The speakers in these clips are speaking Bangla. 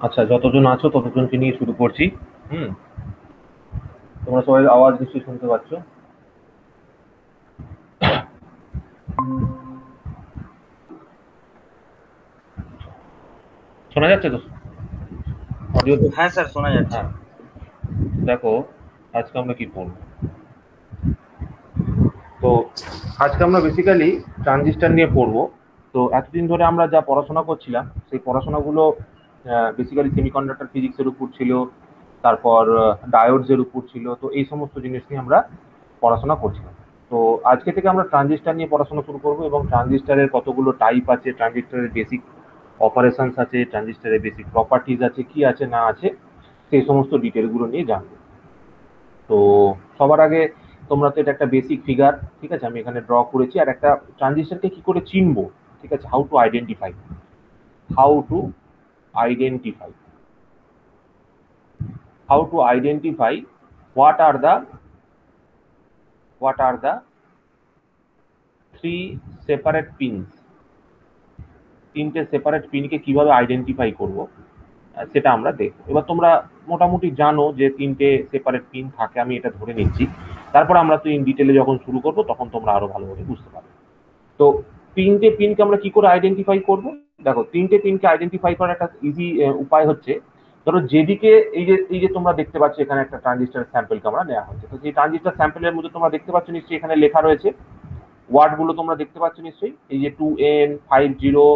আচ্ছা, যতজন আছো ততজনকে নিয়ে শুরু করছি। হুম। তোমরা সবাই আওয়াজ নিশ্চয়ই শুনতে পাচ্ছ। শোনা যাচ্ছে তো? অডিও তো? হ্যাঁ স্যার, শোনা যাচ্ছে। হ্যাঁ। দেখো, আজকে আমরা কি পড়বো? তো আজকে আমরা বেসিক্যালি ট্রানজিস্টর নিয়ে পড়বো। তো এতদিন ধরে আমরা যা পড়াশোনা করছিলাম সেই পড়াশোনাগুলো বেসিক্যালি সেমিকন্ডাক্টর ফিজিক্সের উপর ছিল, তারপর ডায়োডস এর উপর ছিল। তো এই সমস্ত জিনিস নিয়ে আমরা পড়াশোনা করছিলাম। তো আজকে থেকে আমরা ট্রানজিস্টর নিয়ে পড়াশোনা শুরু করবো এবং ট্রানজিস্টরের কতগুলো টাইপ আছে, ট্রানজিস্টরের বেসিক অপারেশনস আছে, ট্রানজিস্টরের বেসিক প্রপার্টিজ আছে, কি আছে না আছে, সেই সমস্ত ডিটেলগুলো নিয়ে জানবো। তো সবার আগে তোমরা তো এটা একটা বেসিক ফিগার, ঠিক আছে, আমি এখানে ড্র করেছি। আর একটা ট্রানজিশনকে কি করে চিনবো, ঠিক আছে, how to identify, how to identify how to identify what are the what are the three separate pins, তিনটে সেপারেট পিনকে কিভাবে আইডেন্টিফাই করব সেটা আমরা দেখব। এবার তোমরা মোটামুটি জানো যে তিনটে সেপারেট পিন থাকে, আমি এটা ধরে নিচ্ছি। তারপর আমরা তো ইন ডিটেলে যখন শুরু করব তখন তোমরা আরো ভালোভাবে বুঝতে পারবে। তো তিনটে পিনকে আমরা কি করে আইডেন্টিফাই করব? দেখো, তিনটে পিনকে আইডেন্টিফাই করার একটা ইজি উপায় হচ্ছে, ধরো যেদিকে এই যে তোমরা দেখতে পাচ্ছ এখানে একটা ট্রানজিস্টার স্যাম্পলকে আমরা নেওয়া হচ্ছে। তো সেই ট্রানজিস্টার স্যাম্পলের মধ্যে তোমরা দেখতে পাচ্ছ নিশ্চয়ই এখানে লেখা রয়েছে, ওয়ার্ড গুলো তোমরা দেখতে পাচ্ছ নিশ্চয়ই, এই যে 2N 50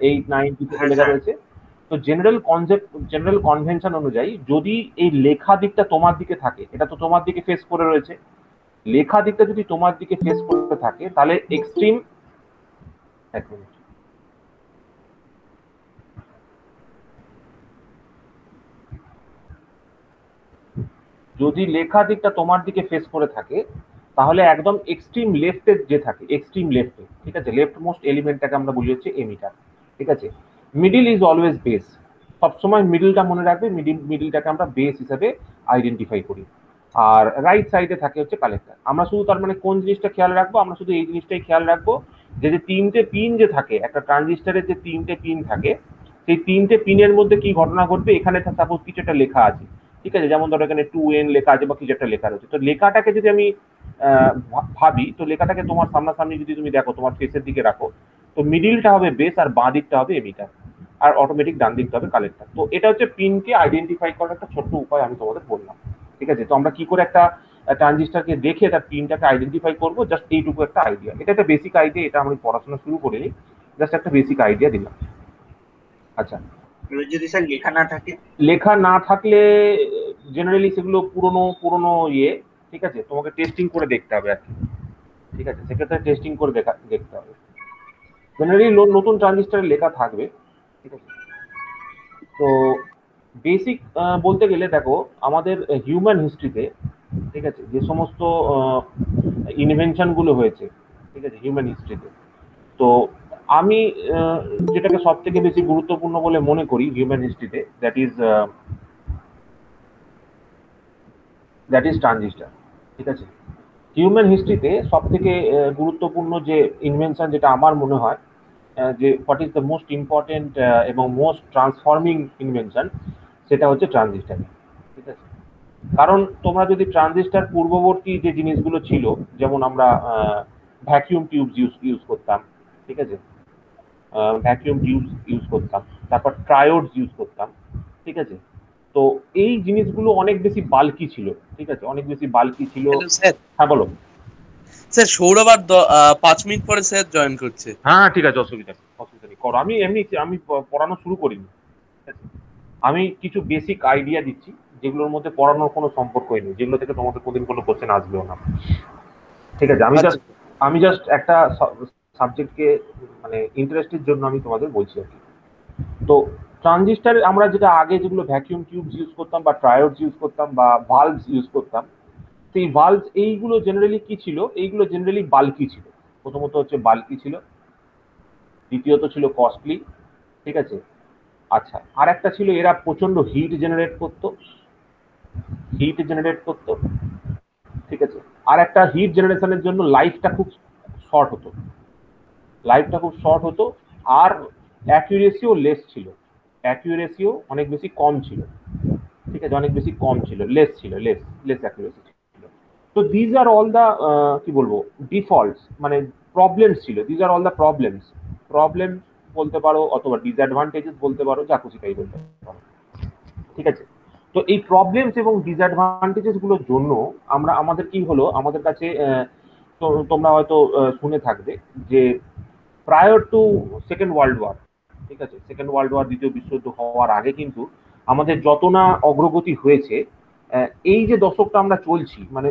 8 9 হ্যাঁ লেখা স্যার। রয়েছে। তো জেনারেল কনসেপ্ট, জেনারেল কনভেনশন অনুযায়ী যদি এই লেখা দিকটা তোমার দিকে থাকে, এটা তো তোমার দিকে ফেস করে রয়েছে, লেখা দিকটা যদি তোমার দিকে ফেস করে থাকে তাহলে এক্সট্রিম, এক মিনিট, যদি লেখা দিকটা তোমার দিকে ফেস করে থাকে তাহলে একদম এক্সট্রিম লেফটে যে থাকে, এক্সট্রিম লেফটে, ঠিক আছে, লেফট মোস্ট এলিমেন্টটাকে আমরা বলি হচ্ছে এমিটার, ঠিক আছে। মিডিল ইজ অলওয়েজ বেস, সবসময় মিডিলটা মনে রাখবে, মিডিলটাকে আমরা বেস হিসেবে আইডেন্টিফাই করি। আর রাইট সাইডে থাকে হচ্ছে কালেক্টর। আমরা শুধু তার মানে কোন জিনিসটা খেয়াল রাখবো, আমরা শুধু এই জিনিসটাই খেয়াল রাখবো যে যে তিনটে পিন যে থাকে একটা ট্রানজিস্টারের, যে তিনটে পিন থাকে সেই তিনটে পিনের মধ্যে কি ঘটনা ঘটবে, এখানে সাপোজ কিছু একটা লেখা আছে, ঠিক আছে, যেমন ধরো এখানে 2N লেখা আছে বা কিছু একটা লেখা রয়েছে। তো লেখাটাকে যদি আমি ভাবি, তো লেখাটাকে তোমার সামনাসামনি যদি তুমি দেখো, তোমার ফেসের দিকে রাখো, তো মিডিলটা হবে বেস আর বাঁ দিকটা হবে এমিটার, আর অটোমেটিক ডান দিকটা হবে কালেক্টর। তো এটা হচ্ছে পিনকে আইডেন্টিফাই করার একটা ছোট্ট উপায় আমি তোমাদের বললাম, ঠিক আছে। তো আমরা কি করে একটা ট্রানজিস্টারকে দেখে তার পিনটাকে আইডেন্টিফাই করবো, জাস্ট এইটুকু একটা আইডিয়া, এটা একটা বেসিক আইডিয়া, এটা আমি পড়াশোনা শুরু করিনি, জাস্ট একটা বেসিক আইডিয়া দিলাম। আচ্ছা, এবার যদি স্যার লেখা না থাকে? লেখা না থাকলে জেনারেলি সেগুলো পুরনো পুরনো ইয়ে, ঠিক আছে, তোমাকে টেস্টিং করে দেখতে হবে আর কি, ঠিক আছে, সেক্ষেত্রে টেস্টিং করে দেখতে হবে। জেনারেলি নতুন ট্রানজিস্টারে লেখা থাকবে, ঠিক আছে। তো বেসিক বলতে গেলে দেখো, আমাদের হিউম্যান হিস্ট্রিতে, ঠিক আছে, যে সমস্ত ইনভেনশন গুলো হয়েছে, ঠিক আছে, হিউম্যান হিস্ট্রিতে, তো আমি যেটাকে সব থেকে বেশি গুরুত্বপূর্ণ বলে মনে করি হিউম্যান হিস্ট্রিতে, দ্যাট ইজ ট্রানজিস্টার, ঠিক আছে। হিউম্যান হিস্ট্রিতে সব থেকে গুরুত্বপূর্ণ যে ইনভেনশন যেটা আমার মনে হয়, যে what is the most important এবং মোস্ট ট্রান্সফর্মিং ইনভেনশন, সেটা হচ্ছে ট্রানজিস্টার, ঠিক আছে। কারণ তোমরা যদি ট্রানজিস্টার পূর্ববর্তী যে জিনিসগুলো ছিল, যেমন আমরা ভ্যাকিউম টিউবস ইউজ করতাম, ঠিক আছে, ভ্যাকিউম টিউবস ইউজ করতাম, তারপর ট্রায়োডস ইউজ করতাম, ঠিক আছে। তো এই জিনিসগুলো অনেক বেশি বাল্কি ছিল, ঠিক আছে, অনেক বেশি বাল্কি ছিল। Hello sir. হ্যাঁ, বলো। স্যার সৌরভ আর 5 মিনিট পরে স্যার জয়েন করছে। হ্যাঁ, ঠিক আছে, অসুবিধা নেই, অসুবিধা নেই, করো। আমি পড়ানো শুরু করিনি, ঠিক আছে? আমি কিছু বেসিক আইডিয়া দিচ্ছি যেগুলোর মধ্যে পড়ানোর কোনো সম্পর্কই নেই, যেগুলো থেকে তোমাদের কোনদিন কোনো কোশ্চেন আসবেও না, ঠিক আছে। আচ্ছা। আমি জাস্ট একটা সাবজেক্টকে মানে ইন্টারেস্টের জন্য আমি তোমাদের বলছি আর কি। তো ট্রানজিস্টার আমরা যেটা আগে যেগুলো ভ্যাকিউম টিউবস ইউজ করতাম বা ট্রায়োডস ইউজ করতাম বা ভালভস ইউজ করতাম, সেই ভালভস এইগুলো জেনারেলি কি ছিল, এইগুলো জেনারেলি বাল্কি ছিল। প্রথমত হচ্ছে বাল্কি ছিল, দ্বিতীয়ত ছিল কস্টলি, ঠিক আছে। আচ্ছা, আর একটা ছিল এরা প্রচন্ড হিট জেনারেট করতো, ঠিক আছে। আর একটা হিট জেনারেশনের জন্য লাইফটা খুব শর্ট হতো, আর অ্যাকুরেসিও লেস ছিল, অ্যাকিউরেসিও অনেক বেশি কম ছিল, ঠিক আছে, অনেক বেশি কম ছিল, লেস ছিল, লেস অ্যাকিউরেসি ছিল। তো দিজ আর অল দ্য কি বলবো ডিফল্টস, মানে প্রবলেমস ছিল, these are all the problem বলতে পারো অথবা ডিসঅ্যাডভান্টেজেস বলতে পারো, যা খুশি তাই বলতে পারো, ঠিক আছে। তো এই প্রবলেমস এবং ডিসঅ্যাডভান্টেজেস গুলোর জন্য আমরা আমাদের কি হলো, আমাদের কাছে তো তোমরা হয়তো শুনে থাকবে যে prior to second world war, ঠিক আছে, সেকেন্ড ওয়ার্ল্ড ওয়ার দ্বিতীয় বিশ্বযুদ্ধ হওয়ার আগে কিন্তু আমাদের যত না অগ্রগতি হয়েছে, এই যে দশকটা আমরা চলছি, মানে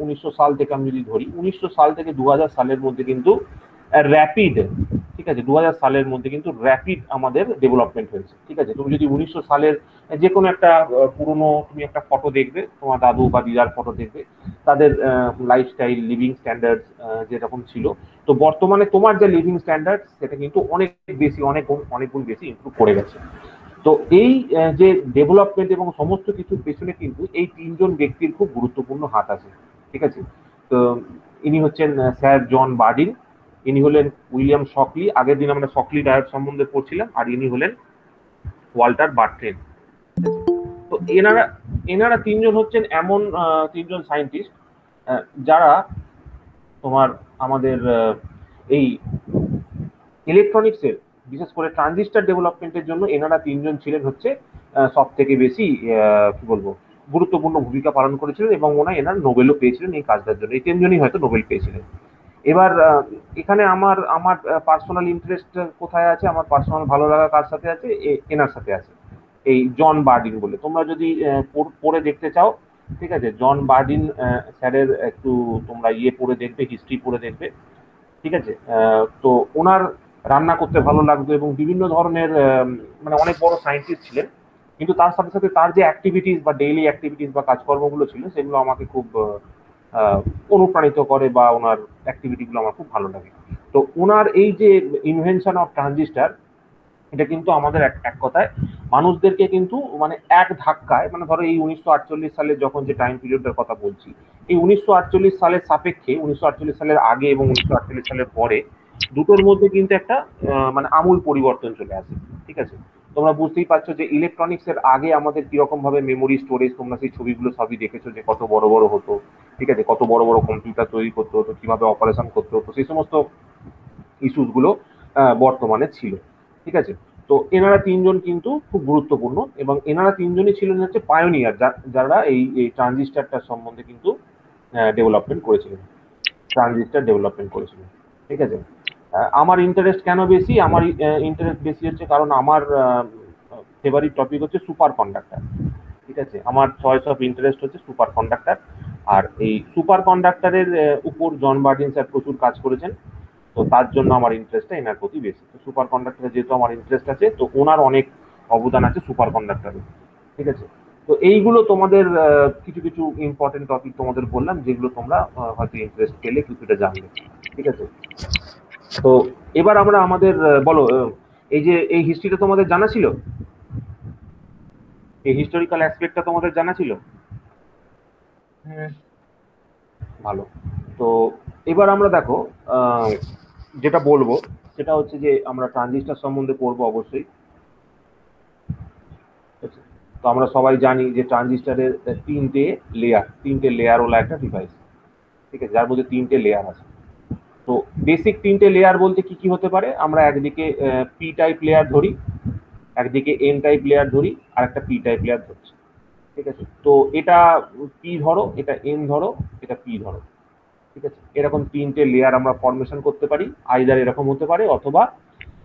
উনিশশো সাল থেকে আমি যদি ধরি, 1900 সাল থেকে 2000 সালের মধ্যে কিন্তু র্যাপিড, ঠিক আছে, 2000 সালের মধ্যে কিন্তু র্যাপিড আমাদের ডেভেলপমেন্ট হয়েছে, ঠিক আছে। তুমি যদি 1900 সালের যে কোনো একটা পুরনো তুমি একটা ফটো দেখবে, তোমার দাদু বা দিদার ফটো দেখবে, তাদের লাইফস্টাইল লিভিং স্ট্যান্ডার্ড যেরকম ছিল, তো বর্তমানে তোমার যে লিভিং স্ট্যান্ডার্ড সেটা কিন্তু অনেক বেশি, অনেক গুণ বেশি ইমপ্রুভ করে গেছে। তো এই যে ডেভেলপমেন্ট এবং সমস্ত কিছুর পেছনে কিন্তু এই তিনজন ব্যক্তির খুব গুরুত্বপূর্ণ হাত আছে, ঠিক আছে। তো ইনি হচ্ছেন স্যার জন বার্ডিন, ইনি হলেন উইলিয়াম শকলি, আগের দিন আমরা শকলি ডায়েট সম্বন্ধে পড়ছিলাম, আর ইনি হলেন ওয়াল্টার বার্ট্রেন। তো এনারা তিনজন হচ্ছেন এমন তিনজন সায়েন্টিস্ট যারা তোমার আমাদের এই ইলেকট্রনিক্সের, বিশেষ করে ট্রানজিস্টর ডেভেলপমেন্টের জন্য এনারা তিনজন ছিলেন হচ্ছে সব থেকে বেশি কি বলবো গুরুত্বপূর্ণ ভূমিকা পালন করেছিলেন, এবং এনারা নোবেলও পেয়েছিলেন এই কাজটার জন্য, এই তিনজনই হয়তো নোবেল পেয়েছিলেন। এবার এখানে আমার আমার পার্সোনাল ইন্টারেস্ট কোথায় আছে, আমার পার্সোনাল ভালো লাগা কার সাথে আছে, এনার সাথে আছে, এই জন বার্ডিন বলে। তোমরা যদি পড়ে দেখতে চাও, ঠিক আছে, জন বার্ডিন স্যারের একটু তোমরা পড়ে দেখবে, হিস্ট্রি পড়ে দেখবে, ঠিক আছে। তো ওনার রান্না করতে ভালো লাগতো এবং বিভিন্ন ধরনের মানে অনেক বড় সায়েন্টিস্ট ছিলেন, কিন্তু তার সাথে সাথে তার যে অ্যাক্টিভিটিস বা ডেইলি অ্যাক্টিভিটিস বা কাজকর্মগুলো ছিল সেগুলো আমাকে খুব অনুপ্রাণিত করে, বা ওনার অ্যাক্টিভিটিগুলো আমার খুব ভালো লাগে। তো ওনার এই যে ইনভেনশন অফ ট্রানজিস্টার, এটা কিন্তু আমাদের এক কথায় মানুষদেরকে কিন্তু মানে এক ধাক্কায়, মানে ধরো এই 1948 সালের যখন যে টাইম পিরিয়ডটার কথা বলছি, এই 1948 সালের সাপেক্ষে 1948 সালের আগে এবং 1948 সালের পরে দুটোর মধ্যে কিন্তু একটা মানে আমূল পরিবর্তন চলে আসে, ঠিক আছে। তোমরা বুঝতেই পারছো যে ইলেকট্রনিক্স এর আগে আমাদের কিরকম ভাবে মেমোরি স্টোরেজ, তোমরা সেই ছবিগুলো সবই দেখেছো যে কত বড় বড় হতো, ঠিক আছে, কত বড় বড় কম্পিউটার তৈরি করতে হতো, কিভাবে অপারেশন করতে হতো, সেই সমস্ত ইস্যুস গুলো বর্তমানে ছিল, ঠিক আছে। তো এনারা তিনজন কিন্তু খুব গুরুত্বপূর্ণ, এবং এনারা তিনজনই ছিলেন হচ্ছে পায়োনিয়ার, যারা এই ট্রানজিস্টারটার সম্বন্ধে কিন্তু ডেভেলপমেন্ট করেছিলেন, ঠিক আছে। আমার ইন্টারেস্ট কেন বেশি, আমার ইন্টারেস্ট বেশি হচ্ছে কারণ আমার ফেভারিট টপিক হচ্ছে সুপার কন্ডাক্টর, ঠিক আছে, আমার চয়েস অফ ইন্টারেস্ট হচ্ছে সুপার কন্ডাক্টর। আর এই সুপার কন্ডাক্টরের উপর জন বার্ডিন স্যার প্রচুর কাজ করেছেন, তো তার জন্য আমার ইন্টারেস্টটা এনার প্রতি বেশি। তো সুপার কন্ডাক্টরে যেহেতু আমার ইন্টারেস্ট আছে, তো ওনার অনেক অবদান আছে সুপার কন্ডাক্টরে, ঠিক আছে। তো এইগুলো তোমাদের কিছু কিছু ইম্পর্টেন্ট টপিক তোমাদের বললাম, যেগুলো তোমরা হয়তো ইন্টারেস্ট পেলে কিছুটা জানবে, ঠিক আছে। তো এবার আমরা আমাদের বলো, এই যে এই হিস্ট্রিটা তোমাদের জানা ছিল, এই হিস্টোরিক্যাল অ্যাসপেক্টটা তোমাদের জানা ছিল? ভালো। তো এবার আমরা দেখো যেটা বলবো সেটা হচ্ছে যে আমরা ট্রানজিস্টর সম্বন্ধে পড়বো অবশ্যই। তো আমরা সবাই জানি যে ট্রানজিস্টরের তিনটে লেয়ার ওলা একটা ডিভাইস, ঠিক আছে, যার মধ্যে তিনটে লেয়ার আছে। তো বেসিক তিনটে লেয়ার বলতে কি কি হতে পারে, আমরা একদিকে পি টাইপ লেয়ার ধরি, একদিকে এন টাইপ লেয়ার ধরি, আর একটা পি টাইপ লেয়ার ধরছি, ঠিক আছে। তো এটা পি ধরো, এটা এন ধরো, এটা পি ধরো, ঠিক আছে। এরকম তিনটে লেয়ার আমরা ফরমেশন করতে পারি, আইদার এরকম হতে পারে অথবা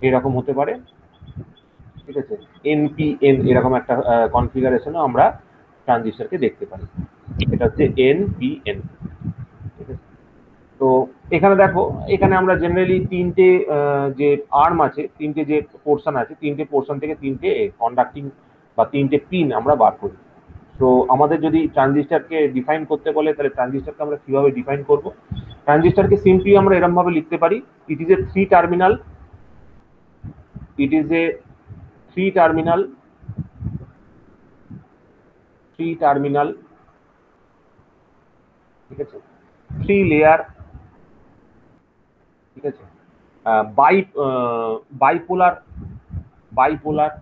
এরকম হতে পারে, ঠিক আছে। এনপিএন এরকম একটা কনফিগারেশনও আমরা ট্রানজিস্টরকে দেখতে পারি, এটা হচ্ছে এনপিএন, ঠিক আছে। তো এখানে দেখো, এখানে আমরা জেনারেলি তিনটে যে আর্ম আছে, তিনটে যে পোর্শন আছে, তিনটে পোর্শন থেকে তিনটে কন্ডাক্টিং বা তিনটে পিন আমরা বার করি। তো আমাদের যদি ট্রানজিস্টরকে ডিফাইন করতে বলে, তাহলে ট্রানজিস্টরকে আমরা কিভাবে ডিফাইন করব? ট্রানজিস্টরকে সিম্পলি আমরা এরকম ভাবে লিখতে পারি, it is A three terminal, ঠিক আছে, থ্রি লেয়ার, ঠিক আছে, বাইপোলার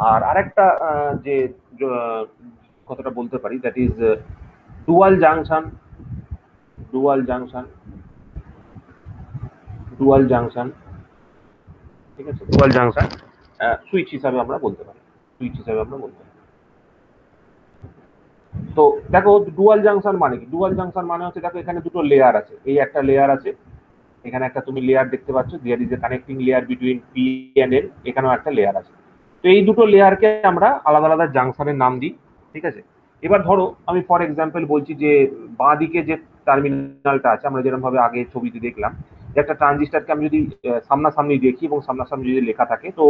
আর আরেকটা যে কথাটা বলতে পারি, that is dual junction. Dual junction, dual junction, ঠিক আছে, ডুয়াল জাংশন সুইচ হিসাবে আমরা বলতে পারি, সুইচ হিসাবে আমরা বলতে পারি। তো দেখো ডুয়াল জাংশন মানে কি? ডুয়াল জাংশন মানে হচ্ছে, দেখো এখানে দুটো লেয়ার আছে, এই একটা লেয়ার আছে, এখানে একটা তুমি লেয়ার দেখতে পাচ্ছ, there is a connecting layer between P and N, এখানেও একটা লেয়ার আছে। তো এই দুটো লেয়ারকে আমরা আলাদা আলাদা জাংশনের নাম দিই, ঠিক আছে। এবার ধরো আমি ফর এক্সাম্পল বলছি যে বাঁ দিকে যে টার্মিনালটা আছে, আমরা যেরকম ভাবে আগে ছবিতে দেখলাম, যে একটা ট্রানজিস্টরকে আমি যদি সামনাসামনি দেখি এবং সামনাসামনি যদি লেখা থাকে, তো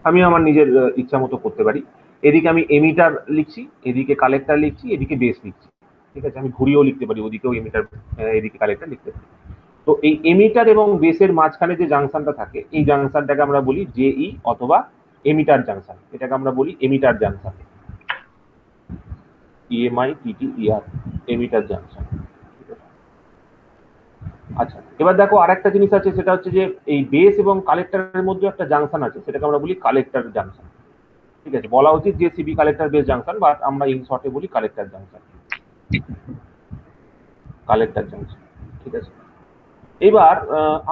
আমি আমার নিজের ইচ্ছা মতো করতে পারি। এদিকে আমি এমিটার লিখছি, এদিকে কালেক্টর লিখছি, এদিকে বেস লিখছি, ঠিক আছে। আমি ঘুরিয়েও লিখতে পারি, ওদিকেও এমিটার, এদিকে কালেক্টর লিখতে পারি। তো এই এমিটার এবং বেসের মাঝখানে যে জাংশনটা থাকে, এই জাংশনটাকে আমরা বলি জেই অথবা এমিটার জাংশন, এটাকে আমরা বলি emitter junction, EMITTER, emitter junction. আচ্ছা, এবার দেখো আরেকটা জিনিস আছে, সেটা হচ্ছে যে এই বেস এবং কালেক্টরের মধ্যে একটা জাংশন আছে, সেটাকে আমরা বলি কালেক্টর জাংশন, ঠিক আছে। বলা উচিত যে CB collector base junction, but আমরা ইন শর্টে বলি কালেক্টর জাংশন, কালেক্টর জাংশন, ঠিক আছে। এবার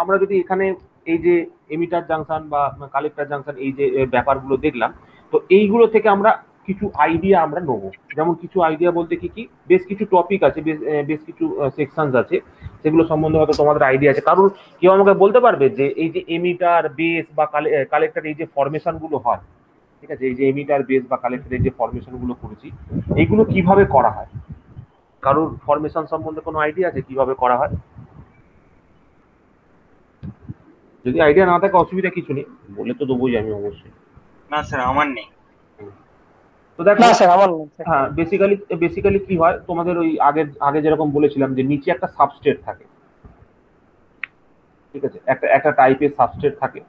আমরা যদি এখানে এই যে এমিটার জাংশন বা কালেক্টর জাংশন, এই যে ব্যাপারগুলো দেখলাম, তো এইগুলো থেকে আমরা কিছু আইডিয়া আমরা নেবো। যেমন কিছু আইডিয়া বলতে কি কি, বেশ কিছু টপিক আছে, বেশ কিছু সেকশনস আছে, সেগুলো সম্বন্ধে হয়তো তোমাদের আইডিয়া আছে। কারণ কেউ আমাকে বলতে পারবে যে এই যে এমিটার বেস বা কালেক্টর, এই যে ফরমেশন গুলো হয়, ঠিক আছে, এই যে এমিটার বেস বা কালেক্টর এই যে ফরমেশন গুলো করেছি, এইগুলো কিভাবে করা হয়? কারোর ফরমেশন সম্বন্ধে কোনো আইডিয়া আছে কিভাবে করা হয়? যদি আইডিয়া না থাকে অসুবিধা কিছু নেই, বলে তো দেবোই আমি অবশ্যই। না স্যার আমার নেই। তো দেখো, না স্যার আমার নেই স্যার। হ্যাঁ, বেসিক্যালি কি হয়, তোমাদের ওই আগে যেরকম বলেছিলাম যে নিচে একটা সাবস্ট্রেট থাকে, ঠিক আছে, একটা টাইপের সাবস্ট্রেট থাকে,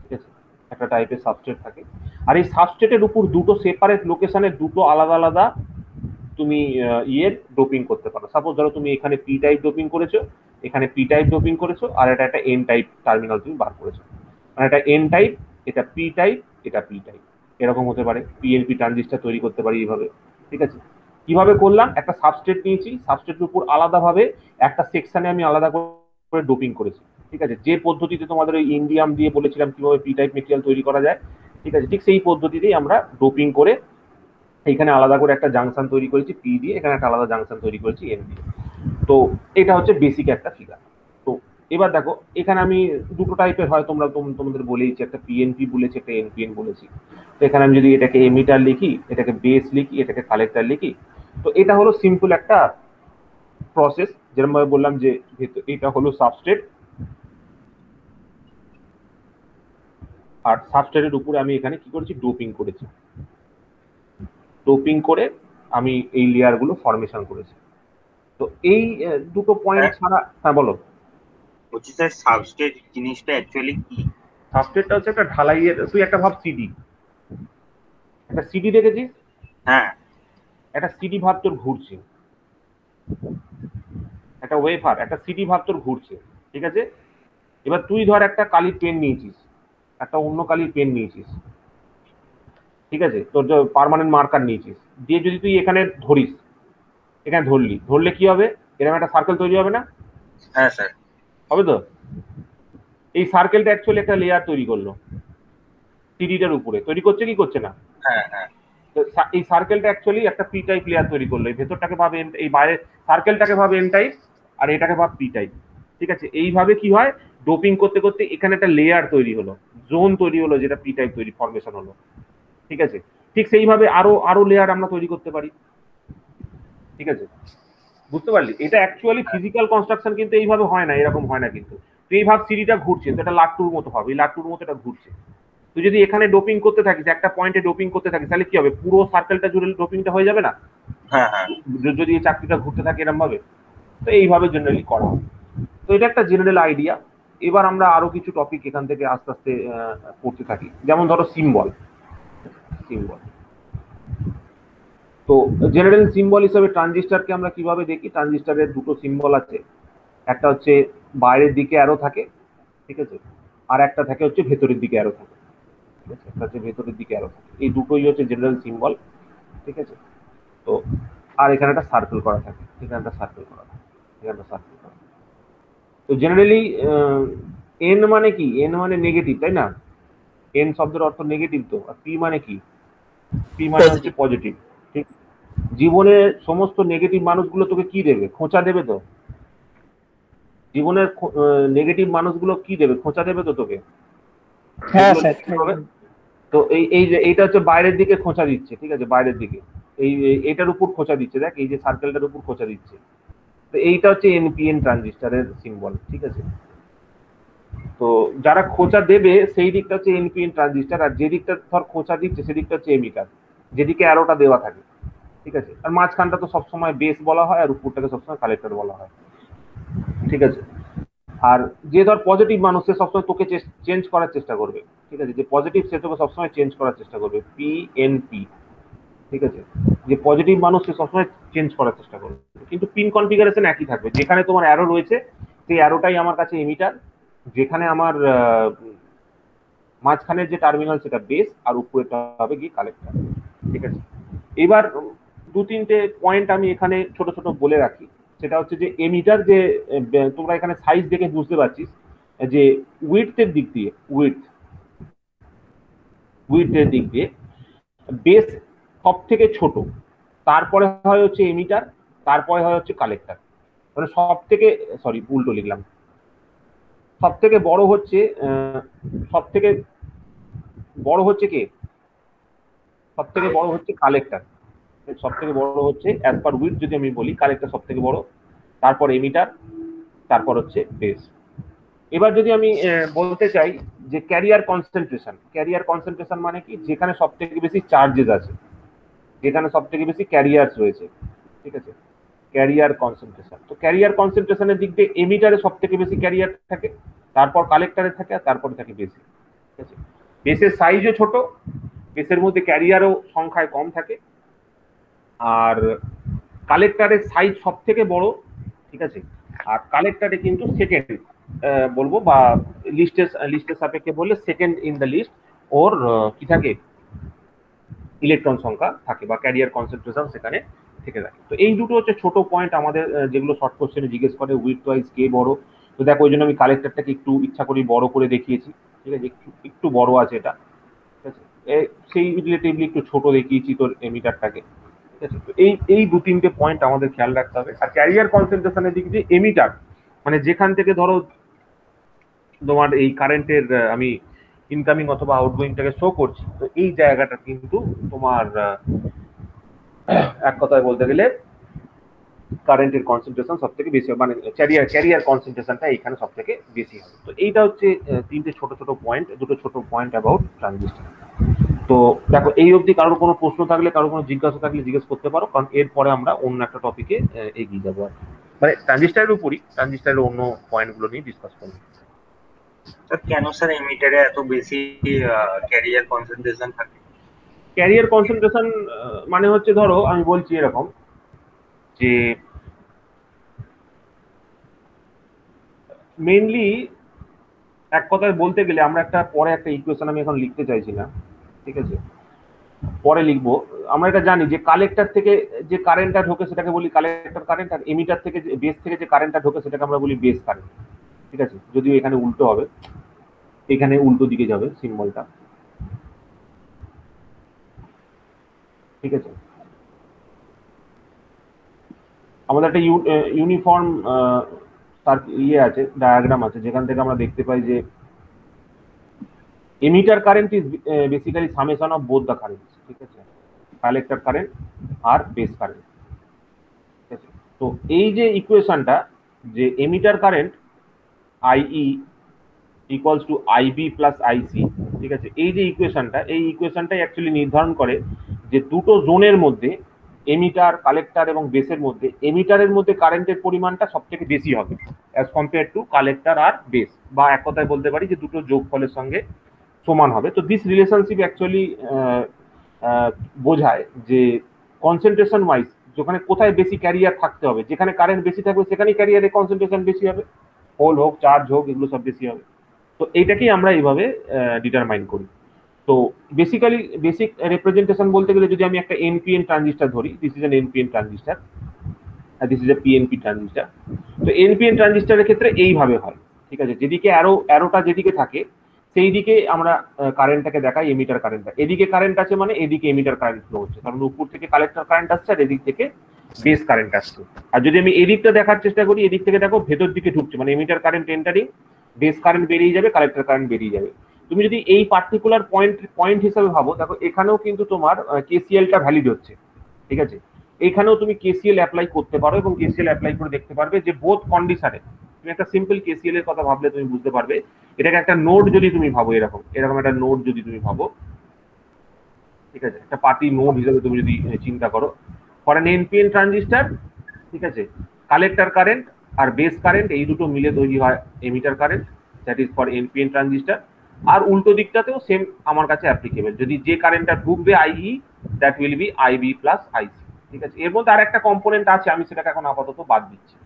ঠিক আছে, একটা টাইপের সাবস্ট্রেট থাকে। আর এই সাবস্ট্রেটের উপর দুটো সেপারেট লোকেশনে দুটো আলাদা আলাদা তুমি ডোপিং করতে পারো। সাপোজ ধরো তুমি এখানে পি টাইপ ডোপিং করেছো, এখানে পি টাইপ ডোপিং করেছো, আর এটা একটা এন টাইপ টার্মিনাল তুমি বার করেছো, মানে এটা এন টাইপ, এটা পি টাইপ, এটা পি টাইপ, এরকম হতে পারে। পিএনপি ট্রানজিস্টর তৈরি করতে পারি এইভাবে, ঠিক আছে। কিভাবে করলাম? একটা সাবস্ট্রেট নিয়েছি, সাবস্ট্রেটের উপর আলাদাভাবে একটা সেকশনে আমি আলাদা করে ডোপিং করেছি, ঠিক আছে। যে পদ্ধতিতে তোমাদের ওই ইন্ডিয়াম দিয়ে বলেছিলাম কিভাবে পি টাইপ মেটেরিয়াল তৈরি করা যায়, ঠিক আছে, ঠিক সেই পদ্ধতিতেই আমরা ডোপিং করে এখানে আলাদা করে একটা জাংশন তৈরি করেছি পি দিয়ে, এখানে একটা আলাদা জাংশন তৈরি করেছি এন দিয়ে। তো এটা হচ্ছে বেসিক একটা ফিগার। তো এবার দেখো এখানে আমি দুটো টাইপের হয়, তোমাদের বলেইছি, একটা পিএনপি বলেছি, একটা এনপিএন বলেছি। তো এখানে আমি যদি এটাকে এমিটার লিখি, এটাকে বেস লিখি, এটাকে কালেক্টর লিখি, তো এটা হলো সিম্পল একটা প্রসেস। যেরকম ভাবে বললাম যে এটা হলো সাবস্ট্রেট, আর সাবস্ট্রেটের উপরে আমি এখানে কি করেছি, ডোপিং করেছি। ডোপিং করে আমি এই লেয়ার গুলো ফরমেশন করেছি। তো এই দুটো পয়েন্ট ছাড়া, হ্যাঁ বলো। বলছি স্যার সাবস্ট্রেট জিনিসটা অ্যাকচুয়ালি কি? সাবস্ট্রেটটা হচ্ছে একটা ঢালাইয়ের, তুই একটা ভাব সিডি, একটা সিডি দেখেছিস? হ্যাঁ একটা সিডি ভাব তোর ঘুরছে, একটা ওয়েফার, একটা সিডি ভাব তোর ঘুরছে, ঠিক আছে। এবার তুই ধর একটা কালির পেন নিয়েছিস, একটা অন্য কালির পেন নিয়েছিস, ঠিক আছে, তোর যে পার্মানেন্ট মার্কার নিয়েছিস, দিয়ে যদি তুই এখানে ধরিস, এখানে ধরলে কি হবে? এরকম একটা সার্কেল তৈরি হবে না? হ্যাঁ স্যার হবে তো। এই সার্কেলটা অ্যাকচুয়ালি একটা লেয়ার তৈরি করলো, সিডিটার উপরে তৈরি করছে কি করছে না? হ্যাঁ হ্যাঁ তো এই সার্কেলটা অ্যাকচুয়ালি একটা পি টাইপ লেয়ার তৈরি করলো। এই ভেতরটাকে ভাবে এই বাইরের সার্কেলটাকে ভাবে এন টাইপ, আর এটাকে ভাব পি টাইপ, ঠিক আছে। এইভাবে কি হয়, ডোপিং করতে করতে এখানে একটা লেয়ার তৈরি হলো, জোন তৈরি হলো, যেটা পি টাইপ তৈরি ফরমেশন হলো, ঠিক আছে। ঠিক সেইভাবে আরো লেয়ার আমরা তৈরি করতে পারি, ঠিক আছে। বুঝতে পারলি? এটা অ্যাকচুয়ালি ফিজিক্যাল কনস্ট্রাকশন কিন্তু এইভাবে হয় না, এরকম হয় না কিন্তু। তুই এই ভাব সিডিটা ঘুরছে, তো এটা লাট্টুর মতো হবে, এই লাট্টুর মতো এটা ঘুরছে। তুই যদি এখানে ডোপিং করতে থাকিস, একটা পয়েন্টে ডোপিং করতে থাকিস, তাহলে কি হবে? পুরো সার্কেলটা জুড়ে ডোপিংটা হয়ে যাবে না? হ্যাঁ হ্যাঁ যদি এই চাকরিটা ঘুরতে থাকে এরকম ভাবে। তো এইভাবে জেনারেলি করা হয়। তো এটা একটা জেনারেল আইডিয়া। এবার আমরা আরো কিছু টপিক এখান থেকে আস্তে আস্তে পড়তে থাকি। যেমন ধরো সিম্বল। তো জেনারেল সিম্বল হিসেবে ট্রানজিস্টরকে আমরা কিভাবে দেখি? ট্রানজিস্টরের দুটো সিম্বল আছে, একটা হচ্ছে বাইরের দিকে অ্যারো থাকে, ঠিক আছে, আর একটা থাকে হচ্ছে ভেতরের দিকে অ্যারো থাকে। ঠিক আছে, একটা হচ্ছে ভেতরের দিকে অ্যারো থাকে। এই দুটোই হচ্ছে জেনারেল সিম্বল, ঠিক আছে। তো আর এখানে একটা সার্কেল করা থাকে, এখানে একটা সার্কেল করা থাকে, এখানে একটা সার্কেল করা থাকে। তো জেনারেলি এন মানে কি? এন মানে নেগেটিভ, তাই না? এন শব্দের অর্থ নেগেটিভ। তো আর পি মানে কি? পি মানে হচ্ছে পজিটিভ। ঠিক, জীবনে সমস্ত নেগেটিভ মানুষগুলো তোকে কি দেবে? খোঁচা দেবে তো। জীবনের নেগেটিভ মানুষগুলো কি দেবে? খোঁচা দেবে তো তোকে। হ্যাঁ স্যার। তো এই যে এইটা হচ্ছে বাইরের দিকে খোঁচা দিচ্ছে, ঠিক আছে, বাইরের দিকে এইটার উপর খোঁচা দিচ্ছে, দেখ এই যে সার্কেলটার উপর খোঁচা দিচ্ছে। তো এইটা হচ্ছে এনপিএন ট্রানজিস্টরের সিম্বল, ঠিক আছে। তো যারা খোঁচা দেবে সেই দিকটা হচ্ছে এনপিএন ট্রানজিস্টর, আর যে দিকটা ধর খোঁচা দিচ্ছে সেদিকটা হচ্ছে এমিটার, যেদিকে অ্যারোটা দেওয়া থাকে, ঠিক আছে। আর মাঝখানটা তো সবসময় বেস বলা হয়, আর উপরটাকে সবসময় কালেক্টর বলা হয়, ঠিক আছে। আর যে ধর পজিটিভ মানুষ, সে সবসময় তোকে চেঞ্জ করার চেষ্টা করবে, ঠিক আছে। যে পজিটিভ সে তোকে সবসময় চেঞ্জ করার চেষ্টা করবে, পিএনপি, ঠিক আছে। যে পজিটিভ মানুষ সে সবসময় চেঞ্জ করার চেষ্টা করবে, কিন্তু পিন কনফিগারেশন একই থাকবে। যেখানে তোমার অ্যারো রয়েছে সেই অ্যারোটাই আমার কাছে এমিটার, যেখানে আমার মাঝখানের যে টার্মিনাল সেটা বেস, আর উপরেটা হবে কি কালেক্টর, ঠিক আছে। এবার দু তিনটে পয়েন্ট আমি এখানে ছোট ছোট বলে রাখি। সেটা হচ্ছে যে এমিটার যে তোমরা এখানে সাইজ দেখে বুঝতে পারছিস যে উইডথের দিক দিয়ে, উইডথের দিক দিয়ে বেস সব থেকে ছোট, তারপরে হয় হচ্ছে এমিটার, তারপরে হয় হচ্ছে কালেক্টর। মানে সব থেকে, সরি উল্টো লিখলাম, সব থেকে বড় হচ্ছে সব থেকে বড় হচ্ছে কে? সব থেকে বড় হচ্ছে কালেক্টর। সব থেকে বড় হচ্ছে অ্যাজ পার উইডথ যদি আমি বলি, কালেক্টর সব থেকে বড়, তারপর এমিটার, তারপর হচ্ছে বেস। এবার যদি আমি বলতে চাই যে ক্যারিয়ার কনসেন্ট্রেশন মানে কি? যেখানে সব থেকে বেশি চার্জেস আছে, যেখানে সব থেকে বেশি ক্যারিয়ার্স রয়েছে, ঠিক আছে, ক্যারিয়ার কনসেন্ট্রেশন। তো ক্যারিয়ার কনসেন্ট্রেশনের দিক দিয়ে এমিটারে সব থেকে বেশি ক্যারিয়ার থাকে, তারপর কালেক্টরে থাকে, আর তারপরে থাকে বেসে, ঠিক আছে। বেসের সাইজও ছোট, বেসের মধ্যে ক্যারিয়ারও সংখ্যায় কম থাকে, আর কালেক্টরের সাইজ সব থেকে বড়, ঠিক আছে। আর কালেক্টরে কিন্তু সেকেন্ড বলবো, বা লিস্টের সাপেক্ষে বললে সেকেন্ড ইন দ্য লিস্ট, ওর কি থাকে? ইলেকট্রন সংখ্যা থাকে, বা ক্যারিয়ার কনসেন্ট্রেশন সেখানে থেকে থাকে। তো এই দুটো হচ্ছে ছোট পয়েন্ট আমাদের, যেগুলো শর্ট কোশ্চেনে জিজ্ঞেস করে উইডথ ওয়াইজ কে বড়। তো দেখো ওই জন্য আমি কালেক্টরটাকে একটু ইচ্ছা করি বড় করে দেখিয়েছি, ঠিক আছে, একটু বড় আছে এটা, ঠিক আছে। সেই রিলেটিভলি একটু ছোট দেখিয়েছি তোর এমিটারটাকে, ঠিক আছে। তো এই দু তিনটে পয়েন্ট আমাদের খেয়াল রাখতে হবে। আর ক্যারিয়ার কনসেন্ট্রেশনের দিক দিয়ে এমিটার মানে যেখান থেকে ধরো তোমার এই কারেন্টের আমি ইনকামিং অথবা আউটগোয়িংটাকে শো করছি, তো এই জায়গাটা কিন্তু তোমার এক কথায় বলতে গেলে কারেন্টের কনসেন্ট্রেশন সব থেকে বেশি, মানে ক্যারিয়ার কনসেন্ট্রেশনটা এখানে সব থেকে বেশি হবে। তো এইটা হচ্ছে তিনটে ছোট ছোট পয়েন্ট, দুটো ছোট পয়েন্ট অ্যাবাউট ট্রানজিস্টর। তো দেখো এই অবধি কারোর কোনো প্রশ্ন থাকলে, কারোর কোনো জিজ্ঞাসা থাকলে জিজ্ঞেস করতে পারো, কারণ এরপরে আমরা অন্য একটা টপিকে এগিয়ে যাবো আর মানে ট্রানজিস্টরের উপরই, ট্রানজিস্টরের অন্য পয়েন্টগুলো নিয়ে ডিসকাস করবো। স্যার কেন স্যার এমিটারে এত বেশি ক্যারিয়ার কনসেন্ট্রেশন থাকে? ক্যারিয়ার কনসেন্ট্রেশন মানে হচ্ছে ধরো আমি বলছি এরকম যে মেইনলি এক কথায় বলতে গেলে আমরা পরে একটা ইকুয়েশন আমি এখন লিখতে চাইছি না, ঠিক আছে, পরে লিখবো। আমরা এটা জানি যে কালেক্টর থেকে যে কারেন্টটা ঢোকে সেটাকে বলি কালেক্টর কারেন্ট, আর এমিটার থেকে বেস থেকে যে কারেন্টটা ঢোকে সেটাকে আমরা বলি বেস কারেন্ট, ঠিক আছে। যদিও এখানে উল্টো হবে, এখানে উল্টো দিকে যাবে সিম্বলটা, ঠিক আছে। আমাদের একটা ইউনিফর্ম তার ইয়ে আছে, ডায়াগ্রাম আছে, যেখান থেকে আমরা দেখতে পাই যে emitter current is basically summation of both the current, ঠিক আছে, কালেক্টর কারেন্ট আর বেস কারেন্ট, ঠিক আছে। তো এই যে ইকুয়েশনটা, যে emitter current IE equals to IB plus IC, ঠিক আছে, এই যে ইকুয়েশনটাই অ্যাকচুয়ালি নির্ধারণ করে যে দুটো জোনের মধ্যে, এমিটার, কালেক্টর এবং বেসের মধ্যে, এমিটারের মধ্যে কারেন্টের পরিমাণটা সব থেকে বেশি হবে অ্যাজ কম্পেয়ার টু কালেক্টর আর বেস, বা এক কথায় বলতে পারি যে দুটো যোগফলের সঙ্গে সমান হবে। তো দিস রিলেশনশিপ অ্যাকচুয়ালি বোঝায় যে কনসেন্ট্রেশন ওয়াইজ যেখানে কোথায় বেশি ক্যারিয়ার থাকতে হবে, যেখানে কারেন্ট বেশি থাকবে সেখানেই ক্যারিয়ারের কনসেন্ট্রেশন বেশি হবে, হোল হোক চার্জ হোক এগুলো সব বেশি হবে। তো এইটাকেই আমরা এইভাবে ডিটারমাইন করি। তো বেসিক্যালি বেসিক রিপ্রেজেন্টেশন বলতে গেলে যদি আমি একটা এনপিএন ট্রানজিস্টর ধরি, this is an NPN transistor আর this is a PNP transistor. তো এনপিএন ট্রানজিস্টরের ক্ষেত্রে এইভাবে হয়, ঠিক আছে, যেদিকে অ্যারোটা যেদিকে থাকে সেই দিকে আমরা কারেন্টটাকে দেখাই, এমিটার কারেন্টটা। এদিকে কারেন্ট আছে মানে এদিকে এমিটার কারেন্ট ফ্লো হচ্ছে, কারণ উপর থেকে কালেক্টর কারেন্ট আসছে আর এদিক থেকে বেস কারেন্ট আসছে। আর যদি আমি এদিকটা দেখার চেষ্টা করি, এদিক থেকে দেখো ভেতর দিকে ঢুকছে, মানে emitter current entering, base current বেরিয়ে যাবে, কালেক্টর কারেন্ট বেরিয়ে যাবে। তুমি যদি এই পার্টিকুলার পয়েন্ট হিসেবে ভাবো, দেখো এখানেও কিন্তু তোমার কেসিএলটা ভ্যালিড হচ্ছে, ঠিক আছে। এখানেও তুমি কেসিএল অ্যাপ্লাই করতে পারো এবং কেসিএল অ্যাপ্লাই করে দেখতে পারবে যে বোথ কন্ডিশনে তুমি একটা সিম্পল কেসিএল এর কথা ভাবলে তুমি বুঝতে পারবে এটাকে একটা নোড যদি তুমি ভাবো, এরকম একটা নোড যদি তুমি ভাবো, ঠিক আছে, একটা পার্টি নোড হিসেবে তুমি যদি চিন্তা করো ফর এন এনপিএন ট্রানজিস্টর, ঠিক আছে, কালেক্টর কারেন্ট আর বেস কারেন্ট এই দুটো মিলে তৈরি হয় emitter current, that is for NPN transistor. আর উল্টো দিকটাতেও সেম আমার কাছে অ্যাপ্লিকেবল, যদি যে কারেন্টটা ঢুকবে IE, that will be IB plus IC, ঠিক আছে। এর মধ্যে আর একটা কম্পোনেন্ট আছে, আমি সেটাকে এখন আপাতত বাদ দিচ্ছি,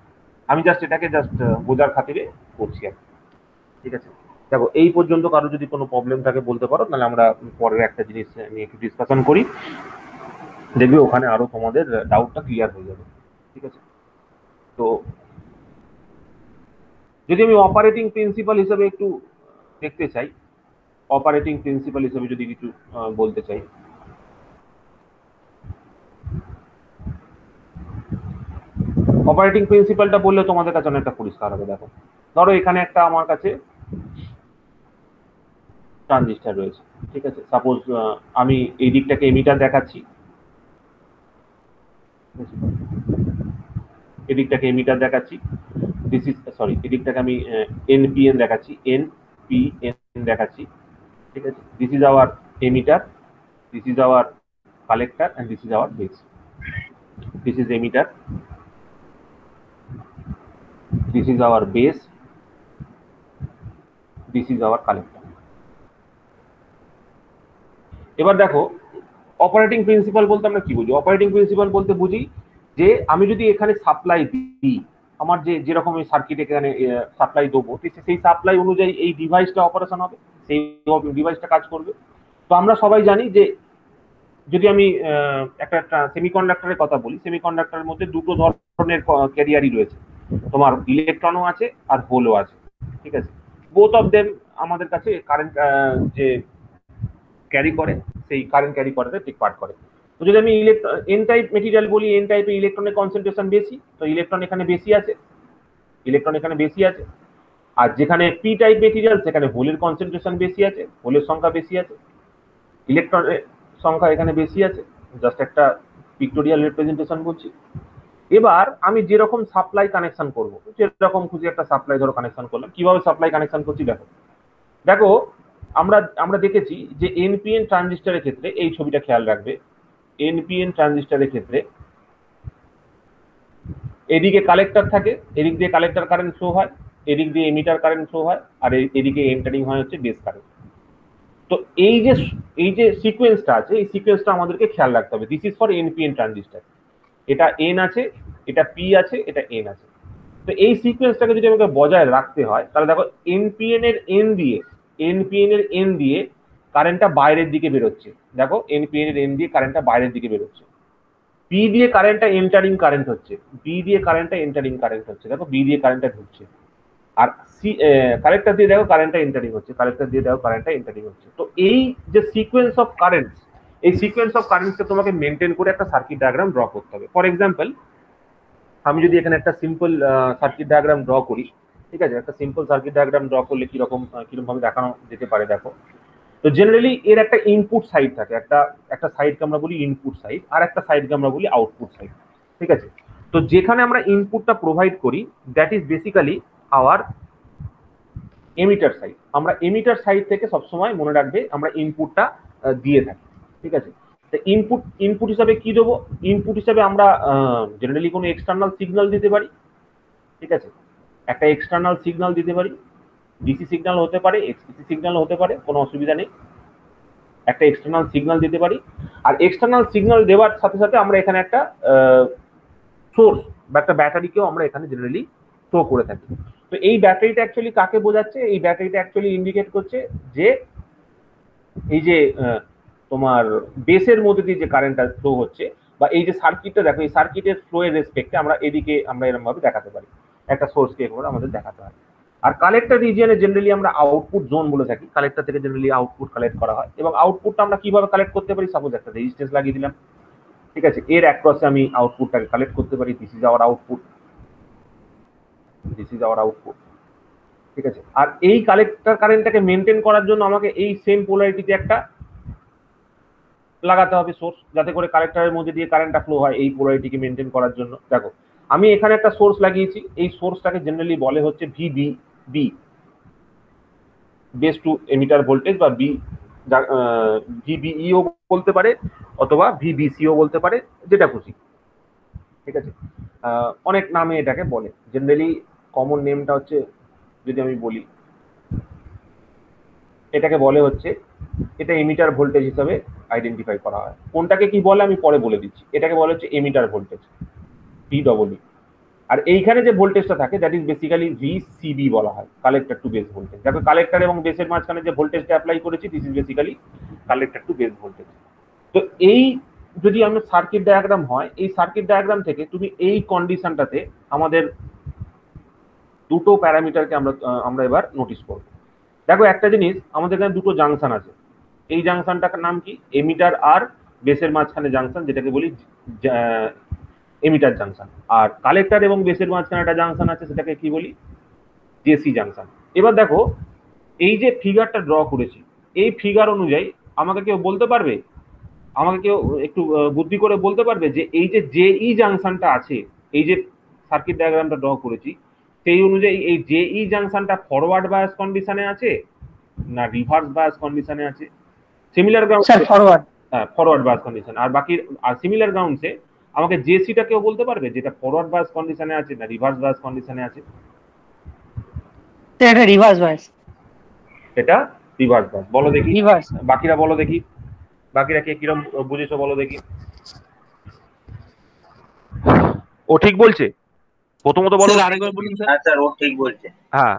আমি জাস্ট এটাকে বোঝার খাতিরে করছি আর, ঠিক আছে। দেখো এই পর্যন্ত কারো যদি কোনো প্রবলেম থাকে বলতে পারো, তাহলে আমরা পরের একটা জিনিস নিয়ে একটু ডিসকাশন করি, দেখবে ওখানে আরো তোমাদের ডাউটটা ক্লিয়ার হয়ে যাবে, ঠিক আছে। তো যদি আমি অপারেটিং প্রিন্সিপাল হিসেবে একটু দেখতে চাই, অপারেটিং প্রিন্সিপাল হিসেবে যদি কিছু বলতে চাই, অপারেটিং প্রিন্সিপালটা বললে তোমাদের কাছে অনেকটা পরিষ্কার হবে। দেখো ধরো এখানে একটা আমার কাছে ট্রানজিস্টর রয়েছে, ঠিক আছে, সাপোজ আমি এই দিকটাকে এমিটার দেখাচ্ছি, এদিকটাকে এমিটার দেখাচ্ছি, দিস ইজ সরি এদিকটাকে আমি এনপিএন দেখাচ্ছি, এনপিএন দেখাচ্ছি, ঠিক আছে। This is our emitter, this is our collector and this is our base. This is emitter, this is our base, this is our collector। এবার দেখো অপারেটিং প্রিন্সিপাল বলতে আমরা কি বুঝি? অপারেটিং প্রিন্সিপাল বলতে বুঝি যে আমি যদি এখানে সাপ্লাই দিই, আমার যেরকম এই সার্কিটে এখানে সাপ্লাই দেবো, সেই সাপ্লাই অনুযায়ী এই ডিভাইসটা অপারেশন হবে, সেই ডিভাইসটা কাজ করবে। তো আমরা সবাই জানি যে যদি আমি একটা সেমিকন্ডাক্টরের কথা বলি, সেমিকন্ডাক্টরের মধ্যে দুটো ধরনের ক্যারিয়ারই রয়েছে, তোমার ইলেকট্রনও আছে আর হোলও আছে, ঠিক আছে। বোথ অফ দেম আমাদের কাছে কারেন্ট যে ক্যারি করে, সেই কারেন্ট ক্যারি করাতে টেক পার্ট করে। তো যদি আমি এন টাইপ মেটেরিয়াল বলি, এন টাইপে ইলেকট্রনের কনসেন্ট্রেশন বেশি, তো ইলেকট্রন এখানে বেশি আছে, ইলেকট্রন এখানে বেশি আছে। আর যেখানে পি টাইপ মেটেরিয়াল সেখানে হোলের কনসেন্ট্রেশন বেশি আছে, হোলের সংখ্যা বেশি আছে, ইলেকট্রনের সংখ্যা এখানে বেশি আছে। জাস্ট একটা পিক্টোরিয়াল রিপ্রেজেন্টেশন বলছি। এবার আমি যেরকম সাপ্লাই কানেকশন করব, যেরকম খুঁজে একটা সাপ্লাই ধরো কানেকশন করলাম, কিভাবে সাপ্লাই কানেকশন করছি দেখো। দেখো আমরা দেখেছি যে এনপিএন ট্রানজিস্টরের ক্ষেত্রে এই ছবিটা খেয়াল রাখবে, এনপিএন ট্রানজিস্টরের ক্ষেত্রে এদিকে কালেক্টর থাকে, এদিক দিয়ে কালেক্টর কারেন্ট ফ্লো হয়, এদিক দিয়ে এমিটার কারেন্ট ফ্লো হয়, আর এদিকে এন্টারিং হয় হচ্ছে বেস কারেন্ট। তো এই যে সিকোয়েন্সটা আছে, এই সিকোয়েন্সটা আমাদেরকে খেয়াল রাখতে হবে। This is for NPN transistor, এটা এন আছে, এটা পি আছে, এটা এন আছে। তো এই সিকোয়েন্সটাকে যদি আমাকে বজায় রাখতে হয়, তাহলে দেখো এনপিএন এর এন দিয়ে কারেন্টটা বাইরের দিকে বেরোচ্ছে। দেখো এনপিএন এর এন দিয়ে কারেন্টটা বাইরের দিকে বেরোচ্ছে, পি দিয়ে কারেন্টটা এন্টারিং কারেন্ট হচ্ছে, বি দিয়ে কারেন্টটা এন্টারিং কারেন্ট হচ্ছে, দেখো বি দিয়ে কারেন্টটা ঢুকছে, আর সি কালেক্টর দিয়ে দেখো কারেন্টটা এন্টারিং হচ্ছে, কালেক্টর দিয়ে দেখো কারেন্টটা এন্টারিং হচ্ছে। তো এই যে সিকোয়েন্স অফ কারেন্টস, এই সিকোয়েন্স অফ কারেন্টসকে তোমাকে মেনটেন করে একটা সার্কিট ডায়াগ্রাম ড্র করতে হবে। ফর এক্সাম্পল আমি যদি এখানে একটা সিম্পল সার্কিট ডায়াগ্রাম ড্র করি, ঠিক আছে, একটা সিম্পল সার্কিট ডায়াগ্রাম ড্র করলে কিরকম ভাবে দেখানো যেতে পারে দেখো। তো জেনারেলি এর একটা ইনপুট সাইড থাকে, একটা সাইডকে আমরা বলি ইনপুট সাইড, আর একটা সাইডকে আমরা বলি আউটপুট সাইড, ঠিক আছে। তো যেখানে আমরা ইনপুটটা প্রোভাইড করি, that is basically our emitter side. আমরা এমিটার সাইড থেকে সবসময় মনে রাখবে আমরা ইনপুটটা দিয়ে থাকি, ঠিক আছে। তো ইনপুট হিসাবে কি দেবো? ইনপুট হিসাবে আমরা জেনারেলি কোনো এক্সটার্নাল সিগন্যাল দিতে পারি, ঠিক আছে, একটা এক্সটার্নাল সিগন্যাল দিতে পারি, ডিসি সিগন্যাল হতে পারে, এক্সসি সিগন্যাল হতে পারে, কোনো অসুবিধা নেই, একটা এক্সটার্নাল সিগন্যাল দিতে পারি। আর এক্সটার্নাল সিগন্যাল দেওয়ার সাথে সাথে আমরা এখানে একটা সোর্স বা একটা ব্যাটারিকেও আমরা এখানে জেনারেলি শো করে থাকি। তো এই ব্যাটারিটা অ্যাকচুয়ালি কাকে বোঝাচ্ছে? এই ব্যাটারিটা অ্যাকচুয়ালি ইন্ডিকেট করছে যে এই যে তোমার বেসের মধ্যে দিয়ে যে কারেন্টটা ফ্লো হচ্ছে, বা এই যে সার্কিটটা দেখো, এই সার্কিটের ফ্লো এর রেসপেক্টে আমরা এদিকে আমরা এরকম ভাবে দেখাতে পারি, একটা সোর্সকে এরকম আমাদের দেখাতে হয়। আর কালেক্টর রিজিয়নে জেনারেলি আমরা আউটপুট জোন বলে থাকি, কালেক্টর থেকে জেনারেলি আউটপুট কালেক্ট করা হয়, এবং আউটপুটটা আমরা কিভাবে কালেক্ট করতে পারি, সাপোজ একটা রেজিস্ট্যান্স লাগিয়ে দিলাম, ঠিক আছে, এর অ্যাক্রসে আমি আউটপুটটাকে কালেক্ট করতে পারি, this is hour output, this is hour output, ঠিক আছে। আর এই কালেক্টর কারেন্টটাকে মেনটেন করার জন্য আমাকে এই সেম পোলারিটিতে একটা লাগাতে হবে সোর্স, যাতে করে কালেক্টরের মধ্যে দিয়ে কারেন্টটা ফ্লো হয়, এই পোলারিটিকে মেনটেন করার জন্য। দেখো আমি এখানে একটা সোর্স লাগিয়েছি, এই সোর্সটাকে জেনারেলি বলে হচ্ছে ভিবিবি, বেস টু এমিটার ভোল্টেজ, বা ভিবিইও বলতে পারে অথবা ভিবিসিও বলতে পারে, যেটা খুশি, ঠিক আছে। অনেক নামে এটাকে বলে, জেনারেলি কমন নেমটা হচ্ছে, যদি আমি বলি, এটাকে বলে হচ্ছে, এটা এমিটার ভোল্টেজ হিসাবে আইডেন্টিফাই করা হয়। কোনটাকে কি বলে আমি পরে বলে দিচ্ছি। এটাকে বলা হচ্ছে এমিটার ভোল্টেজ, PWE। আর এইখানে যে ভোল্টেজটা থাকে দ্যাট ইজ বেসিক্যালি VCB বলা হয়, কালেক্টর টু বেস ভোল্টেজ। দেখো কালেক্টর এবং বেসের মাঝখানে যে ভোল্টেজটা অ্যাপ্লাই করেছি, this is basically collector to base voltage. তো এই যদি আমরা সার্কিট ডায়াগ্রাম হয়, এই সার্কিট ডায়াগ্রাম থেকে তুমি এই কন্ডিশনটাতে আমাদের দুটো প্যারামিটারকে আমরা এবার নোটিস করব। দেখো একটা জিনিস, আমাদের এখানে দুটো জাংশন আছে, এই জাংশনটার নাম কি, এমিটার আর বেসের মাঝখানে জাংশন, যেটাকে বলি এমিটার জাংশন। আর কালেক্টর এবং বেসের মাঝখানে একটা জাংশন আছে, সেটাকে কি বলি, জেসি জাংশন। এবার দেখো এই যে ফিগারটা ড্র করেছি, এই ফিগার অনুযায়ী আমাকে কেউ বলতে পারবে, আমাকে কেউ একটু বুদ্ধি করে বলতে পারবে যে এই যে জেই জাংশনটা আছে, এই যে সার্কিট ডায়াগ্রামটা ড্র করেছি, সেই অনুযায়ী এই জেই জাংশনটা ফরওয়ার্ড বায়াস কন্ডিশনে আছে না রিভার্স বায়াস কন্ডিশনে আছে? Similar ground, sir forward. হ্যাঁ ফরওয়ার্ড বায়াস কন্ডিশন। আর বাকি আর সিমিলার গ্রাউন্ডসে আমাকে জেসিটা কেউ বলতে পারবে যেটা ফরওয়ার্ড বায়াস কন্ডিশনে আছে না রিভার্স বায়াস কন্ডিশনে আছে? এটা রিভার্স বায়াস। এটা রিভার্স বায়াস, বলো দেখি। রিভার্স। বাকিরা বলো দেখি, বাকিরা কে কিরকম বুঝেছো বলো দেখি। ও ঠিক বলছে? প্রথমত বলো। স্যার আরেকবার বলুন স্যার। হ্যাঁ স্যার ও ঠিক বলছে। হ্যাঁ,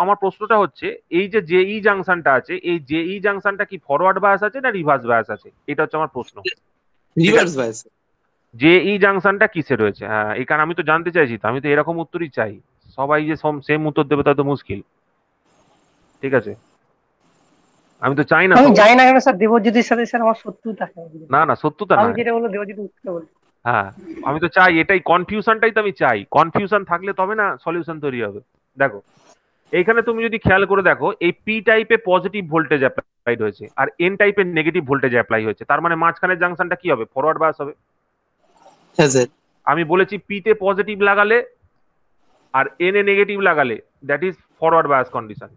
আমার প্রশ্নটা হচ্ছে, এই যে জেই জাংশনটা আছে, এই জেই জাংশনটা কি ফরওয়ার্ড বায়াস আছে না রিভার্স বায়াস আছে? এটা হচ্ছে আমার প্রশ্ন। Reverse bias. জেই জাংশনটা কিসে রয়েছে? হ্যাঁ, এই কারণ আমি তো জানতে চাইছি, তো আমি তো এরকম উত্তরই চাই। সবাই যে সেম উত্তর দেবে তা তো মুশকিল, ঠিক আছে। আমি তো চাই না আমি জানি না কেন স্যার, দেবজিতের সাথে স্যার আমার শত্রুতা থাকে। না না, সত্যতা আমি না। যেটা বলবো দেবজিৎ উত্তর বলবো। হ্যাঁ, আমি তো চাই, এটাই কনফিউশনটাই তো আমি চাই। কনফিউশন থাকলে তবে না সলিউশন তৈরি হবে। দেখো এইখানে তুমি যদি খেয়াল করে দেখো, এই পি টাইপে পজিটিভ ভোল্টেজ অ্যাপ্লাইড হয়েছে আর এন টাইপের নেগেটিভ ভোল্টেজ অ্যাপ্লাই হয়েছে, তার মানে মাঝখানের জাংশনটা কি হবে? ফরওয়ার্ড বায়াস হবে। হ্যাঁ স্যার। আমি বলেছি পি তে পজিটিভ লাগালে আর এন এ নেগেটিভ লাগালে that is forward bias condition,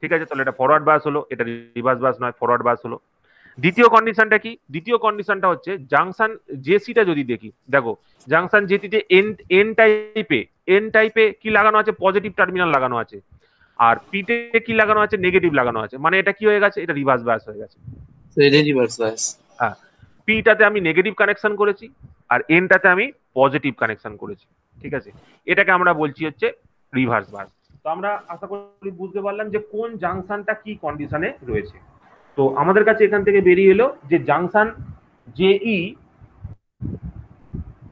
ঠিক আছে। তাহলে এটা ফরওয়ার্ড বায়াস হলো, এটা রিভার্স বায়াস নয়, ফরওয়ার্ড বায়াস হলো। দ্বিতীয় কন্ডিশনটা কি? দ্বিতীয় কন্ডিশনটা হচ্ছে জাংশন জেসিটা যদি দেখি, দেখো জাংশন জেসিতে এন টাইপে কি লাগানো আছে? পজিটিভ টার্মিনাল লাগানো আছে। আর পিতে কি লাগানো আছে? নেগেটিভ লাগানো আছে। মানে এটা কি হয়ে গেছে? এটা রিভার্স বায়াস হয়ে গেছে। এটা রিভার্স বায়াস। হ্যাঁ, পিটাতে আমি নেগেটিভ কানেকশন করেছি আর এনটাতে আমি পজিটিভ কানেকশন করেছি, ঠিক আছে। এটাকে আমরা বলছি হচ্ছে রিভার্স বায়াস। তো আমরা আশা করি বুঝতে পারলাম যে কোন জাংশনটা কি কন্ডিশনে রয়েছে। তো আমাদের কাছে এখান থেকে বেরিয়ে এলো যে জাংশন জেই,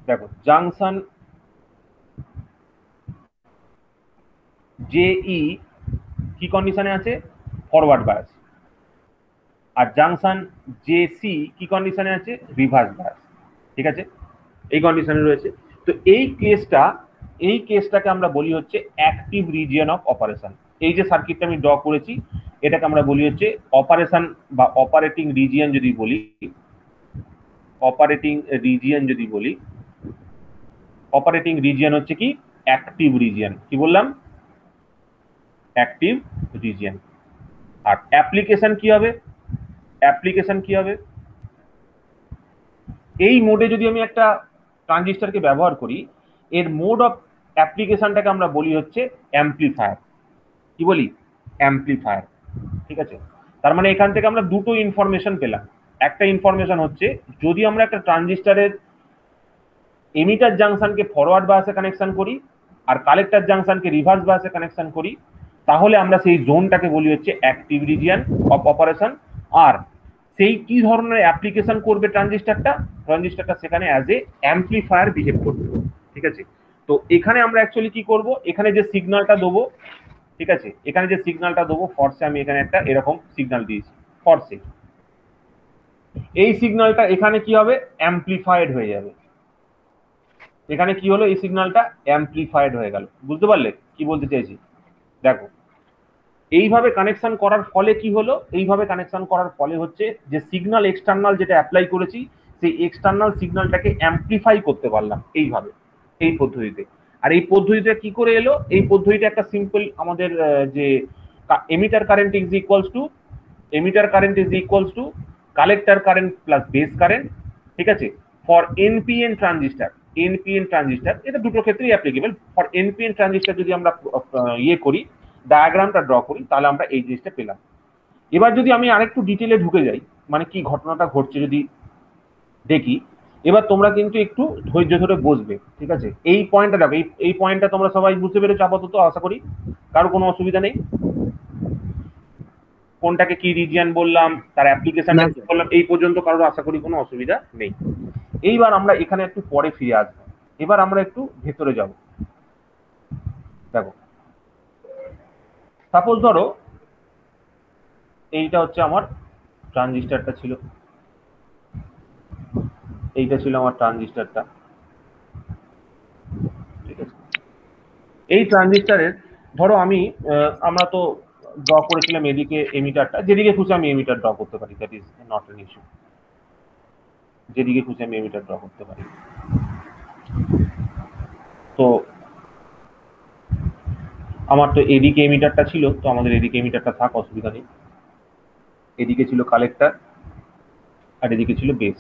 দেখো জাংশন জেই কি কন্ডিশনে আছে? Forward bias. আর জাংশন জেসি কি কন্ডিশনে আছে? রিভার্স বায়াস, ঠিক আছে। এই কন্ডিশনে রয়েছে। তো এই কেসটাকে আমরা বলি হচ্ছে অ্যাক্টিভ রিজিয়ন অফ অপারেশন। এই যে সার্কিটটা আমি ড্র করেছি, এটাকে আমরা বলি হচ্ছে অপারেশন বা অপারেটিং রিজিয়ন। যদি বলি অপারেটিং রিজিয়ন হচ্ছে কি? Active region. কি বললাম? Active region. আর অ্যাপ্লিকেশন কি হবে? এই মোডে যদি আমি একটা ট্রানজিস্টরকে ব্যবহার করি, এর মোড অফ অ্যাপ্লিকেশনটাকে আমরা বলি হচ্ছে অ্যাম্পলিফায়ার। কি বলি? অ্যাম্পলিফায়ার, ঠিক আছে। তার মানে এখান থেকে আমরা দুটো ইনফরমেশন পেলাম। একটা ইনফরমেশন হচ্ছে, যদি আমরা একটা ট্রানজিস্টরের এমিটার জাংশনকে ফরওয়ার্ড বায়াসে কানেকশন করি আর কালেক্টর জাংশনকে রিভার্স বায়াসে কানেকশন করি, তাহলে আমরা সেই জোনটাকে বলি হচ্ছে অ্যাক্টিভ রিজিয়ন অফ অপারেশন। আর সেই কি ধরনের অ্যাপ্লিকেশন করবে ট্রানজিস্টারটা সেখানে অ্যাজ এ অ্যাম্পলিফায়ার বিহেভ করবে, ঠিক আছে। তো এখানে আমরা অ্যাকচুয়ালি কি করব, এখানে যে সিগন্যালটা দেবো, ঠিক আছে, এখানে যে সিগন্যালটা দেবো ফরসে আমি এখানে একটা এরকম সিগন্যাল দিয়েছি ফরসে, এই সিগন্যালটা এখানে কি হবে, অ্যাম্পলিফাইড হয়ে যাবে। এখানে কি হলো, এই সিগন্যালটা অ্যাম্পলিফাইড হয়ে গেল। বুঝতে পারলে কি বলতে চাইছি? দেখো এইভাবে কানেকশন করার ফলে কি হলো, এইভাবে কানেকশন করার ফলে হচ্ছে যে সিগন্যাল এক্সটার্নাল যেটা অ্যাপ্লাই করেছি সেই এক্সটার্নাল সিগন্যালটাকে অ্যাম্পলিফাই করতে পারলাম এইভাবে, এই পদ্ধতিতে। আর এই পদ্ধতিটা কি করে এলো, এই পদ্ধতিটা একটা সিম্পল আমাদের যে emitter current is equals two collector current plus base current, ঠিক আছে, for NPN transistor. NPN transistor এটা দুটো ক্ষেত্রেই অ্যাপ্লিকেবল। ফর এনপিএন ট্রানজিস্টার যদি আমরা ইয়ে করি, ডায়াগ্রামটা ড্র করি, তাহলে আমরা এই জিনিসটা পেলাম। এবার যদি আমি আরেকটু ডিটেলে ঢুকে যাই, মানে কি ঘটনাটা ঘটছে যদি দেখি, এবার তোমরা কিন্তু একটু ধৈর্য ধরে বসবে, ঠিক আছে। এই পয়েন্টটা দেখো, এই পয়েন্টটা তোমরা সবাই বুঝতে পেরেছো আপাতত, আশা করি কারো কোনো অসুবিধা নেই। কোনটাকে কি রিজিয়ন বললাম, তার অ্যাপ্লিকেশনটা কি বললাম, এই পর্যন্ত কারোর আশা করি কোনো অসুবিধা নেই। এইবার আমরা এখানে একটু পরে ফিরে আসবো, এবার আমরা একটু ভেতরে যাব। দেখো সাপোজ ধরো এইটা হচ্ছে আমার ট্রানজিস্টারটা ছিল, এইটা ছিল আমার ট্রানজিস্টারটা, ঠিক আছে। এই ট্রানজিস্টারের ধরো আমি আমরা তো ড্র করেছিলাম এদিকে এমিটারটা, যেদিকে খুশি আমি এমিটার ড্র করতে পারি, that is not an issue, যেদিকে খুশি আমি এমিটার ড্র করতে পারি। তো আমার তো এদিকে এমিটারটা ছিল, তো আমাদের এদিকে এমিটারটা থাক, অসুবিধা নেই। এদিকে ছিল কালেক্টর আর এদিকে ছিল বেস,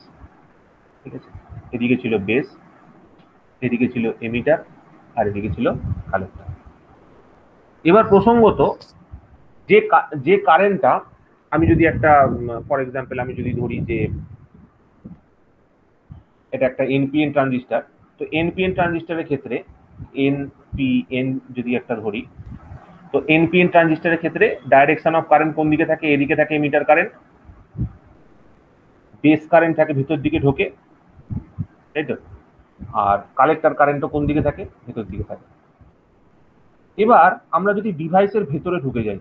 ঠিক আছে। এদিকে ছিল বেস, এদিকে ছিল এমিটার আর এদিকে ছিল কালেক্টর। এবার প্রসঙ্গত যে কারেন্টটা আমি যদি একটা ফর এক্সাম্পল আমি যদি ধরি যে এটা একটা এনপিএন ট্রানজিস্টার, তো এনপিএন ট্রানজিস্টারের ক্ষেত্রে এনপিএন যদি একটা ধরি, তো এনপিএন ট্রানজিস্টারের ক্ষেত্রে ডাইরেকশন অফ কারেন্ট কোন দিকে থাকে, এদিকে থাকে এমিটার কারেন্ট, বেস কারেন্ট থাকে ভিতর দিকে ঢোকে, তাই তো, আর কালেক্টর কারেন্টও কোন দিকে থাকে, ভিতর দিকে থাকে। এবার আমরা যদি ডিভাইসের ভেতরে ঢুকে যাই,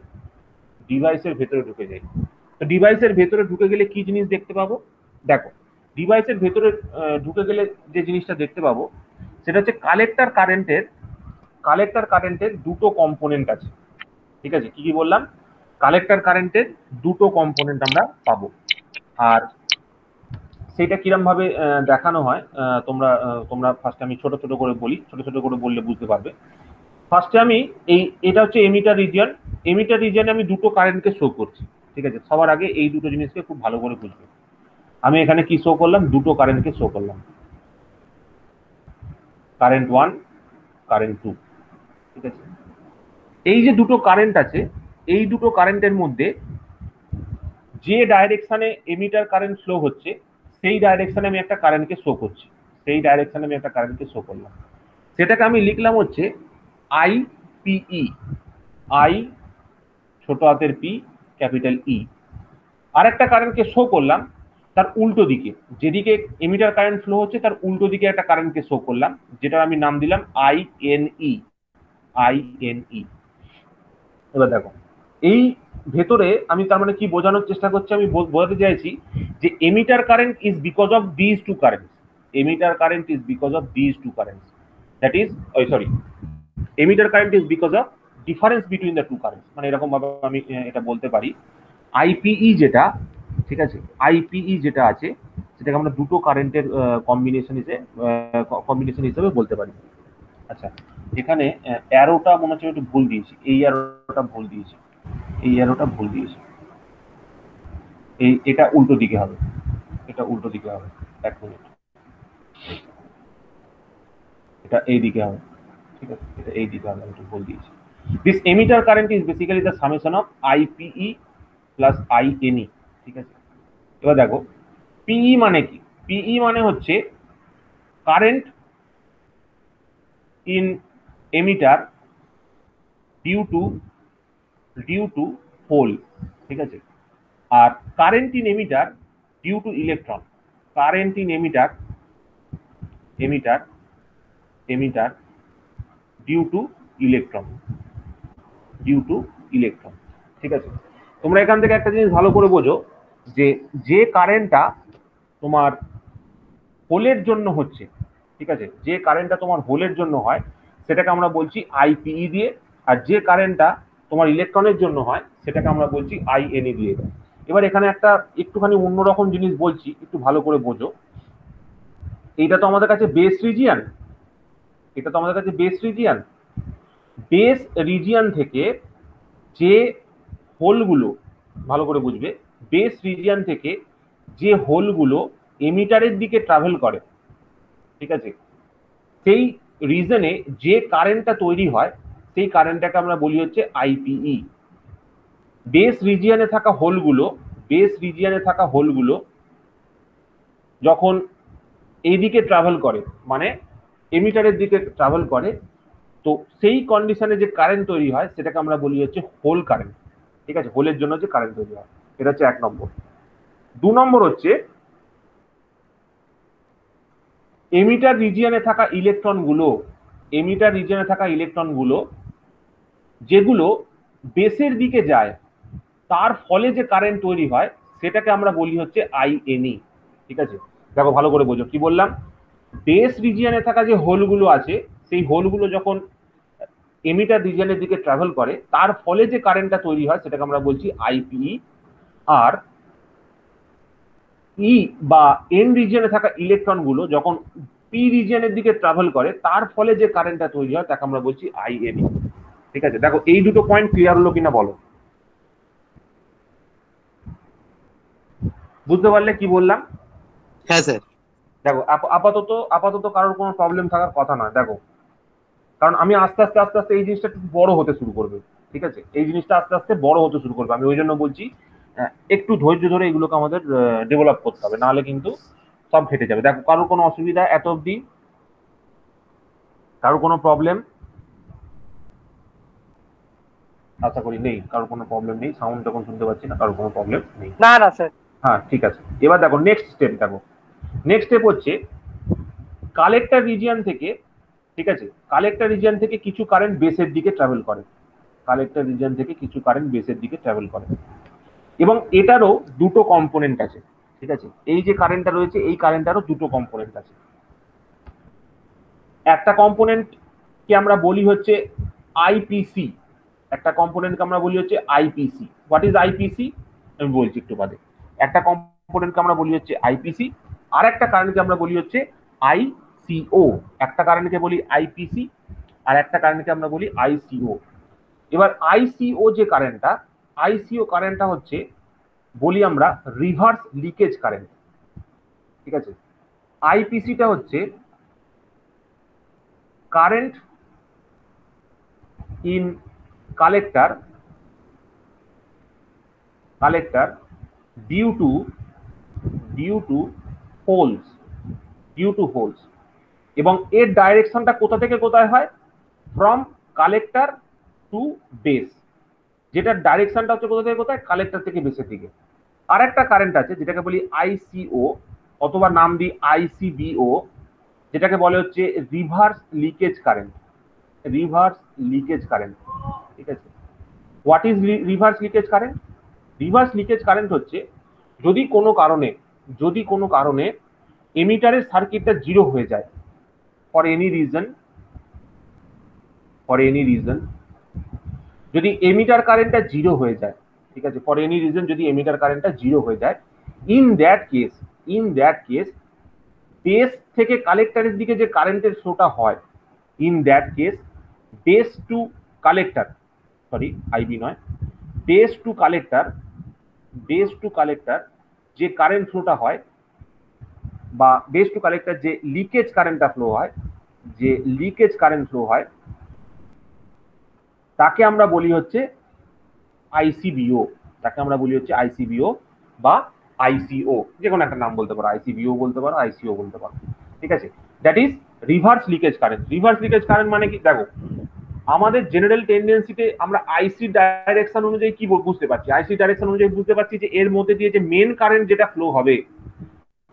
তো ডিভাইসের ভেতরে ঢুকে গেলে কি জিনিস দেখতে পাবো, দেখো ডিভাইসের ভেতরে ঢুকে গেলে যে জিনিসটা দেখতে পাবো সেটা হচ্ছে কালেক্টর কারেন্টের দুটো কম্পোনেন্ট আছে, ঠিক আছে। কি কি বললাম, কালেক্টর কারেন্টের দুটো কম্পোনেন্ট আমরা পাবো। আর সেটা কিরম ভাবে দেখানো হয়, তোমরা ফার্স্টে আমি ছোট ছোট করে বলি, ছোট ছোট করে বললে বুঝতে পারবে। ফার্স্টে আমি এটা হচ্ছে এমিটার রিজিয়নে আমি দুটো কারেন্টকে শো করছি, ঠিক আছে। সবার আগে এই দুটো জিনিসকে খুব ভালো করে বুঝবে। আমি এখানে কি শো করলাম, দুটো কারেন্টকে শো করলাম, কারেন্ট 1, কারেন্ট 2, ঠিক আছে। এই যে দুটো কারেন্ট আছে, এই দুটো কারেন্টের মধ্যে যে ডাইরেকশনে এমিটার কারেন্ট ফ্লো হচ্ছে সেই ডাইরেকশনে আমি একটা কারেন্টকে শো করলাম, সেটাকে আমি লিখলাম হচ্ছে আইপিই, আই ছোট হাতের পি ক্যাপিটাল ই। আর একটা কারেন্টকে শো করলাম তার উল্টো দিকে, যেদিকে এমিটার কারেন্ট ফ্লো হচ্ছে তার উল্টো দিকে একটা কারেন্টকে শো করলাম, যেটা আমি নাম দিলাম আইএনই। এবার দেখো এই ভেতরে আমি তার মানে কি বোঝানোর চেষ্টা করছি, আমি বোঝাতে চাইছি যে emitter current is because of this two currents, that is emitter current is because of difference between the two currents. মানে এরকম ভাবে আমি এটা বলতে পারি, আইপিই যেটা, ঠিক আছে, আইপিই যেটা আছে সেটাকে আমরা দুটো কারেন্টের কম্বিনেশন হিসেবে বলতে পারি। আচ্ছা, এখানে অ্যারোটা মনে হচ্ছে একটু ভুল দিয়েছি, এই অ্যারোটা ভুল দিয়েছি, এটা উল্টো দিকে হবে, এক মিনিট, এটা এই দিকে হবে, ঠিক আছে, এটা এই দিকে হবে, একটু ভুল দিয়েছি। This emitter current is basically the summation of IPE plus INE, ঠিক আছে। এবার দেখো পিই মানে কি, পিই মানে হচ্ছে current in emitter due to hole, ঠিক আছে। আর current in emitter due to electron, current in emitter due to electron, ঠিক আছে। তোমরা এখান থেকে একটা জিনিস ভালো করে বোঝো যে কারেন্টটা তোমার হোলের জন্য হচ্ছে, ঠিক আছে, যে কারেন্টটা তোমার হোলের জন্য হয় সেটাকে আমরা বলছি আইপিই দিয়ে, আর যে কারেন্টটা তোমার ইলেকট্রনের জন্য হয় সেটাকে আমরা বলছি আইএনই দিয়ে। এবার এখানে একটা একটুখানি অন্যরকম জিনিস বলছি, একটু ভালো করে বোঝো। এইটা তো আমাদের কাছে বেস রিজিয়ান, বেস রিজিয়ান থেকে যে হোলগুলো, ভালো করে বুঝবে, বেস রিজিয়ান থেকে যে হোলগুলো এমিটারের দিকে ট্রাভেল করে, ঠিক আছে, সেই রিজনে যে কারেন্টটা তৈরি হয় সেই কারেন্টটাকে আমরা বলি হচ্ছে আইপিই। বেস রিজিয়ানে থাকা হোলগুলো যখন এইদিকে ট্রাভেল করে, মানে এমিটারের দিকে ট্রাভেল করে, তো সেই কন্ডিশনে যে কারেন্ট তৈরি হয় সেটাকে আমরা বলি হচ্ছে হোল কারেন্ট, ঠিক আছে, হোলের জন্য যে কারেন্ট তৈরি হয়, এটা হচ্ছে 1 নম্বর। 2 নম্বর হচ্ছে এমিটার রিজিয়নে থাকা ইলেকট্রনগুলো যেগুলো বেসের দিকে যায় তার ফলে যে কারেন্ট তৈরি হয় সেটাকে আমরা বলি হচ্ছে আইএনই, ঠিক আছে। দেখো ভালো করে বোঝো কি বললাম। বেস রিজিয়নে থাকা যে হোলগুলো আছে সেই হোলগুলো যখন এমিটার রিজিয়নের দিকে ট্রাভেল করে তার ফলে যে কারেন্টটা তৈরি হয় সেটাকে আমরা বলছি আইপিই। আর ই বা এন রিজিয়নে থাকা ইলেকট্রনগুলো যখন পি রিজিয়নের দিকে ট্রাভেল করে তার ফলে যে কারেন্টটা তৈরি হয় তাকে আমরা বলছি আইএনই, ঠিক আছে। দেখো এই দুটো পয়েন্ট ক্লিয়ার হলো কিনা বলো, বুঝতে পারলে কি বললাম? হ্যাঁ স্যার। দেখো আপাতত কারোর কোনো প্রবলেম থাকার কথা না, দেখো, কারণ আমি আস্তে আস্তে এই জিনিসটা একটু বড় হতে শুরু করবে, ঠিক আছে, এই জিনিসটা আস্তে আস্তে বড় হতে শুরু করবে। আমি ওই জন্য বলছি একটু ধৈর্য ধরে এগুলোকে আমাদের ডেভেলপ করতে হবে, নাহলে কিন্তু সব ফেটে যাবে। দেখো কারোর কোনো অসুবিধা এত অবধি, কারোর কোনো প্রবলেম? আশা করি নেই, কারোর কোনো প্রবলেম নেই, সাউন্ড যখন শুনতে পাচ্ছি না, কারোর কোনো প্রবলেম নেই। না না স্যার। হ্যাঁ ঠিক আছে। এবার দেখো নেক্সট স্টেপ হচ্ছে কালেক্টর রিজিয়ন থেকে, ঠিক আছে, কালেক্টর রিজিয়ন থেকে কিছু কারেন্ট বেসের দিকে ট্রাভেল করে, এবং এটারও দুটো কম্পোনেন্ট আছে, ঠিক আছে। এই যে কারেন্টটা রয়েছে এই কারেন্টটারও দুটো কম্পোনেন্ট আছে। একটা কম্পোনেন্ট কে আমরা বলি হচ্ছে আইপিসি, হোয়াট ইজ আইপিসি আমি বলছি একটু বাদে। একটা কম্পোনেন্টকে আমরা বলি হচ্ছে আইপিসি, আর একটা কারেন্টকে আমরা বলি হচ্ছে আইসিও। একটা কারেন্টকে বলি আইপিসি আর একটা কারেন্টকে আমরা বলি আইসিও। এবার আইসিও কারেন্টটা হচ্ছে বলি আমরা রিভার্স লিকেজ কারেন্ট, ঠিক আছে। আইপিসিটা হচ্ছে current in collector due to holes, এবং এর ডাইরেকশনটা কোথা থেকে কোথায় হয়? ফ্রম কালেক্টর টু বেস, যেটার ডাইরেকশনটা হচ্ছে কোথা থেকে কোথায়? কালেক্টর থেকে বেসের দিকে। আর একটা কারেন্ট আছে যেটাকে বলি আইসিও অথবা নাম দিই আইসিবিও, যেটাকে বলে হচ্ছে রিভার্স লিকেজ কারেন্ট, ঠিক আছে। What is reverse leakage current? Reverse leakage current হচ্ছে যদি কোনো কারণে এমিটারের সার্কিটটা জিরো হয়ে যায় ফর এনি রিজন, যদি এমিটার কারেন্টটা জিরো হয়ে যায়, ঠিক আছে, ফর এনি রিজন যদি এমিটার কারেন্টটা জিরো হয়ে যায়, ইন দ্যাট কেস বেস থেকে কালেক্টরের দিকে যে কারেন্টের ফ্লোটা হয়, in that case base to collector, sorry IB নয়, বেস টু কালেক্টর যে কারেন্ট ফ্লোটা হয়, বা বেস টু কালেক্টর যে লিকেজ কারেন্টটা ফ্লো হয়, তাকে আমরা বলি হচ্ছে আইসিবিও, বা আইসিও, যে কোনো একটা নাম বলতে পারো, আইসিবিও বলতে পারো, আইসিও বলতে পারো, ঠিক আছে। That is reverse leakage current. Reverse leakage current মানে কি? দেখো আমাদের জেনারেল টেন্ডেন্সিতে আমরা আইসি ডাইরেকশন অনুযায়ী কি বুঝতে পারছি, আইসি ডাইরেকশন অনুযায়ী বুঝতে পারছি যে এর মধ্যে দিয়ে যে মেন কারেন্ট যেটা ফ্লো হবে,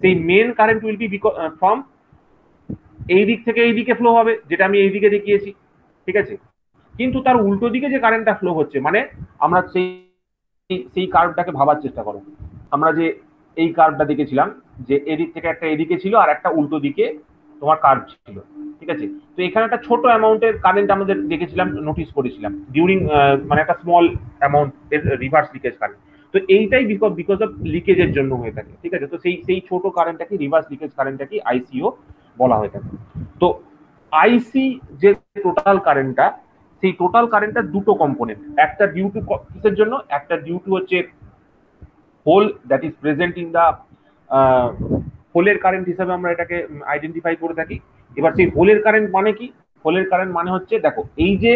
সেই main current will be from এই দিক থেকে এই দিকে ফ্লো হবে, যেটা আমি এই দিকে দেখিয়েছি, ঠিক আছে। কিন্তু তার উল্টো দিকে যে কারেন্টটা ফ্লো হচ্ছে, মানে আমরা সেই কার্ভটাকে ভাবার চেষ্টা করো। আমরা যে এই কার্ভটা দেখেছিলাম যে এদিক থেকে একটা এদিকে ছিল আর একটা উল্টো দিকে তোমার কার্ভ ছিল, ঠিক আছে। তো এখানে একটা ছোট অ্যামাউন্টের কারেন্ট আমাদের দেখেছিলাম, নোটিস করেছিলাম ডিউরিং, মানে একটা স্মল অ্যামাউন্ট এর রিভার্স লিকেজ কারেন্ট। তো এইটাই বিকজ অফ লিকেজের জন্য হয়ে থাকে, ঠিক আছে। তো সেই ছোট কারেন্টটাকে, রিভার্স লিকেজ কারেন্টটাকে আইসিও বলা হয়ে থাকে। তো আইসি যে টোটাল কারেন্টটা, সেই টোটাল কারেন্টটা দুটো কম্পোনেন্ট, একটা ডিউ টু কিসের জন্য, একটা ডিউ টু হচ্ছে hole that is present in the হোলের কারেন্ট হিসাবে আমরা এটাকে আইডেন্টিফাই করে থাকি। এবার সেই হোলের কারেন্ট মানে কি, হোলের কারেন্ট মানে হচ্ছে দেখো এই যে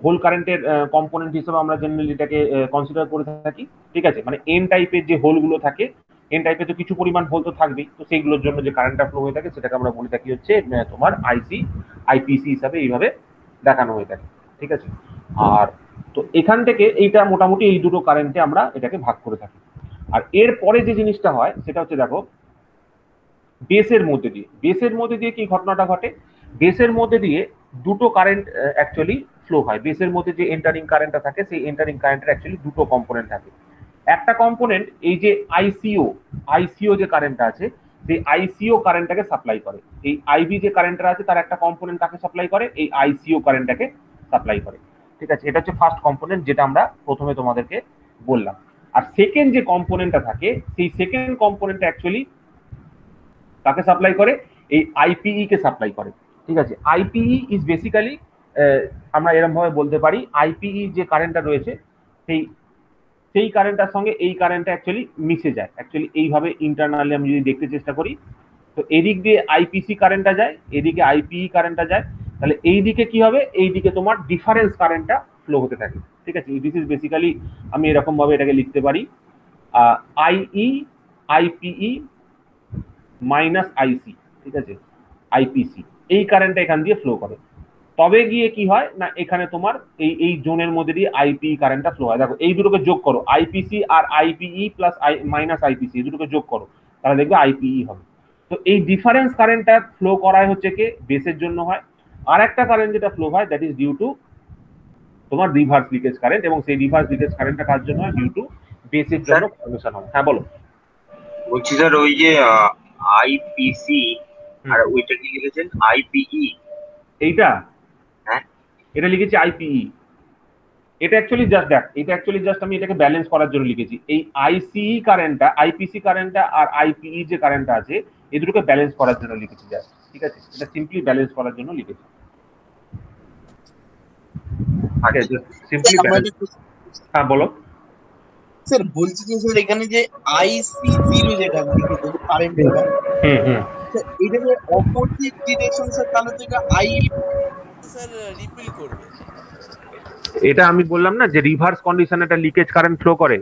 হোল কারেন্টের কম্পোনেন্ট হিসেবে আমরা জেনারেলি এটাকে কনসিডার করে থাকি, ঠিক আছে। মানে এন টাইপের যে হোলগুলো থাকে, এন টাইপের তো কিছু পরিমাণ হোল তো থাকবেই, তো সেইগুলোর জন্য যে কারেন্টটা ফ্লো হয়ে থাকে সেটাকে আমরা বলে থাকি হচ্ছে তোমার আইসি, আইপিসি হিসাবে এইভাবে দেখানো হয়ে থাকে, ঠিক আছে। আর তো এখান থেকে এইটা মোটামুটি এই দুটো কারেন্টে আমরা এটাকে ভাগ করে থাকি। আর এর পরে যে জিনিসটা হয় সেটা হচ্ছে দেখো বেসের মধ্যে দিয়ে কি ঘটনাটা ঘটে, বেসের মধ্যে দিয়ে দুটো কারেন্ট অ্যাকচুয়ালি ফ্লো হয়। বেসের মধ্যে যে এন্টারিং কারেন্টটা থাকে, সেই এন্টারিং কারেন্টের অ্যাকচুয়ালি দুটো কম্পোনেন্ট থাকে। একটা কম্পোনেন্ট এই যে আইসিও যে কারেন্টটা আছে, সেই আইসিও কারেন্টটাকে সাপ্লাই করে। এই আইবি যে কারেন্টটা আছে তার একটা কম্পোনেন্ট তাকে সাপ্লাই করে, এই আইসিও কারেন্টটাকে সাপ্লাই করে, ঠিক আছে। এটা হচ্ছে ফার্স্ট কম্পোনেন্ট, যেটা আমরা প্রথমে তোমাদেরকে বললাম। আর সেকেন্ড যে কম্পোনেন্টটা থাকে, সেই সেকেন্ড কম্পোনেন্টটা অ্যাকচুয়ালি তাকে সাপ্লাই করে, এই আইপিই কে সাপ্লাই করে, ঠিক আছে। আইপিই ইজ বেসিক্যালি, আমরা এরকম ভাবে বলতে পারি, আইপিই যে কারেন্টটা রয়েছে সেই কারেন্টটার সঙ্গে এই কারেন্টটা অ্যাকচুয়ালি মিশে যায়। অ্যাকচুয়ালি এইভাবে ইন্টারনালি আমি যদি দেখতে চেষ্টা করি, তো এদিক দিয়ে আইপিসি কারেন্টটা যায়, এদিকে আইপিই কারেন্টটা যায়, তাহলে এই দিকে কি হবে, এই দিকে তোমার ডিফারেন্স কারেন্টটা ফ্লো হতে থাকে, ঠিক আছে। দিস ইজ বেসিক্যালি, আমি এরকম ভাবে এটাকে লিখতে পারি আইই আইপিই মাইনাস আইসি, ঠিক আছে, আইপিসি, এই কারেন্টটা এখান দিয়ে ফ্লো করে। তবে গিয়ে কি হয় না, এখানে তোমার এই জোনের মধ্যে দিয়ে আইপিই কারেন্টটা ফ্লো হয়। দেখো এই দুটোকে যোগ করো, আইপিসি আর আইপিই প্লাস মাইনাস আইপিসি, এই দুটোকে যোগ করো, তাহলে দেখবে আইপিই হবে। তো এই ডিফারেন্স কারেন্টটা ফ্লো করায় হচ্ছে কি বেসের জন্য হয়। আর একটা কারেন্ট যেটা ফ্লো হয় দ্যাট ইজ ডিউ টু তোমার রিভার্স লিকেজ কারেন্ট, এবং সেই রিভার্স লিকেজ কারেন্টটা কার জন্য হয়, ডিউ টু বেসের জন্য ফর্মেশন হয়। হ্যাঁ বলো। বলছি স্যার, ওই যে আইপিসি আর ওইটা কি লিখেছেন আইপিই? এইটা, হ্যাঁ এটা লিখেছি আইপিই। এটা অ্যাকচুয়ালি জাস্ট দেখ, এটা অ্যাকচুয়ালি জাস্ট আমি এটাকে ব্যালেন্স করার জন্য লিখেছি। এই আইসিই কারেন্টটা, আইপিসি কারেন্টটা আর আইপিই যে কারেন্টটা আছে, এই দুটোকে ব্যালেন্স করার জন্য লিখেছি জাস্ট, ঠিক আছে। এটা সিম্পলি ব্যালেন্স করার জন্য লিখেছি, সিম্পলি ব্যালেন্স। হ্যাঁ বলো স্যার। বলছি যে স্যার এখানে যে আইসি জিরো যেটা লিখেছেন কারেন্ট, এটা যে অপোজিট ডিরেকশন স্যার, তাহলে তো এটা আই স্যার রিপিল করবে। এটা আমি বললাম না যে রিভার্স কন্ডিশনে একটা লিকেজ কারেন্ট ফ্লো করে।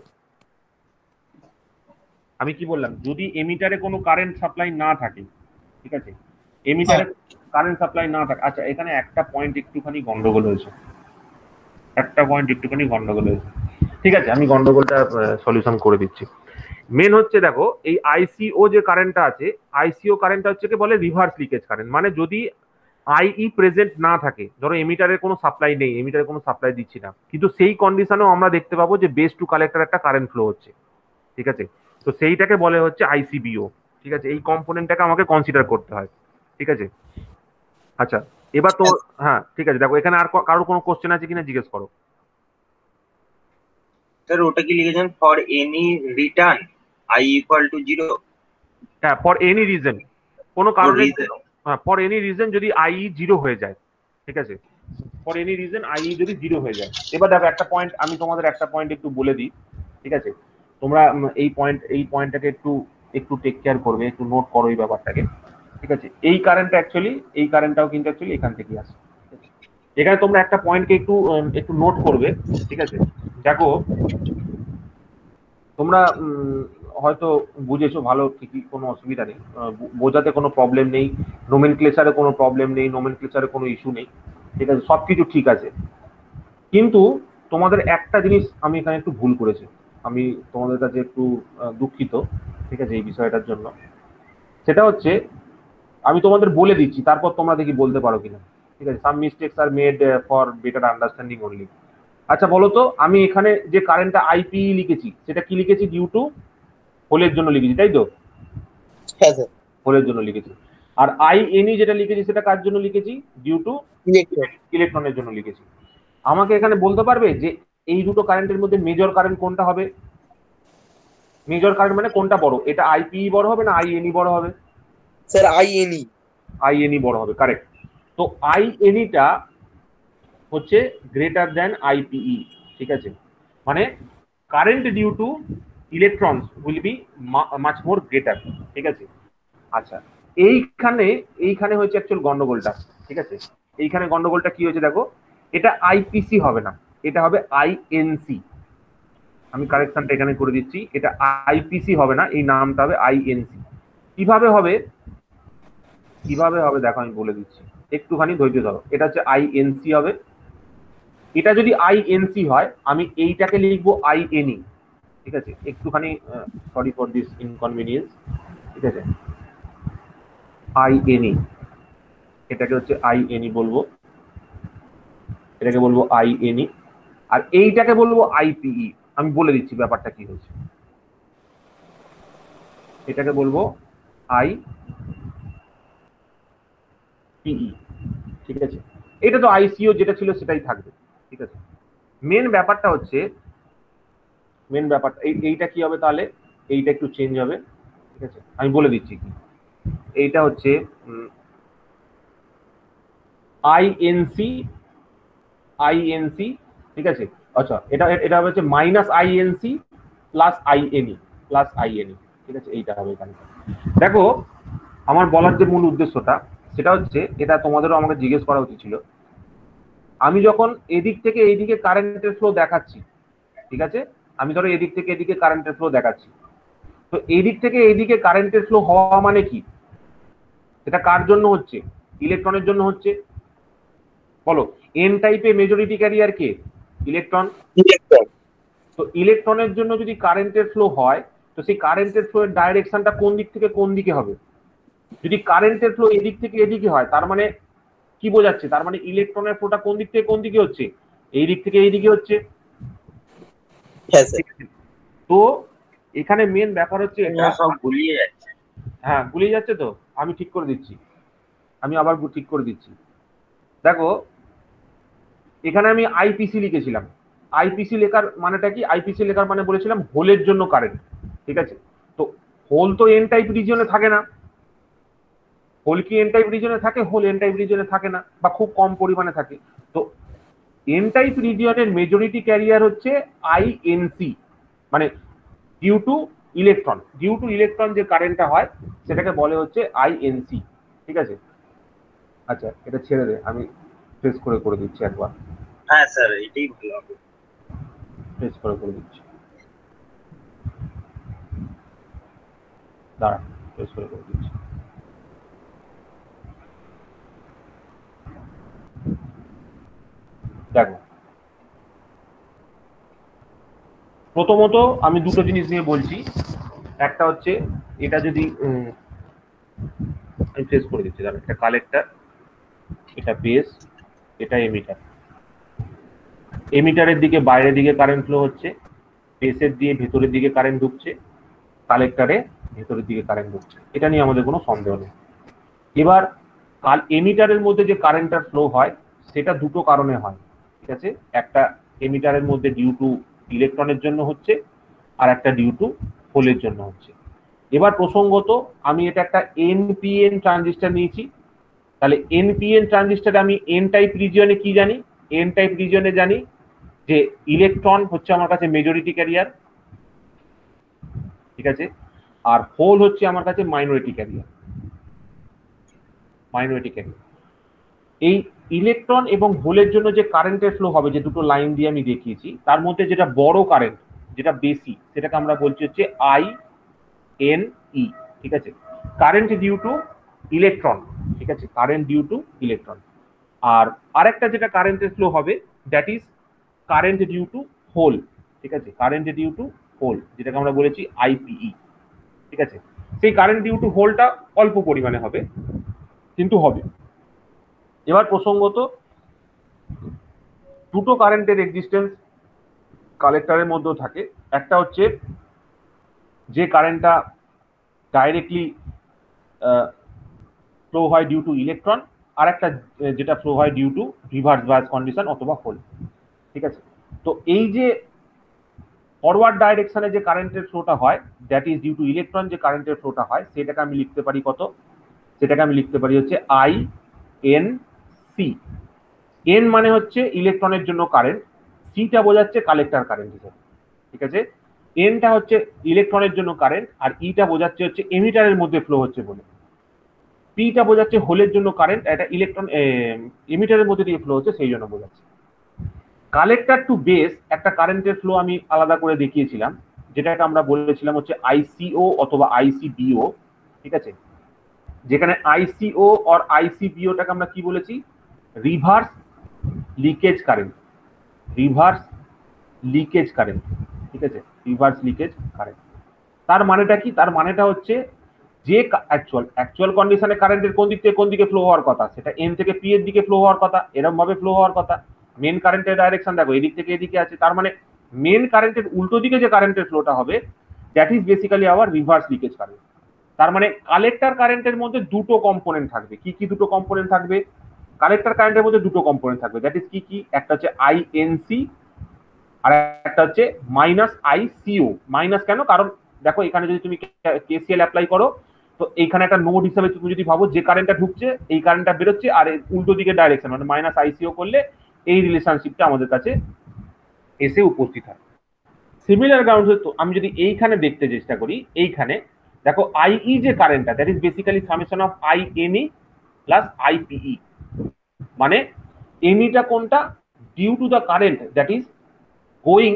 আমি কি বললাম, যদি এমিটারে কোনো কারেন্ট সাপ্লাই না থাকে, ঠিক আছে, এমিটারে কারেন্ট সাপ্লাই না থাকে। আচ্ছা, এখানে একটা পয়েন্ট একটুখানি গন্ডগোল হয়েছে, ঠিক আছে, আমি গন্ডগোলটা সলিউশন করে দিচ্ছি। মেন হচ্ছে দেখো, এই আইসিও যে কারেন্টটা আছে, আইসিও কারেন্টটা হচ্ছে কি বলে রিভার্স লিকেজ কারেন্ট। মানে যদি আইই প্রেজেন্ট না থাকে, ধরো এমিটারের কোনো সাপ্লাই নেই, এমিটারে কোনো সাপ্লাই দিচ্ছি না, কিন্তু সেই কন্ডিশনেও আমরা দেখতে পাবো যে বেস টু কালেক্টর একটা কারেন্ট ফ্লো হচ্ছে, ঠিক আছে। তো সেইটাকে বলে হচ্ছে আইসিবিও, ঠিক আছে। এই কম্পোনেন্টটাকে আমাকে কনসিডার করতে হয়, ঠিক আছে। আচ্ছা, এবার তো হ্যাঁ ঠিক আছে, দেখো এখানে আর কারোর কোনো কোশ্চেন আছে কিনা জিজ্ঞেস করো। স্যার, ওটা কি লিখেছেন for any return I equal to 0? হ্যাঁ, ফর এনি রিজন, কোনো কারণে, হ্যাঁ ফর এনি রিজন যদি আই 0 হয়ে যায়, ঠিক আছে, ফর এনি রিজন আই যদি 0 হয়ে যায়। এবার দেখো একটা পয়েন্ট, আমি তোমাদের একটা পয়েন্ট একটু বলে দিই, ঠিক আছে। তোমরা এই পয়েন্টটাকে একটু টেক কেয়ার করবে, একটু নোট করো এই ব্যাপারটাকে, ঠিক আছে। এই কারেন্টটা অ্যাকচুয়ালি, এই কারেন্টটাও কিন্তু অ্যাকচুয়ালি এখান থেকেই আসে। এখানে তোমরা একটা পয়েন্টকে একটু নোট করবে, ঠিক আছে। দেখো তোমরা হয়তো বুঝেছো ভালো, ঠিকই, কোনো অসুবিধা নেই, বোঝাতে কোনো প্রবলেম নেই, নোমেনক্লেচারে কোনো প্রবলেম নেই, নোমেনক্লেচারে কোনো ইস্যু নেই, ঠিক আছে, সবকিছু ঠিক আছে। কিন্তু তোমাদের একটা জিনিস আমি এখানে একটু ভুল করেছি, আমি তোমাদের কাছে একটু দুঃখিত, ঠিক আছে, এই বিষয়টার জন্য। সেটা হচ্ছে, আমি তোমাদের বলে দিচ্ছি, তারপর তোমরা দেখি বলতে পারো কিনা, ঠিক আছে। Some mistakes are made for better understanding only. আচ্ছা বলো তো, আমি এখানে যে কারেন্টটা আইপি লিখেছি সেটা কি লিখেছি? ডিউ টু হোলের জন্য লিখেছি, তাই তো? হ্যাঁ স্যার। হোলের জন্য লিখেছি। আর আইএনই যেটা লিখেছি সেটা কার জন্য লিখেছি? ডিউ টু ইলেকট্রনের জন্য লিখেছি। আমাকে এখানে বলতে পারবে যে এই দুটো কারেন্টের মধ্যে মেজর কারেন্ট কোনটা হবে? মেজর কারেন্ট মানে কোনটা বড়? এটা আইপিই বড় হবে না আইএনই বড় হবে? স্যার আইএনই। আইএনই বড় হবে, কারেক্ট। তো আইএনইটা হচ্ছে গ্রেটার দ্যান আইপিই, ঠিক আছে, মানে current due to electrons will be much more greater, ঠিক আছে। আচ্ছা, এইখানে হচ্ছে অ্যাকচুয়াল গন্ডগোলটা, ঠিক আছে। এইখানে গন্ডগোলটা কি হয়েছে দেখো, এটা আইপিসি হবে না, এটা হবে আইএনসি। আমি কারেকশনটা এখানে করে দিচ্ছি, এটা আইপিসি হবে না, এই নামটা হবে আইএনসি। কিভাবে হবে দেখো আমি বলে দিচ্ছি, একটুখানি ধৈর্য ধরো। এটা হচ্ছে আইএনসি হবে। এটা যদি আইএনসি হয় আমি এইটাকে লিখবো আইএনই, ঠিক আছে। একটুখানি সরি ফর দিস ইনকনভিনিয়েন্স, ঠিক আছে। আইএনই, এটাকে হচ্ছে আইএনই বলবো, এটাকে বলবো আইএনই, আর এইটাকে বলবো আইপিই। আমি বলে দিচ্ছি ব্যাপারটা কি হয়েছে। এটাকে বলবো আইপিই, ঠিক আছে। এটা তো আইসিও যেটা ছিল সেটাই থাকবে, ঠিক আছে। মেন ব্যাপারটা এইটা কি হবে তাহলে, এইটা একটু চেঞ্জ হবে, ঠিক আছে। আমি বলে দিচ্ছি কি, এইটা হচ্ছে আইএনসি, ঠিক আছে। আচ্ছা, এটা হবে হচ্ছে মাইনাস আইএনসি প্লাস আইএনই, ঠিক আছে। এইটা হবে এখানে। দেখো, আমার বলার যে মূল উদ্দেশ্যটা সেটা হচ্ছে, এটা তোমাদেরও আমাকে জিজ্ঞেস করা উচিত ছিল। আমি যখন এদিক থেকে এইদিকে কারেন্টের ফ্লো দেখাচ্ছি, ঠিক আছে, আমি ধরো এদিক থেকে এদিকে কারেন্টের ফ্লো দেখাচ্ছি, তো এদিক থেকে এইদিকে কারেন্টের ফ্লো হওয়া মানে কি? এটা কার জন্য হচ্ছে? ইলেকট্রনের জন্য হচ্ছে। বলো, এন টাইপে মেজরিটি ক্যারিয়ার কে? ইলেকট্রন। তো ইলেকট্রনের জন্য যদি কারেন্টের ফ্লো হয়, তো সেই কারেন্টের ফ্লো এর ডাইরেকশনটা কোন দিক থেকে কোন দিকে হবে? যদি কারেন্টের ফ্লো এদিক থেকে এদিকে হয়, তার মানে কি বোঝাচ্ছে? তার মানে ইলেকট্রনের ফ্লোটা কোন দিক থেকে কোন দিকে হচ্ছে? এই দিক থেকে এই দিকে হচ্ছে। তো এখানে মেন ব্যাপার হচ্ছে এটা সব গুলিয়ে যাচ্ছে। হ্যাঁ, গুলিয়ে যাচ্ছে। তো আমি ঠিক করে দিচ্ছি, আমি আবার ঠিক করে দিচ্ছি। দেখো, এখানে আমি আইপিসি লিখেছিলাম। আইপিসি লেখার মানেটা কি? আইপিসি লেখার মানে বলেছিলাম হোলের জন্য কারেন্ট, ঠিক আছে। তো হোল তো এন টাইপ রিজিয়নে থাকে না। হোল কি এন টাইপ রিজিয়নে থাকে? হোল এন টাইপ রিজিয়নে থাকে না, বা খুব কম পরিমাণে থাকে। তো এন টাইপ রিজিয়নের মেজরিটি ক্যারিয়ার হচ্ছে আইএনসি, মানে ডিউ টু ইলেকট্রন যে কারেন্টটা হয় সেটাকে বলে হচ্ছে আইএনসি, ঠিক আছে। আচ্ছা, এটা ছেড়ে দে, আমি ট্রেস করে দিচ্ছি একবার। হ্যাঁ স্যার, এটাই ভালো হবে। ট্রেস করে দিচ্ছি, দাঁড়া, ট্রেস করে দিচ্ছি। দেখো, প্রথমত আমি দুটো জিনিস নিয়ে বলছি। একটা হচ্ছে, এটা যদি আমি ট্রেস করে দিচ্ছি, দাঁড়া, এটা কালেক্টর, এটা বেস, এটা এমিটার। এমিটারের দিকে বাইরের দিকে কারেন্ট ফ্লো হচ্ছে, বেসের দিয়ে ভেতরের দিকে কারেন্ট ঢুকছে, কালেক্টরে ভেতরের দিকে কারেন্ট ঢুকছে। এটা নিয়ে আমাদের কোনো সন্দেহ নেই। এবার এমিটারের মধ্যে যে কারেন্টটা ফ্লো হয় সেটা দুটো কারণে হয়, ঠিক আছে। একটা এমিটারের মধ্যে ডিউ টু ইলেকট্রনের জন্য হচ্ছে, আর একটা ডিউ টু হোলের জন্য হচ্ছে। এবার প্রসঙ্গত আমি এটা একটা এনপিএন ট্রানজিস্টর নিয়েছি। তাহলে এনপিএন ট্রানজিস্টারে আমি এন টাইপ রিজিয়নে কি জানি? এন টাইপ রিজিয়নে জানি যে ইলেকট্রন হচ্ছে আমার কাছে মেজরিটি ক্যারিয়ার, ঠিক আছে, আর হোল হচ্ছে আমার কাছে মাইনরিটি ক্যারিয়ার। এই ইলেকট্রন এবং হোলের জন্য যে কারেন্টের ফ্লো হবে, যে দুটো লাইন দিয়ে আমি দেখিয়েছি, তার মধ্যে যেটা বড় কারেন্ট, যেটা বেশি, সেটাকে আমরা বলছি হচ্ছে এন ই, ঠিক আছে। কারেন্ট ডিউ টু ইলেকট্রন, ঠিক আছে, কারেন্ট ডিউ টু ইলেকট্রন। আর আরেকটা যেটা কারেন্টের ফ্লো হবে that is current due to hole, ঠিক আছে, কারেন্ট ডিউ টু হোল, যেটাকে আমরা বলেছি আইপিই, ঠিক আছে। সেই কারেন্ট ডিউ টু হোলটা অল্প পরিমাণে হবে, কিন্তু হবে। এবার প্রসঙ্গত দুটো কারেন্টের এক্সিস্টেন্স কালেক্টরের মধ্যেও থাকে। একটা হচ্ছে যে কারেন্টটা ডাইরেক্টলি ফ্লো হয় ডিউ টু ইলেকট্রন, আর একটা যেটা ফ্লো হয় due to reverse bias condition অথবা হোল, ঠিক আছে। তো এই যে ফরওয়ার্ড ডাইরেকশনে যে কারেন্টের ফ্লোটা হয় that is due to electron, যে কারেন্টের ফ্লোটা হয় সেটাকে আমি লিখতে পারি কত, সেটাকে আমি লিখতে পারি হচ্ছে আই এন সি। এন মানে হচ্ছে ইলেকট্রনের জন্য কারেন্ট, সিটা বোঝাচ্ছে কালেক্টর কারেন্ট হিসেবে, ঠিক আছে। এনটা হচ্ছে ইলেকট্রনের জন্য কারেন্ট, আর ইটা বোঝাচ্ছে হচ্ছে এমিটারের মধ্যে ফ্লো হচ্ছে বলে। পিটা বোঝাচ্ছে হোলের জন্য কারেন্ট, এটা ইলেকট্রন এমিটারের মধ্যে দিয়ে ফ্লো হচ্ছে সেই জন্য বোঝাচ্ছে। কালেক্টর টু বেস একটা কারেন্টের ফ্লো আমি আলাদা করে দেখিয়েছিলাম, যেটাকে আমরা বলেছিলাম হচ্ছে আইসিও অথবা আইসিবিও, ঠিক আছে। যেখানে আইসিও আর আইসিবিওটাকে আমরা কি বলেছি, reverse leakage current, reverse leakage current, ঠিক আছে, রিভার্স লিকেজ কারেন্ট। তার মানেটা কি, তার মানেটা হচ্ছে যে অ্যাকচুয়াল কন্ডিশনে কারেন্টের কোন দিক থেকে কোন দিকে ফ্লো হওয়ার কথা, সেটা এন থেকে পি এর দিকে ফ্লো হওয়ার কথা, এরকম ভাবে ফ্লো হওয়ার কথা। মেন কারেন্টের ডাইরেকশন দেখো এদিক থেকে এদিকে আছে, তার মানে মেন কারেন্টের উল্টো দিকে যে কারেন্টের ফ্লোটা হবে that is basically our reverse leakage current. তার মানে কালেক্টর কারেন্টের মধ্যে দুটো কম্পোনেন্ট থাকবে। কি কি দুটো কম্পোনেন্ট থাকবে? কালেক্টর কারেন্টের মধ্যে দুটো কম্পোনেন্ট থাকবে, দ্যাট ইজ কি কি, একটা হচ্ছে আইএনসি আর একটা হচ্ছে মাইনাস আইসিও। মাইনাস কেন, কারণ দেখো এখানে যদি তুমি কেসিএল অ্যাপ্লাই করো তো এইখানে একটা নোড হিসেবে তুমি যদি ভাবো যে কারেন্টটা ঢুকছে এই কারেন্টটা বেরোচ্ছে, আর উল্টো দিকে ডাইরেকশন মানে মাইনাস আইসিও করলে এই রিলেশনশিপটা আমাদের কাছে এসে উপস্থিত হয়। সিমিলার গ্রাউন্ড তো আমি যদি এইখানে দেখতে চেষ্টা করি, এইখানে দেখো আইই যে কারেন্টটা that is basically summation of I NE plus IPE. মানে এনইটা কোনটা, due to the current that is going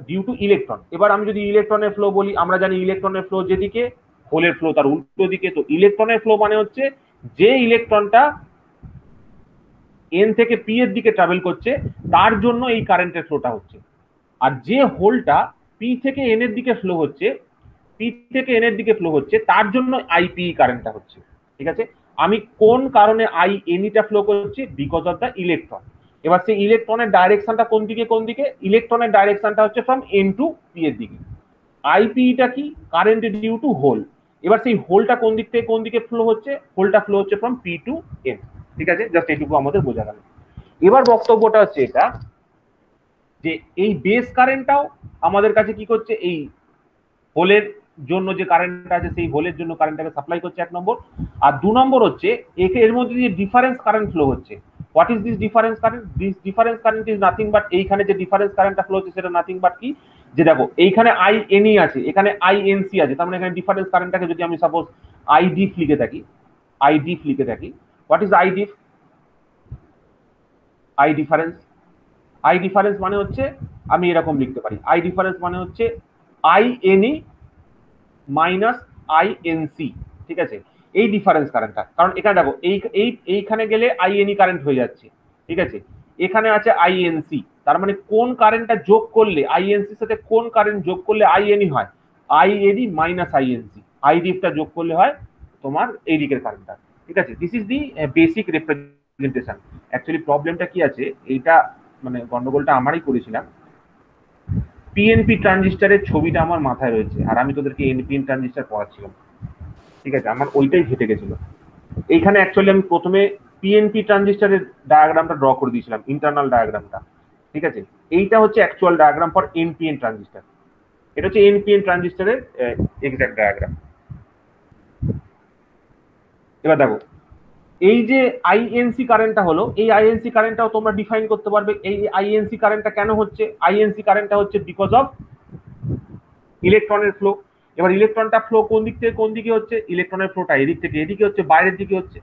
due to electron. এবার আমি যদি ইলেকট্রনের ফ্লো বলি, আমরা জানি ইলেকট্রনের ফ্লো যেদিকে, হোলের ফ্লো তার উল্টো দিকে। তো ইলেকট্রনের ফ্লো মানে হচ্ছে যে ইলেকট্রনটা এন থেকে পি এর দিকে ট্রাভেল করছে তার জন্য এই কারেন্টের ফ্লোটা হচ্ছে, আর যে হোলটা পি থেকে এন এর দিকে ফ্লো হচ্ছে, পি থেকে এন এর দিকে ফ্লো হচ্ছে তার জন্য আইপিই কারেন্টটা হচ্ছে, ঠিক আছে। আমি কোন কারণে আই এনইটা ফ্লো করছি, বিকজ অফ দ্য ইলেকট্রন। এবার সেই ইলেকট্রনের ডাইরেকশনটা কোন দিকে কোন দিকে, ইলেকট্রনের ডাইরেকশনটা হচ্ছে ফ্রম এন টু পি এর দিকে। আইপিইটা কি, কারেন্ট ডিউ টু হোল। এবার সেই হোলটা কোন দিক থেকে কোন দিকে ফ্লো হচ্ছে, হোলটা ফ্লো হচ্ছে ফ্রম পি টু এন, ঠিক আছে। জাস্ট এইটুকু আমাদের বোঝা গেল। এবার বক্তব্যটা হচ্ছে এটা যে এই বেস কারেন্টটাও আমাদের কাছে কি করছে, এই হোলের জন্য যে কারেন্ট আছে সেই হোলের জন্য কারেন্টটাকে সাপ্লাই করছে, এক নম্বর। আর দু নম্বর হচ্ছে এর মধ্যে যে ডিফারেন্স কারেন্ট ফ্লো হচ্ছে, what is this difference current, this difference current is nothing but, এইখানে যে ডিফারেন্স কারেন্টটা ফ্লো হচ্ছে সেটা নাথিং বাট কি, যে দেখো এইখানে আই এনই আছে, এখানে আই এনসি আছে, তার মানে এখানে ডিফারেন্স কারেন্টটাকে যদি আমি সাপোজ আই ডিফ লিখে থাকি, আই ডিফ লিখে থাকি, what is I diff, I difference, I difference মানে হচ্ছে আমি এরকম লিখতে পারি, আই ডিফারেন্স মানে হচ্ছে আই এনই মাইনাস আইএনসি, ঠিক আছে। এই ডিফারেন্স কারেন্টটা, কারণ এখানে দেখো এইখানে গেলে আইএনই কারেন্ট হয়ে যাচ্ছে, ঠিক আছে। এখানে আছে আইএনসি, তার মানে কোন কারেন্টটা যোগ করলে আইএনসির সাথে কোন কারেন্ট যোগ করলে আইএনই হয়, আইএনই মাইনাস আইএনসি। আইডিফটা যোগ করলে হয় তোমার এই দিকের কারেন্টটা, ঠিক আছে। This is the basic representation. Actually প্রবলেমটা কি আছে, এইটা মানে গন্ডগোলটা আমারই করেছিলাম। পিএনপি ট্রানজিস্টারের ছবিটা আমার মাথায় রয়েছে আর আমি তোদেরকে এনপিএন ট্রানজিস্টার পড়াচ্ছিলাম, ঠিক আছে, আমার ওইটাই ঘেটে গেছিল। এইখানে অ্যাকচুয়ালি আমি প্রথমে পিএনপি ট্রানজিস্টারের ডায়াগ্রামটা ড্র করে দিয়েছিলাম, ইন্টারনাল ডায়াগ্রামটা, ঠিক আছে। এইটা হচ্ছে actual diagram for NPN transistor, এটা হচ্ছে এনপিএন ট্রানজিস্টারের এক্সাক্ট ডায়াগ্রাম। এবার দেখো এই যে আইএনসি কারেন্টটা হলো, এই আইএনসি কারেন্টটাও তোমরা ডিফাইন করতে পারবে। এই আইএনসি কারেন্টটা কেন হচ্ছে, আইএনসি কারেন্টটা হচ্ছে বিকজ অফ ইলেকট্রনের ফ্লো। এবার ইলেকট্রনটা ফ্লো কোন দিক থেকে কোন দিকে হচ্ছে, ইলেকট্রনের ফ্লোটা এদিক থেকে এদিকে হচ্ছে, বাইরের দিকে হচ্ছে,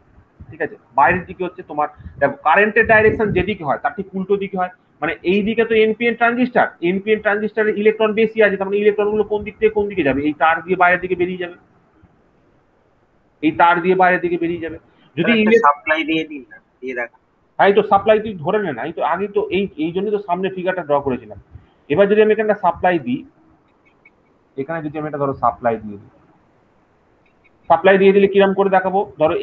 ঠিক আছে, বাইরের দিকে হচ্ছে তোমার, দেখো কারেন্টের ডাইরেকশন যেদিকে হয় তার ঠিক উল্টো দিকে হয়, মানে এই দিকে তো এনপিএন ট্রানজিস্টার, এনপিএন ট্রানজিস্টারের ইলেকট্রন বেশি আছে, তার মানে ইলেকট্রন গুলো কোন দিক থেকে কোন দিকে যাবে, এই তার দিয়ে বাইরের দিকে বেরিয়ে যাবে, এই তার দিয়ে বাইরের দিকে বেরিয়ে যাবে। যদি সাপ্লাই দিয়ে দিন না, দিয়ে রাখ, তাই তো সাপ্লাই তুই ধরে নে না, এই তো আগে তো এই জন্য তো সামনে ফিগারটা ড্র করেছিলাম। এবার যদি আমি এখানটা সাপ্লাই দিই, এখানে যদি আমি এটা ধরো সাপ্লাই দিয়ে দিই, সাপ্লাই দিয়ে দিলে কিরম করে দেখাবো, ধরো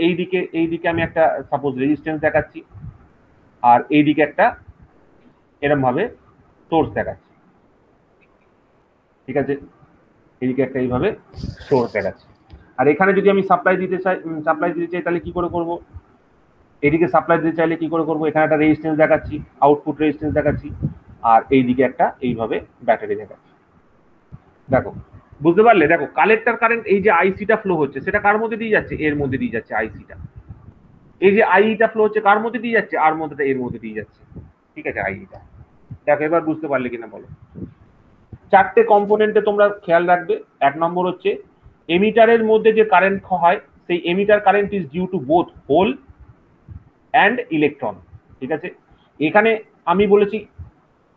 এইদিকে আমি একটা সাপোজ রেজিস্ট্যান্স দেখাচ্ছি, আর এইদিকে একটা এরকম ভাবে সোর্স দেখাচ্ছি, ঠিক আছে, এইদিকে একটা এইভাবে সোর্স দেখাচ্ছি। আর এখানে যদি আমি সাপ্লাই দিতে চাই তাহলে কি করে করব, এদিকে সাপ্লাই দিতে চাইলে কি করে করব, এখানে একটা রেজিস্ট্যান্স দেখাচ্ছি, আউটপুট রেজিস্ট্যান্স দেখাচ্ছি, আর এইদিকে একটা এইভাবে ব্যাটারি দেখাচ্ছি। দেখো বুঝতে পারলে, দেখো কালেক্টর কারেন্ট এই যে আইসিটা ফ্লো হচ্ছে সেটা কার মধ্যে দিয়ে যাচ্ছে, এর মধ্যে দিয়ে যাচ্ছে আইসিটা, এই যে আইটা ফ্লো হচ্ছে কার মধ্যে দিয়ে যাচ্ছে, আর মধ্যে এর মধ্যে দিয়ে যাচ্ছে, ঠিক আছে আইটা। দেখো এবার বুঝতে পারলে কিনা বলো। চারটে কম্পোনেন্টে তোমরা খেয়াল রাখবে। এক নম্বর হচ্ছে এমিটারের মধ্যে যে কারেন্ট হয় সেই emitter current is due to both hole and electron, ঠিক আছে। এখানে আমি বলেছি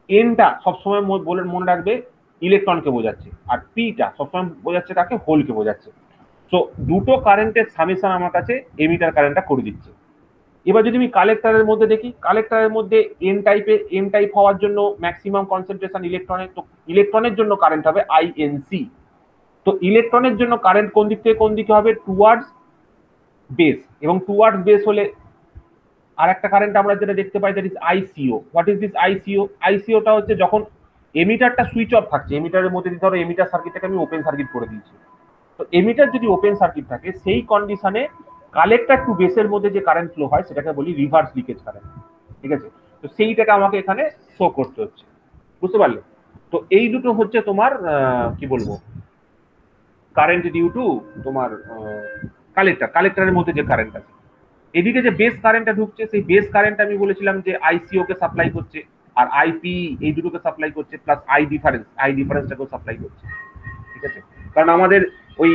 এনটা সবসময় মনে রাখবে ইলেকট্রনকে বোঝাচ্ছে, আর পিটা সবসময় বোঝাচ্ছে কাকে, হোলকে বোঝাচ্ছে। তো দুটো কারেন্টের সামেশন আমার কাছে এমিটার কারেন্টটা করে দিচ্ছে। এবার যদি আমি কালেক্টরের মধ্যে দেখি, কালেক্টরের মধ্যে এন টাইপ হওয়ার জন্য ম্যাক্সিমাম কনসেন্ট্রেশন ইলেকট্রনের, তো ইলেকট্রনের জন্য কারেন্ট হবে আইএনসি। তো ইলেকট্রনের জন্য কারেন্ট কোন দিক থেকে কোন দিকে হবে, টুয়ার্ডস বেস, এবং টুয়ার্ডস বেস হলে আর একটা কারেন্ট আমরা যেটা দেখতে পাই that is ICO. What is this ICO? আইসিওটা হচ্ছে যখন এমিটারটা সুইচ অফ থাকছে, এমিটারের মধ্যে ধরো এমিটার সার্কিটটাকে আমি ওপেন সার্কিট করে দিয়েছি, তো এমিটার যদি ওপেন সার্কিট থাকে সেই কন্ডিশনে কালেক্টর টু বেসের মধ্যে যে কারেন্ট ফ্লো হয় সেটাকে বলি রিভার্স লিকেজ কারেন্ট, ঠিক আছে। তো সেইটাকে আমাকে এখানে শো করতে হচ্ছে, বুঝতে পারলে। তো এই দুটো হচ্ছে তোমার কি বলবো কারেন্ট ডিউ টু তোমার কালেক্টরের মধ্যে যে কারেন্ট আছে। এদিকে যে বেস কারেন্টটা ঢুকছে সেই বেস কারেন্ট আমি বলেছিলাম যে আইসিও কে সাপ্লাই করছে, আর আইপি এই দুটোকে সাপ্লাই করছে, প্লাস আই ডিফারেন্সটাকেও সাপ্লাই করছে, ঠিক আছে। কারণ আমাদের ওই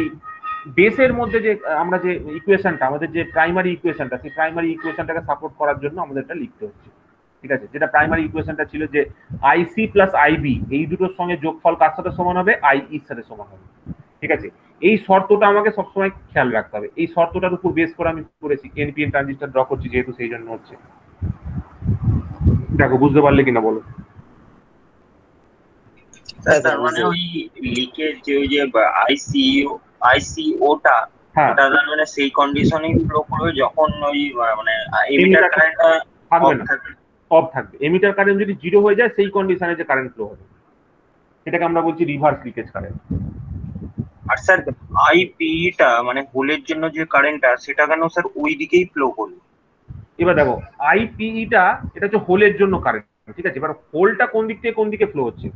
বেসের মধ্যে যে আমরা যে ইকুয়েশনটা, আমাদের যে প্রাইমারি ইকুয়েশনটা, সেই প্রাইমারি ইকুয়েশনটাকে সাপোর্ট করার জন্য আমাদের এটা লিখতে হচ্ছে, ঠিক আছে। যেটা প্রাইমারি ইকুয়েশনটা ছিল যে আইসি প্লাস আইবি এই দুটোর সঙ্গে যোগফল কার সাথে সমান হবে, আইইর সাথে সমান হবে, ঠিক আছে। এই শর্তটা আমাকে সবসময় খেয়াল রাখতে হবে, এই শর্তটার উপর বেস করে আমি করেছি এনপিএন ট্রানজিস্টর ড্র করছি, যেহেতু সেই জন্য হচ্ছে। দেখো বুঝতে পারলে কিনা বলো। তার মানে ওই লিকেজ যে ওই যে আইসিওটা, ওটা মানে সেই কন্ডিশনেই ফ্লো করবে যখন ওই মানে এমিটার কারেন্টটা থাকবে না, অফ থাকবে। এমিটার কারেন্ট যদি জিরো হয়ে যায় সেই কন্ডিশনে যে কারেন্ট ফ্লো হবে সেটাকে আমরা বলছি রিভার্স লিকেজ কারেন্ট। আর স্যার আইপিটা মানে হোলের জন্য যে কারেন্টটা সেটা কেন স্যার ওই দিকেই ফ্লো করবে? এবার দেখো আইপিইটা এটা হচ্ছে হোলের জন্য কারেন্ট, ঠিক আছে। এবার হোলটা কোন দিক থেকে কোন দিকে ফ্লো হচ্ছে,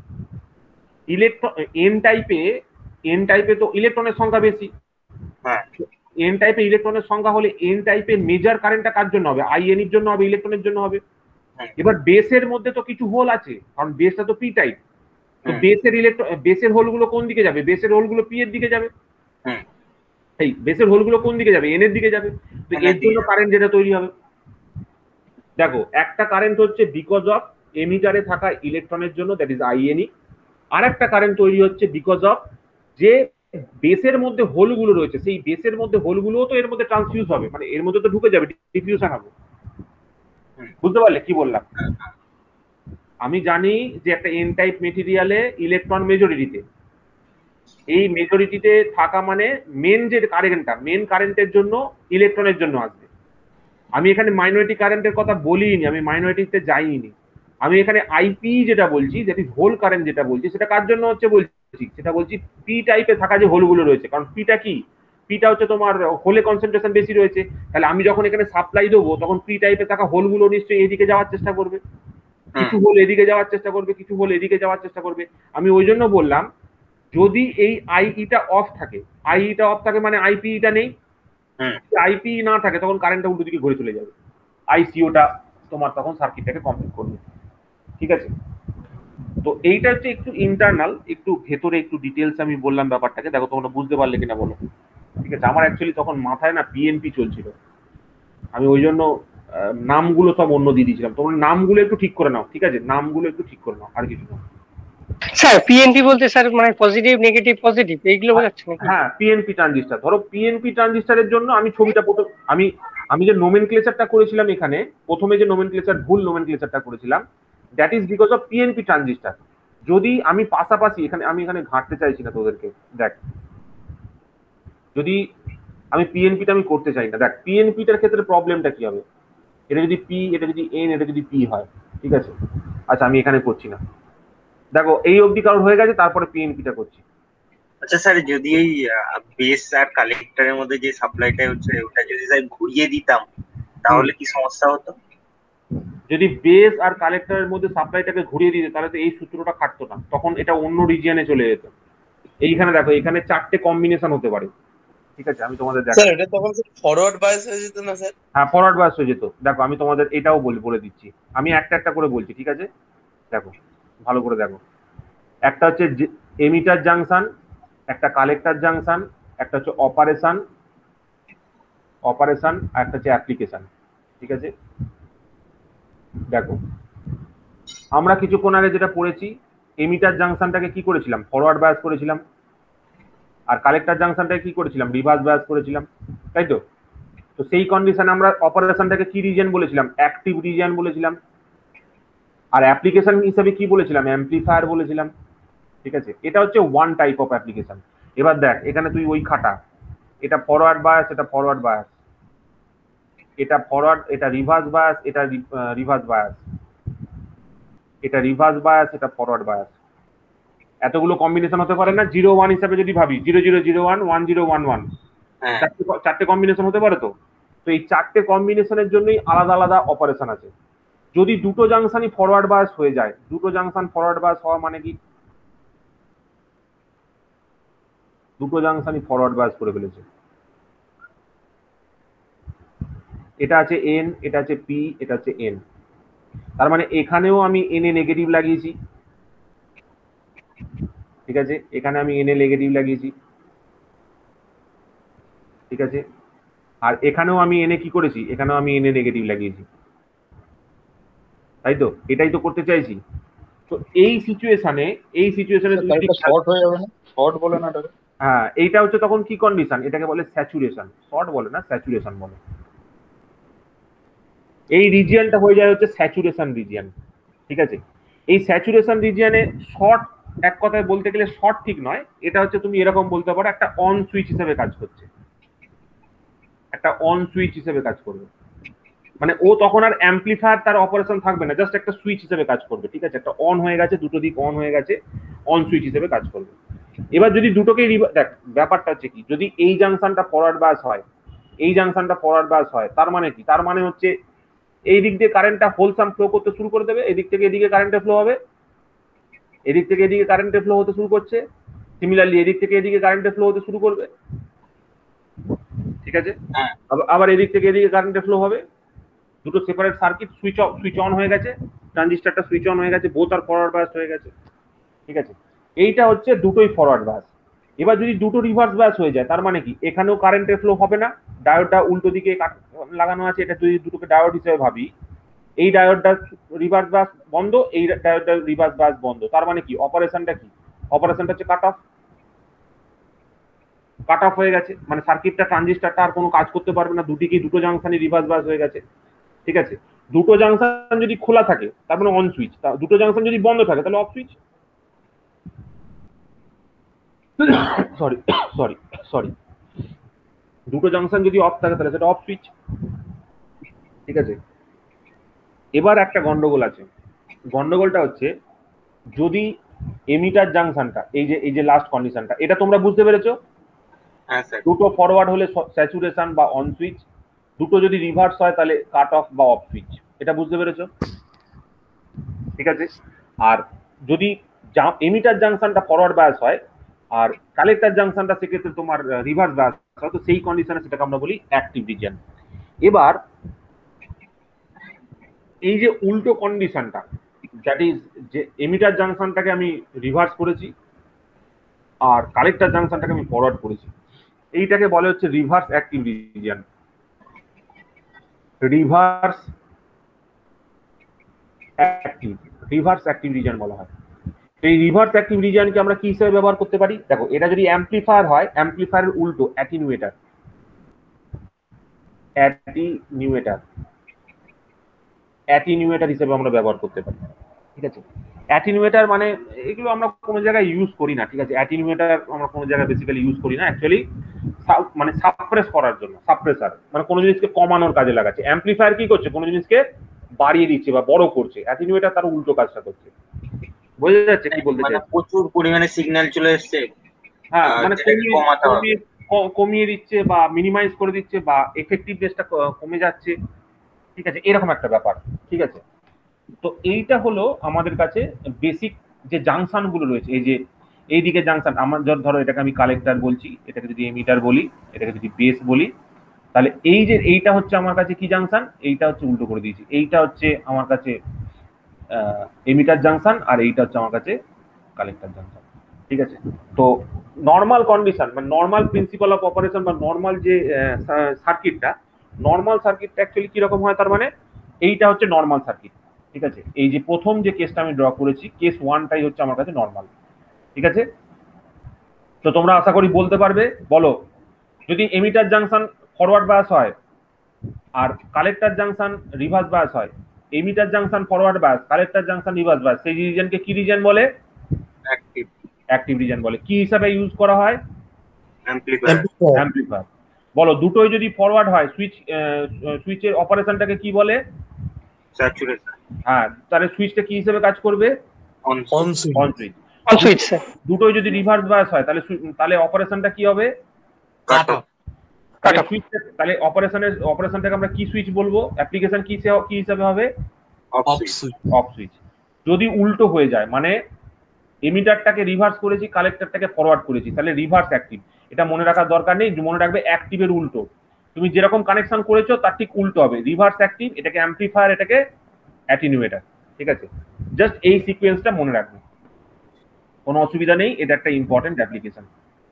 ইলেকট্রন এন টাইপে তো ইলেকট্রনের সংখ্যা বেশি, হ্যাঁ। এন টাইপে ইলেকট্রনের সংখ্যা হলে এন টাইপের মেজর কারেন্টটা কার জন্য হবে, আইএন এর জন্য হবে, ইলেকট্রনের জন্য হবে। এবার বেসের মধ্যে তো কিছু হোল আছে, কারণ বেসটা তো পি টাইপ, তো বেসের হোলগুলো কোন দিকে যাবে, বেসের হোলগুলো পি এর দিকে যাবে, এই বেসের হোলগুলো কোন দিকে যাবে, এন এর দিকে যাবে। তো এর জন্য কারেন্ট যেটা তৈরি হবে, দেখো একটা কারেন্ট হচ্ছে বিকজ অফ এমিটারে থাকা ইলেকট্রনের জন্য, দ্যাট ইজ আইএনই। আর একটা কারেন্ট তৈরি হচ্ছে বিকজ অফ যে বেসের মধ্যে হোলগুলো রয়েছে, সেই বেসের মধ্যে হোলগুলোও তো এর মধ্যে ট্রান্সফিউজ হবে, মানে এর মধ্যে তো ঢুকে যাবে, ডিফিউশন হবে। বুঝতে পারলে কি বললাম? আমি জানি যে একটা এন টাইপ মেটেরিয়ালে ইলেকট্রন মেজরিটিতে, এই মেজরিটিতে থাকা মানে মেন যে কারেন্টটা, মেন কারেন্টের জন্য ইলেকট্রনের জন্য আসবে। আমি এখানে মাইনরিটি কারেন্টের কথা বলিনি, আমি মাইনরিটিতে যাইনি, আমি এখানে আইপি যেটা বলছি, দ্যাট ইজ হোল কারেন্ট যেটা বলছি, সেটা কার জন্য হচ্ছে বলছি, সেটা বলছি পি টাইপে থাকা যে হোলগুলো রয়েছে। কারণ পিটা কি, পিটা হচ্ছে তোমার হোলে কনসেন্ট্রেশন বেশি রয়েছে, তাহলে আমি যখন এখানে সাপ্লাই দেবো তখন পি টাইপে থাকা হোলগুলো নিশ্চয়ই এদিকে যাওয়ার চেষ্টা করবে, কিছু হোল এদিকে যাওয়ার চেষ্টা করবে, কিছু হোল এদিকে যাওয়ার চেষ্টা করবে। আমি ওই জন্য বললাম যদি এই আইইটা অফ থাকে, আইইটা অফ থাকে মানে আইপিইটা নেই, আইপি না থাকে তখন কারেন্টটা উল্টো দিকে ঘুরে চলে যাবে, আইসিওটা তোমার তখন সার্কিটটাকে কমপ্লিট করবে, ঠিক আছে। তো এইটা হচ্ছে একটু ইন্টারনাল, একটু ভেতরে একটু ডিটেলস আমি বললাম ব্যাপারটাকে। দেখো তোমরা বুঝতে পারলে কিনা বলো, ঠিক আছে। আমার অ্যাকচুয়ালি তখন মাথায় না বিএনপি চলছিল, আমি ওই জন্য নামগুলো সব অন্য দিয়ে দিয়েছিলাম, তোমরা নামগুলো একটু ঠিক করে নাও, ঠিক আছে? নামগুলো একটু ঠিক করে নাও, আর কিছু না। স্যার পিএনপি বলতে স্যার মানে পজিটিভ নেগেটিভ পজিটিভ এইগুলো বোঝাচ্ছে নাকি? হ্যাঁ, পিএনপি ট্রানজিস্টার। ধরো পিএনপি ট্রানজিস্টারের জন্য আমি ছবিটা আমি আমি যে নোমেনক্লেচারটা করেছিলাম এখানে, প্রথমে যে নোমেনক্লেচার ভুল নোমেনক্লেচারটা করেছিলাম, that is because of PNP transistor. যদি আমি পাশাপাশি আমি এখানে ঘাঁটতে চাইছি না তোদেরকে, দেখ যদি আমি পিএনপিটা আমি করতে চাই না, দেখ পিএনপিটার ক্ষেত্রে প্রবলেমটা কি হবে, এটা যদি পি, এটা যদি এন, এটা যদি পি হয়, ঠিক আছে? আচ্ছা আমি এখানে করছি না, দেখো এই অবধি কারোর হয়ে গেছে, তারপরে পিএনপিটা করছি। আচ্ছা স্যার, যদি এই বেস আর কালেক্টরের মধ্যে যে সাপ্লাইটা হচ্ছে ওটা যদি স্যার ঘুরিয়ে দিতাম তাহলে কি সমস্যা হতো? যদি বেস আর কালেক্টরের মধ্যে সাপ্লাইটাকে ঘুরিয়ে দিতে তাহলে তো এই সূত্রটা খাটতো না, তখন এটা অন্য রিজিয়নে চলে যেত। এইখানে দেখো, এখানে 4টে কম্বিনেশন হতে পারে, ঠিক আছে? আমি তোমাদের স্যার এটা তখন ফরওয়ার্ড বায়াস হয়ে যেত না স্যার? হ্যাঁ, ফরওয়ার্ড বায়াস হয়ে যেত। দেখো আমি তোমাদের এটাও বলে দিচ্ছি, আমি একটা একটা করে বলছি, ঠিক আছে? দেখো ভালো করে দেখো, একটা হচ্ছে এমিটার জাংশন, একটা কালেক্টর জাংশন, একটা হচ্ছে অপারেশন, আর একটা হচ্ছে অ্যাপ্লিকেশন, ঠিক আছে? দেখো আমরা কিছুক্ষণ আগে যেটা পড়েছি, এমিটার জাংশনটাকে কি করেছিলাম? ফরওয়ার্ড বায়াস করেছিলাম। আর কালেক্টর জাংশনটাকে কি করেছিলাম? রিভার্স বায়াস করেছিলাম, তাই তো? তো সেই কন্ডিশনে আমরা অপারেশনটাকে কি রিজিয়ন বলেছিলাম? অ্যাক্টিভ রিজিয়ন বলেছিলাম। আর অ্যাপ্লিকেশন হিসেবে কি বলেছিলাম? অ্যাম্পলিফায়ার বলেছিলাম, ঠিক আছে? এটা হচ্ছে ওয়ান টাইপ অফ অ্যাপ্লিকেশন। এবার দেখ এখানে তুই ওই খাটা, এটা ফরওয়ার্ড বায়াস, এটা ফরওয়ার্ড বায়াস, এটা ফরওয়ার্ড, এটা রিভার্স বায়াস, এটা রিভার্স বায়াস, এটা রিভার্স বায়াস, এটা ফরওয়ার্ড বায়াস। এতগুলো কম্বিনেশন হতে পারে না? 0-1 হিসাবে যদি ভাবি, 0-0-0-1, 1-0-1-1, চারটে কম্বিনেশন হতে পারে। তো তো এই 4টে কম্বিনেশনের জন্যই আলাদা আলাদা অপারেশন আছে। যদি দুটো জাংশনই ফরওয়ার্ড বায়াস হয়ে যায়, দুটো জাংশন ফরওয়ার্ড বায়াস হওয়া মানে কি? দুটো জাংশনই ফরওয়ার্ড বায়াস করে ফেলেছে। এটা আছে এন, এটা আছে পি, এটা আছে এন। তার মানে এখানেও আমি এন এ নেগেটিভ লাগিয়েছি, ঠিক আছে? এখানে আমি এন এ নেগেটিভ লাগিয়েছি, ঠিক আছে? আর এখানেও আমি এন এ কি করেছি? এখানেও আমি এন এ নেগেটিভ লাগিয়েছি, তাই তো? এটাই তো করতে চাইছি। তো এই সিচুয়েশনে শর্ট হয়ে যাবে না? শর্ট বলে না এটাকে? হ্যাঁ, এইটা হচ্ছে তখন কি কন্ডিশন? এটাকে বলে স্যাচুরেশন। শর্ট বলে না, স্যাচুরেশন বলে। এই রিজিয়নটা হয়ে যায় হচ্ছে স্যাচুরেশন রিজিয়ন, ঠিক আছে? এই স্যাচুরেশন রিজিয়নে শর্ট, এক কথায় বলতে গেলে শর্ট ঠিক নয়, এটা হচ্ছে তুমি এরকম বলতে পারো একটা অন সুইচ হিসেবে কাজ করছে, একটা অন সুইচ হিসেবে কাজ করবে। মানে ও তখন আর অ্যাম্পলিফায়ার তার অপারেশন থাকবে না, জাস্ট একটা সুইচ হিসেবে কাজ করবে, ঠিক আছে? একটা অন হয়ে গেছে, দুটো দিক অন হয়ে গেছে, অন সুইচ হিসেবে কাজ করবে। এবার যদি দুটোকেই দেখ, ব্যাপারটা হচ্ছে কি, যদি এই জাংশনটা ফরওয়ার্ড বায়াস হয়, এই জাংশনটা ফরওয়ার্ড বায়াস হয়, তার মানে কি? তার মানে হচ্ছে এই দিক দিয়ে কারেন্টটা হোলসাম ফ্লো করতে শুরু করে দেবে, এদিক থেকে এদিকে কারেন্টের ফ্লো হবে, এদিক থেকে এদিকে কারেন্টের ফ্লো হতে শুরু করছে, সিমিলারলি এদিক থেকে এদিকে কারেন্টের ফ্লো হতে শুরু করবে, ঠিক আছে? আবার এদিক থেকে এদিকে কারেন্টের ফ্লো হবে। দুটো সেপারেট সার্কিট, সুইচ অন হয়ে গেছে, ট্রানজিস্টারটা সুইচ অন হয়ে গেছে, বোথ আর ফরওয়ার্ড বায়াস হয়ে গেছে, ঠিক আছে? এইটা হচ্ছে দুটোই ফরওয়ার্ড বায়াস। এবার যদি দুটো রিভার্স বায়াস হয়ে যায়, তার মানে কি? এখানেও কারেন্টের ফ্লো হবে না, ডায়োডটা উল্টো দিকে লাগানো আছে, এটা যদি দুটোকে ডায়োড হিসেবে ভাবি, এই ডায়োডটা রিভার্স বায়াস বন্ধ, এই ডায়োডটা রিভার্স বায়াস বন্ধ, তার মানে কি? অপারেশনটা কি? অপারেশনটা হচ্ছে কাট অফ হয়ে গেছে, মানে সার্কিটটা, ট্রানজিস্টারটা আর কোনো কাজ করতে পারবে না, দুটো জাংশনই রিভার্স বায়াস হয়ে গেছে, ঠিক আছে? দুটো জাংশন যদি খোলা থাকে তার মানে অন সুইচ, দুটো জাংশন যদি বন্ধ থাকে তাহলে অফ সুইচ। সরি, দুটো জাংশন যদি অফ থাকে তাহলে সেটা অফ সুইচ, ঠিক আছে? এবার একটা গন্ডগোল আছে, গন্ডগোলটা হচ্ছে যদি এমিটার জাংশনটা, এই যে লাস্ট কন্ডিশনটা, এটা তোমরা বুঝতে পেরেছো? হ্যাঁ স্যার। দুটো ফরওয়ার্ড হলে স্যাচুরেশন বা অন সুইচ, দুটো যদি রিভার্স হয় তাহলে কাট অফ বা অফ সুইচ, এটা বুঝতে পেরেছো, ঠিক আছে? আর যদি এমিটার জাংশনটা ফরওয়ার্ড বায়াস হয় আর কালেক্টর জাংশনটা সেক্ষেত্রে তোমার রিভার্স বায়াস হয়, তো সেই কন্ডিশনে সেটাকে আমরা বলি অ্যাক্টিভ রিজিয়ন। এবার এই যে উল্টো কন্ডিশনটা, দ্যাট ইজ যে এমিটার জাংশনটাকে আমি রিভার্স করেছি আর কালেক্টর জাংশনটাকে আমি ফরওয়ার্ড করেছি, এইটাকে বলে হচ্ছে reverse active region. Reverse active region বলা হয়। এই রিভার্স অ্যাক্টিভ রিজনকে আমরা কি হিসেবে ব্যবহার করতে পারি? দেখো, এটা যদি অ্যাম্পলিফায়ার হয়, অ্যাম্পলিফায়ারের উল্টো অ্যাটিনিউয়েটার হিসেবে আমরা ব্যবহার করতে পারি। ঠিক আছে, অ্যাটিনিউয়েটার মানে এগুলো আমরা কোনো জায়গায় ইউজ করি না। ঠিক আছে, অ্যাটিনিউয়েটার আমরা কোনো জায়গায় বেসিক্যালি ইউজ করি না, অ্যাকচুয়ালি মানে সাপ্রেস করার জন্য, সাপ্রেসার মানে কোনো জিনিসকে কমানোর কাজে লাগাচ্ছে। অ্যাম্পলিফায়ার কি করছে? কোনো জিনিসকে বাড়িয়ে দিচ্ছে বা বড় করছে। অ্যাটিনিউয়েটার তার উল্টো কাজটা করছে। বোঝা যাচ্ছে কি বলতে চাই? প্রচুর পরিমাণে সিগন্যাল চলে এসছে, হ্যাঁ, মানে কমিয়ে দিচ্ছে বা মিনিমাইজ করে দিচ্ছে বা এফেক্টিভনেসটা কমে যাচ্ছে। ঠিক আছে, এরকম একটা ব্যাপার। ঠিক আছে, তো এইটা হলো আমাদের কাছে বেসিক যে জাংশন গুলো রয়েছে। এই যে এইদিকে জাংশন, আমার ধরো এটাকে আমি কালেক্টর বলছি, এটাকে যদি এমিটার বলি, এটাকে যদি বেস বলি, তাহলে এই যে এইটা হচ্ছে আমার কাছে কি জাংশন, এইটা হচ্ছে উল্টো করে দিয়েছি, এইটা হচ্ছে আমার কাছে এমিটার জাংশন আর এইটা হচ্ছে আমার কাছে কালেক্টর জাংশন। ঠিক আছে, তো নর্মাল কন্ডিশন মানে নর্মাল প্রিন্সিপাল অফ অপারেশন বা নর্মাল যে সার্কিটটা অ্যাকচুয়ালি কিরকম হয়, তার মানে এইটা হচ্ছে নর্মাল সার্কিট। ঠিক আছে, এই যে প্রথম যে কেসটা আমি ড্র করেছি, কেস 1টাই হচ্ছে আমার কাছে নর্মাল। ঠিক আছে, তো তোমরা আশা করি বলতে পারবে। বলো, যদি এমিটার জাংশন ফরওয়ার্ড বায়াস হয় আর কালেক্টর জাংশন রিভার্স বায়াস হয়, emitter junction forward bias, collector junction reverse bias, সেই রিজনকে কি রিজন বলে? অ্যাক্টিভ রিজন বলে। কি হিসাবে ইউজ করা হয়? অ্যাম্পলিফায়ার। বলো, দুটোই যদি ফরওয়ার্ড হয়, সুইচের অপারেশনটাকে কি বলে? স্যাচুরেশন। হ্যাঁ, তাহলে সুইচটা কি হিসেবে কাজ করবে? On switch. দুটোই যদি রিভার্স বায়াস হয়, তাহলে অপারেশনটা কি হবে? Cut off. তাহলে অপারেশনটাকে আমরা কি সুইচ বলবো? অ্যাপ্লিকেশন কি হিসাবে হবে? Off switch. যদি উল্টো হয়ে যায়, মানে এমিটারটাকে রিভার্স করেছি, কালেক্টরটাকে ফরওয়ার্ড করেছি, তাহলে রিভার্স অ্যাক্টিভ। এটা মনে রাখার দরকার নেই, মনে রাখবে অ্যাক্টিভের উল্টো। তুমি যেরকম কানেকশন করেছো তার ঠিক উল্টো হবে। রিভার্স অ্যাক্টিভ, এটাকে অ্যাম্পলিফায়ার, এটাকে অ্যাটিনিউয়েটার। ঠিক আছে, জাস্ট এই সিকোয়েন্সটা মনে রাখবে, কোনো অসুবিধা নেই, এটা একটা ইম্পর্টেন্ট অ্যাপ্লিকেশন।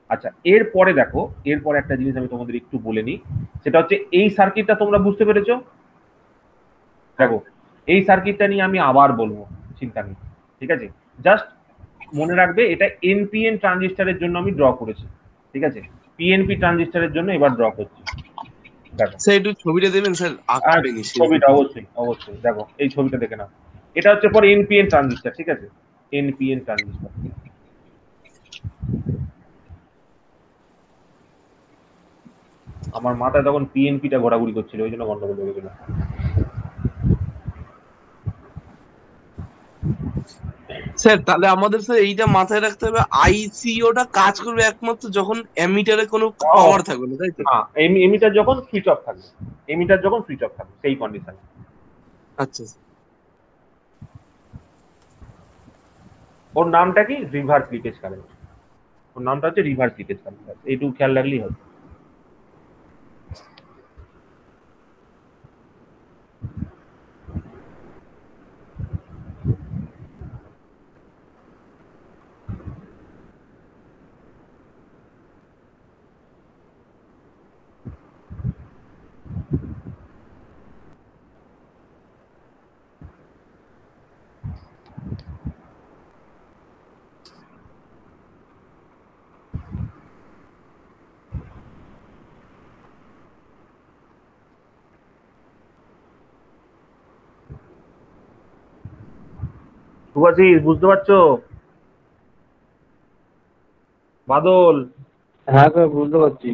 আচ্ছা, এরপরে দেখো, এরপরে একটা জিনিস আমি তোমাদের একটু বলে নিই, সেটা হচ্ছে এই সার্কিটটা তোমরা বুঝতে পেরেছো? দেখো, এই সার্কিটটা নিয়ে আমি আবার বলবো, চিন্তা নেই। ঠিক আছে, জাস্ট মনে রাখবে এটা এনপিএন ট্রানজিস্টরের জন্য আমি ড্র করেছি। ঠিক আছে, পিএনপি ট্রানজিস্টরের জন্য এবার ড্র করছি। স্যার একটু ছবিটা দেবেন স্যার? ছবিটা অবশ্যই দেখো, এই ছবিটা দেখে নাও। এটা হচ্ছে পর এনপিএন ট্রানজিস্টর। ঠিক আছে, এনপিএন ট্রানজিস্টর। আমার মাথায় তখন পিএনপিটা ঘোরাঘুরি করছিল, ওই জন্য গন্ডগোল হয়ে গেছিল। স্যার তাহলে আমাদের স্যার এইটা মাথায় রাখতে হবে, আইসিওটা কাজ করবে একমাত্র যখন এমিটারে কোনো পাওয়ার থাকবে না, তাই তো? হ্যাঁ, এমিটার যখন সুইচ অফ থাকবে, সেই কন্ডিশনে। আচ্ছা, ওর নামটা কি? Reverse leakage current. ওর নামটা হচ্ছে রিভার্স লিকেজ কারেন্ট, এইটুকু খেয়াল রাখলেই হবে। সুভাষিস, বুঝতে পারছো? বাদল? হ্যাঁ স্যার, বুঝতে পারছি।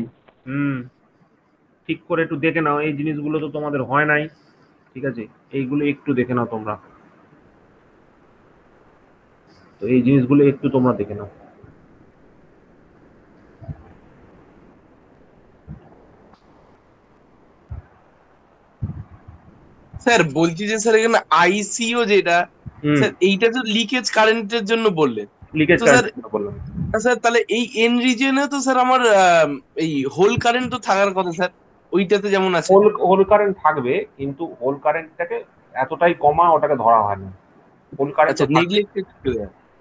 ঠিক করে একটু দেখে নাও, এই জিনিসগুলো তো তোমাদের হয় নাই। ঠিক আছে, এইগুলো একটু দেখে নাও তোমরা, তো এই জিনিসগুলো একটু তোমরা দেখে নাও। স্যার বলছি যে স্যার এখানে আইসিও যেটা, স্যার এইটা তো লিকেজ কারেন্টের জন্য বললেন। লিকেজ কারেন্ট বললাম স্যার, তাহলে এই এন রিজিয়নে তো স্যার আমার এই হোল কারেন্ট তো থাকার কথা স্যার, ওইটাতে যেমন আছে। হোল কারেন্ট থাকবে, কিন্তু হোল কারেন্টটাকে এতটাই কমা ওটাকে ধরা হয় না। হোল কারেন্ট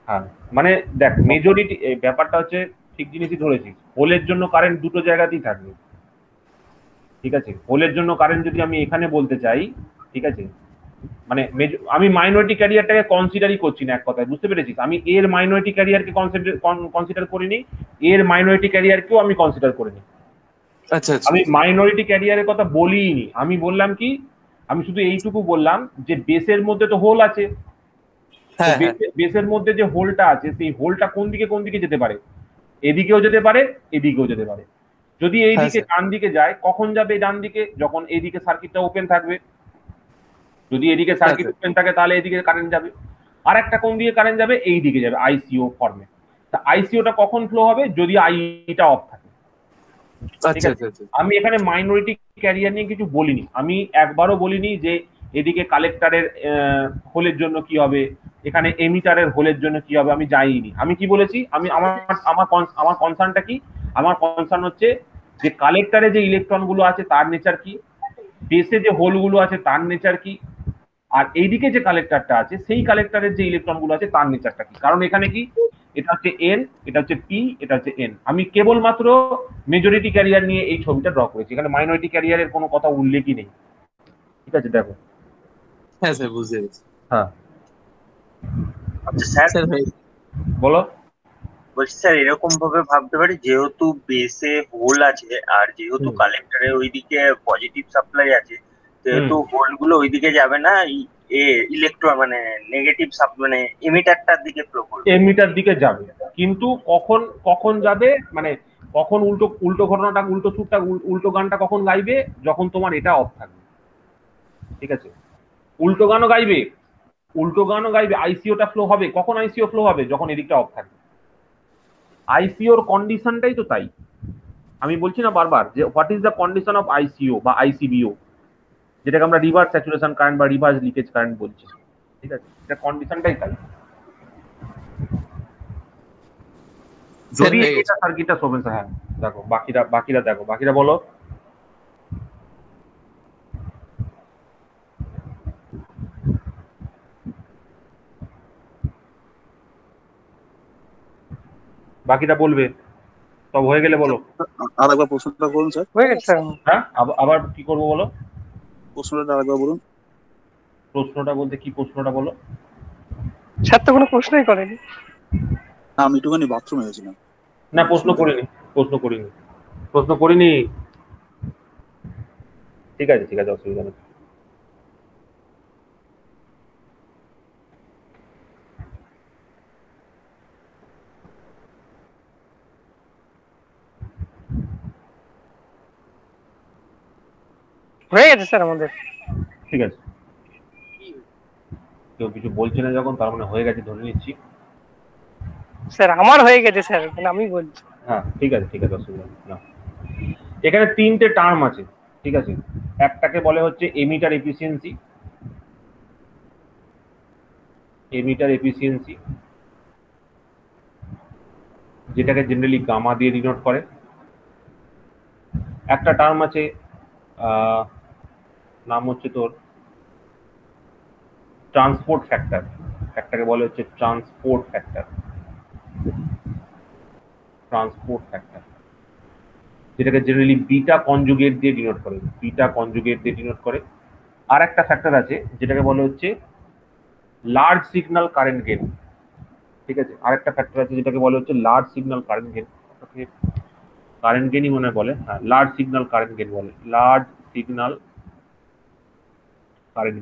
হ্যাঁ, মানে দেখ, মেজরিটি ব্যাপারটা হচ্ছে ঠিক জিনিসই ধরেছি। হোলের জন্য কারেন্ট দুটো জায়গাতেই থাকবে। ঠিক আছে। হোলের জন্য কারেন্ট যদি আমি এখানে বলতে চাই, ঠিক আছে, মানে আমি মাইনরিটি ক্যারিয়ারটাকে কনসিডারই করছি না, এক কথায় বুঝতে পেরেছিস। আমি এর মাইনরিটি ক্যারিয়ারকে কনসিডার করিনি, এর মাইনরিটি ক্যারিয়ারকেও আমি কনসিডার করিনি। আচ্ছা আচ্ছা, আমি মাইনরিটি ক্যারিয়ারের কথা বলিনি। আমি বললাম কি, আমি শুধু এইটুকু বললাম যে বেসের মধ্যে তো হোল আছে, হ্যাঁ বেসের মধ্যে যে হোলটা আছে সেই হোলটা কোন দিকে যেতে পারে, এদিকেও যেতে পারে এদিকেও যেতে পারে। যদি এইদিকে ডান দিকে যায়, কখন যাবে ডান দিকে? যখন এইদিকে সার্কিটটা ওপেন থাকবে। যদি এদিকে সার্কিট ওপেন থাকে তাহলে এদিকে কারেন্ট যাবে। আর একটা কোন দিকে কারেন্ট যাবে? এই দিকে যাবে, আইসিও ফর্মে। তা আইসিওটা কখন ফ্লো হবে? যদি আইটা অফ থাকে। আচ্ছা আচ্ছা, আমি এখানে মাইনরিটি ক্যারিয়ার নিয়ে কিছু বলিনি, আমি একবারও বলিনি যে এদিকে কালেক্টরের হোলের জন্য কি হবে, এখানে এমিটারের হোলের জন্য কি হবে, আমি যাইনি। আমি কি বলেছি, আমি আমার কনসার্নটা কি? আমার কনসার্ন হচ্ছে যে কালেক্টরে যে ইলেকট্রন গুলো আছে তার নেচার কি, বেসে যে হোল গুলো আছে তার নেচার কি, আর এইদিকে যে কালেক্টরটা আছে সেই কালেক্টরের যে ইলেকট্রন গুলো আছে তার নেচারটা কি। কারণ এখানে কি, এটা হচ্ছে এন, এটা হচ্ছে পি, এটা হচ্ছে এন। আমি কেবলমাত্র মেজরিটি ক্যারিয়ার নিয়ে এই ছবিটা ড্র করেছি, এখানে মাইনরিটি ক্যারিয়ারের কোনো কথা উল্লেখই নেই। ঠিক আছে, দেখো। হ্যাঁ স্যার, বুঝতে পেরেছি। হ্যাঁ, আচ্ছা স্যার, বলো। বলছি স্যার, এরকম ভাবে ভাবতে পারি যেহেতু বেসে হোল আছে আর যেহেতু কালেক্টরে ওইদিকে পজিটিভ সাপ্লাই আছে, যেহেতু হোল গুলো ওইদিকে যাবে না, ইলেকট্রন মানে নেগেটিভ মানে এমিটারটার দিকে ফ্লো করবে। এমিটার দিকে যাবে, কিন্তু কখন যাবে, মানে কখন উল্টো ঘটনাটা, উল্টো সুরটা, উল্টো গানটা কখন গাইবে? যখন তোমার এটা অফ থাকবে। ঠিক আছে, উল্টো গানও গাইবে, আইসিওটা ফ্লো হবে। কখন আইসিও ফ্লো হবে? যখন এদিকটা অফ থাকবে। আইসিওর কন্ডিশনটাই তো তাই। আমি বলছি না বারবার যে what is the condition of ICO বা আইসিবিও, যেটাকে আমরা রিভার্স স্যাচুরেশন কারেন্ট বা রিভার্স লিকেজ কারেন্ট বলছি। ঠিক আছে, এটা কন্ডিশনটাই তাই। যদি এটা সার্কিটটা শোভেন। হ্যাঁ দেখো, বাকিরা দেখো, বাকিরা বলো। বাকিটা বলবে, সব হয়ে গেলে বলো। আরেকবার প্রশ্নটা করুন স্যার। হয়ে গেছে স্যার। হ্যাঁ, আবার কি করবো বলো? প্রশ্নটা আরেকবার বলুন। প্রশ্নটা বলতে কি প্রশ্নটা বলো? স্যার তো কোনো প্রশ্নই করেনি। আমি একটুখানি বাথরুমে গেছিলাম। না, প্রশ্ন করিনি। ঠিক আছে, অসুবিধা নেই। হয়ে গেছে স্যার আমাদের। ঠিক আছে, কেউ কিছু বলছে না যখন, তার মানে হয়ে গেছে ধরে নিচ্ছি। স্যার আমার হয়ে গেছে স্যার, আমি বলছি। হ্যাঁ ঠিক আছে, অসুবিধা নেই। এখানে তিনটে টার্ম আছে, ঠিক আছে। একটাকে বলে হচ্ছে এমিটার এফিসিয়েন্সি, যেটাকে জেনারেলি গামা দিয়ে ডিনোট করে। একটা টার্ম আছে, নাম হচ্ছে তোর ট্রান্সপোর্ট ফ্যাক্টর, একটাকে বলে হচ্ছে ট্রান্সপোর্ট ফ্যাক্টর, যেটাকে জেনারেলি বিটা কনজুগেট দিয়ে ডিনোট করে। আর একটা ফ্যাক্টর আছে যেটাকে বলে হচ্ছে লার্জ সিগন্যাল কারেন্ট গেন। ঠিক আছে, আরেকটা ফ্যাক্টর আছে যেটাকে বলে হচ্ছে large signal current gain. Current গেনই মনে বলে, হ্যাঁ, লার্জ সিগন্যাল কারেন্ট গেন বলে, লার্জ সিগন্যাল কারেন্ট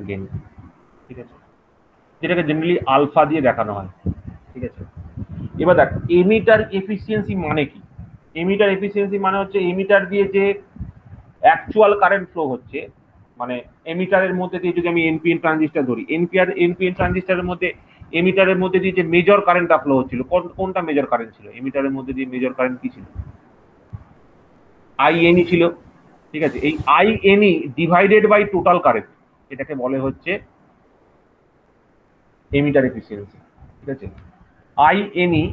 গেন। ঠিক আছে, যেটাকে জেনারেলি আলফা দিয়ে দেখানো হয়। ঠিক আছে, এবার দেখ এমিটার এফিসিয়েন্সি মানে কি। এমিটার এফিসিয়েন্সি মানে হচ্ছে এমিটার দিয়ে যে অ্যাকচুয়াল কারেন্ট ফ্লো হচ্ছে, মানে এমিটারের মধ্যে দিয়ে যদি আমি এনপিএন ট্রানজিস্টর ধরি, এনপিএন ট্রানজিস্টরের মধ্যে এমিটারের মধ্যে দিয়ে যে মেজর কারেন্টটা ফ্লো হচ্ছিল, কোনটা মেজর কারেন্ট ছিল? এমিটারের মধ্যে দিয়ে মেজর কারেন্ট কি ছিল? আইএনই ছিল। ঠিক আছে, এই আইএনই ডিভাইডেড বাই টোটাল কারেন্ট, এটাকে বলে হচ্ছে এমিটার এফিসিয়েন্সি। ঠিক আছে, আইএনই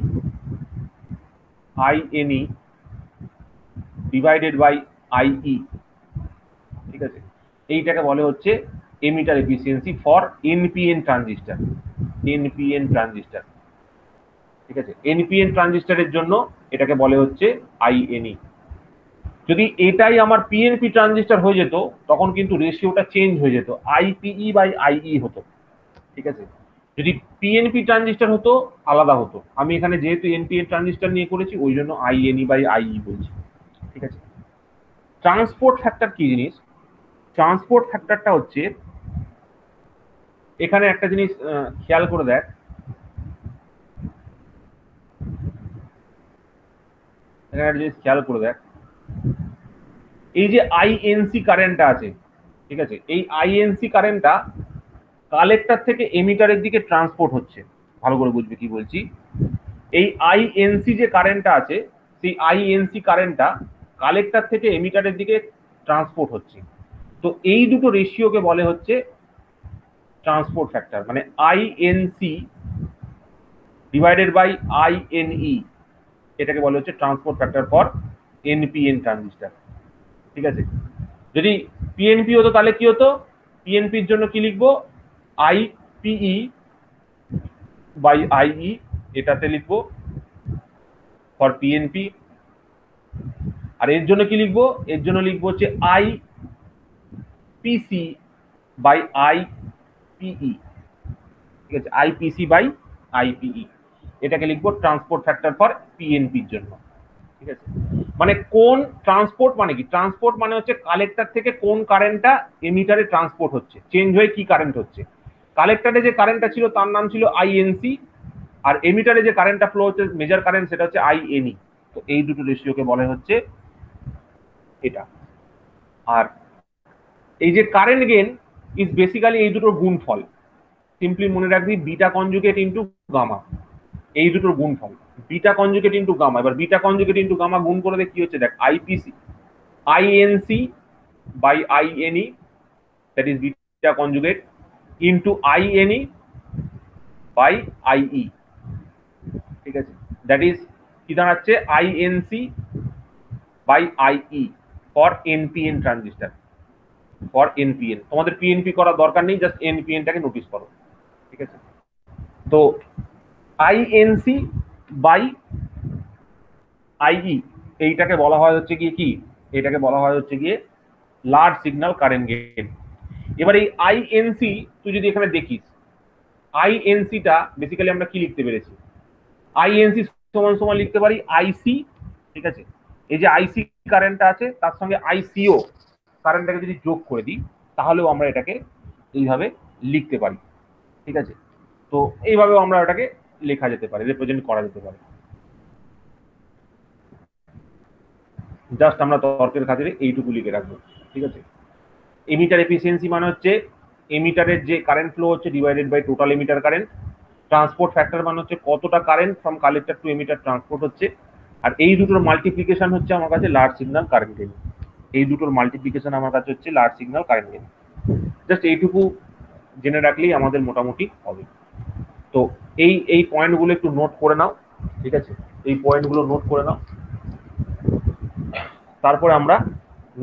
ডিভাইডেড বাই আইই। ঠিক আছে, এইটাকে বলে হচ্ছে emitter efficiency for NPN transistor. ঠিক আছে, এনপিএন ট্রানজিস্টরের জন্য এটাকে বলে হচ্ছে আইএনই। যদি এটাই আমার পিএনপি ট্রানজিস্টর হয়ে যেত তখন কিন্তু রেশিওটা চেঞ্জ হয়ে যেত, আইপিই বাই আইই হতো, ঠিক আছে। যদি পিএনপি ট্রানজিস্টর হতো আলাদা হতো, আমি এখানে যেহেতু এনপিএন ট্রানজিস্টর নিয়ে করেছি ওই জন্য আইএনই বাই আইই বলছি, ঠিক আছে। ট্রান্সপোর্ট ফ্যাক্টর কি জিনিস? ট্রান্সপোর্ট ফ্যাক্টরটা হচ্ছে, এখানে একটা জিনিস খেয়াল করে দেখ, এখানে একটা জিনিস খেয়াল করে দেখ, এই যে আইএনসি কারেন্টটা আছে, ঠিক আছে, এই আইএনসি কারেন্টটা কালেক্টর থেকে এমিটারের দিকে ট্রান্সপোর্ট হচ্ছে। ভালো করে বুঝবে কি বলছি। এই আইএনসি যে কারেন্টটা আছে সেই আইএনসি কারেন্টটা কালেক্টর থেকে এমিটারের দিকে ট্রান্সপোর্ট হচ্ছে। তো এই দুটো রেশিওকে বলে হচ্ছে ট্রান্সপোর্ট ফ্যাক্টর, মানে আইএনসি ডিভাইডেড বাই আইএনই, এটাকে বলে হচ্ছে transport factor for NPN transistor, ঠিক আছে। যদি পিএনপি হতো তাহলে কি হতো? পিএনপির জন্য কি লিখবো? আইপিই বাই আইই, এটাতে লিখবো ফর পিএনপি। আর এর জন্য কি লিখবো? এর জন্য লিখবো হচ্ছে আইপিসি বাই আইপিই, ঠিক আছে, আইপিসি বাই আইপিই, এটাকে লিখবো ট্রান্সপোর্ট ফ্যাক্টর ফর পিএনপির জন্য, ঠিক আছে। মানে কোন ট্রান্সপোর্ট মানে কি? ট্রান্সপোর্ট মানে হচ্ছে কালেক্টর থেকে কোন কারেন্টটা এমিটারে ট্রান্সপোর্ট হচ্ছে, চেঞ্জ হয়ে কি কারেন্ট হচ্ছে। কালেক্টরে যে কারেন্টটা ছিল তার নাম ছিল আইএনসি, আর এমিটারে যে কারেন্টটা ফ্লো হচ্ছে মেজর কারেন্ট সেটা হচ্ছে আইএনই। তো এই দুটো রেশিওকে বলে হচ্ছে এটা। আর এই যে কারেন্ট গেইন ইজ বেসিক্যালি এই দুটোর গুণফল। সিম্পলি মনে রাখবি বিটা কনজুগেট ইনটু গামা, এই দুটোর গুণফল বিটা কনজুগেট ইনটু গামা। এবার বিটা কনজুগেট ইনটু গামা গুণ করে দেখ কি হচ্ছে, দেখ IPC INC by INE, that is beta conjugate into INE by IE, ঠিক আছে, দ্যাট ইজ কি দাঁড়াচ্ছে? INC by IE for NPN transistor, for NPN. তোমাদের পিএনপি করার দরকার নেই, জাস্ট এনপিএনটাকে নোটিস করো, ঠিক আছে। তো আইএনসি বাই আইই এইটাকে বলা হয় হচ্ছে গিয়ে কি? এটাকে বলা হয় হচ্ছে গিয়ে লার্জ সিগন্যাল কারেন্ট গেইন। এবার এই আইএনসি তুই যদি এখানে দেখিস, আইএনসিটা বেসিক্যালি আমরা কি লিখতে পেরেছি? আইএনসি সমান সমান লিখতে পারি আইসি, ঠিক আছে। এই যে আইসি কারেন্টটা আছে তার সঙ্গে আইসিও কারেন্টটাকে যদি যোগ করে দিই তাহলেও আমরা এটাকে এইভাবে লিখতে পারি, ঠিক আছে। তো এইভাবেও আমরা এটাকে লেখা যেতে পারে, রিপ্রেজেন্ট করা যেতে পারে। জাস্ট আমরা তর্কের খাতিরে এইটুকু লিখে রাখবো, ঠিক আছে। এমিটার এফিসিয়েন্সি মানে হচ্ছে এমিটারের যে কারেন্ট ফ্লো হচ্ছে divided by total emitter current. Transport factor মানে হচ্ছে কতটা current from collector to emitter transport হচ্ছে। আর এই দুটোর মাল্টিপ্লিকেশন হচ্ছে আমার কাছে লার্জ সিগন্যাল কারেন্ট গেইন। এই দুটোর মাল্টিপ্লিকেশন আমার কাছে হচ্ছে large signal current gain. Just এইটুকু জেনে রাখলেই আমাদের মোটামুটি হবে। তো এই পয়েন্টগুলো একটু নোট করে নাও, ঠিক আছে, এই পয়েন্টগুলো নোট করে নাও। তারপরে আমরা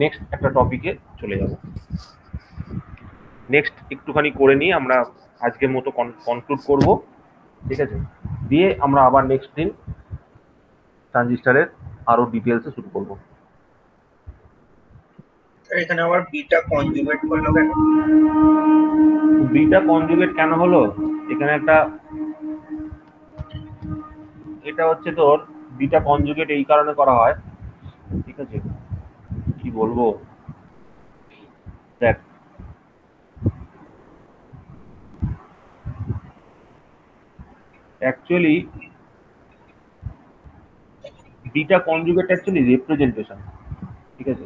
নেক্সট একটা টপিকে চলে যাব। নেক্সট একটুখানি করে নিয়ে আমরা আজকের মতো কনক্লুড করব, ঠিক আছে। দিয়ে আমরা আবার নেক্সট দিন ট্রানজিস্টরের আরো ডিটেলসে শুরু করব। এখানে আবার বিটা কনজুগেট করলো কেন? বিটা কনজুগেট কেন হলো? এখানে একটা, এটা হচ্ছে তোর বিটা কনজুগেট এই কারণে করা হয়, ঠিক আছে, কি বলবো, দেখ actually beta conjugate actually representation, ঠিক আছে।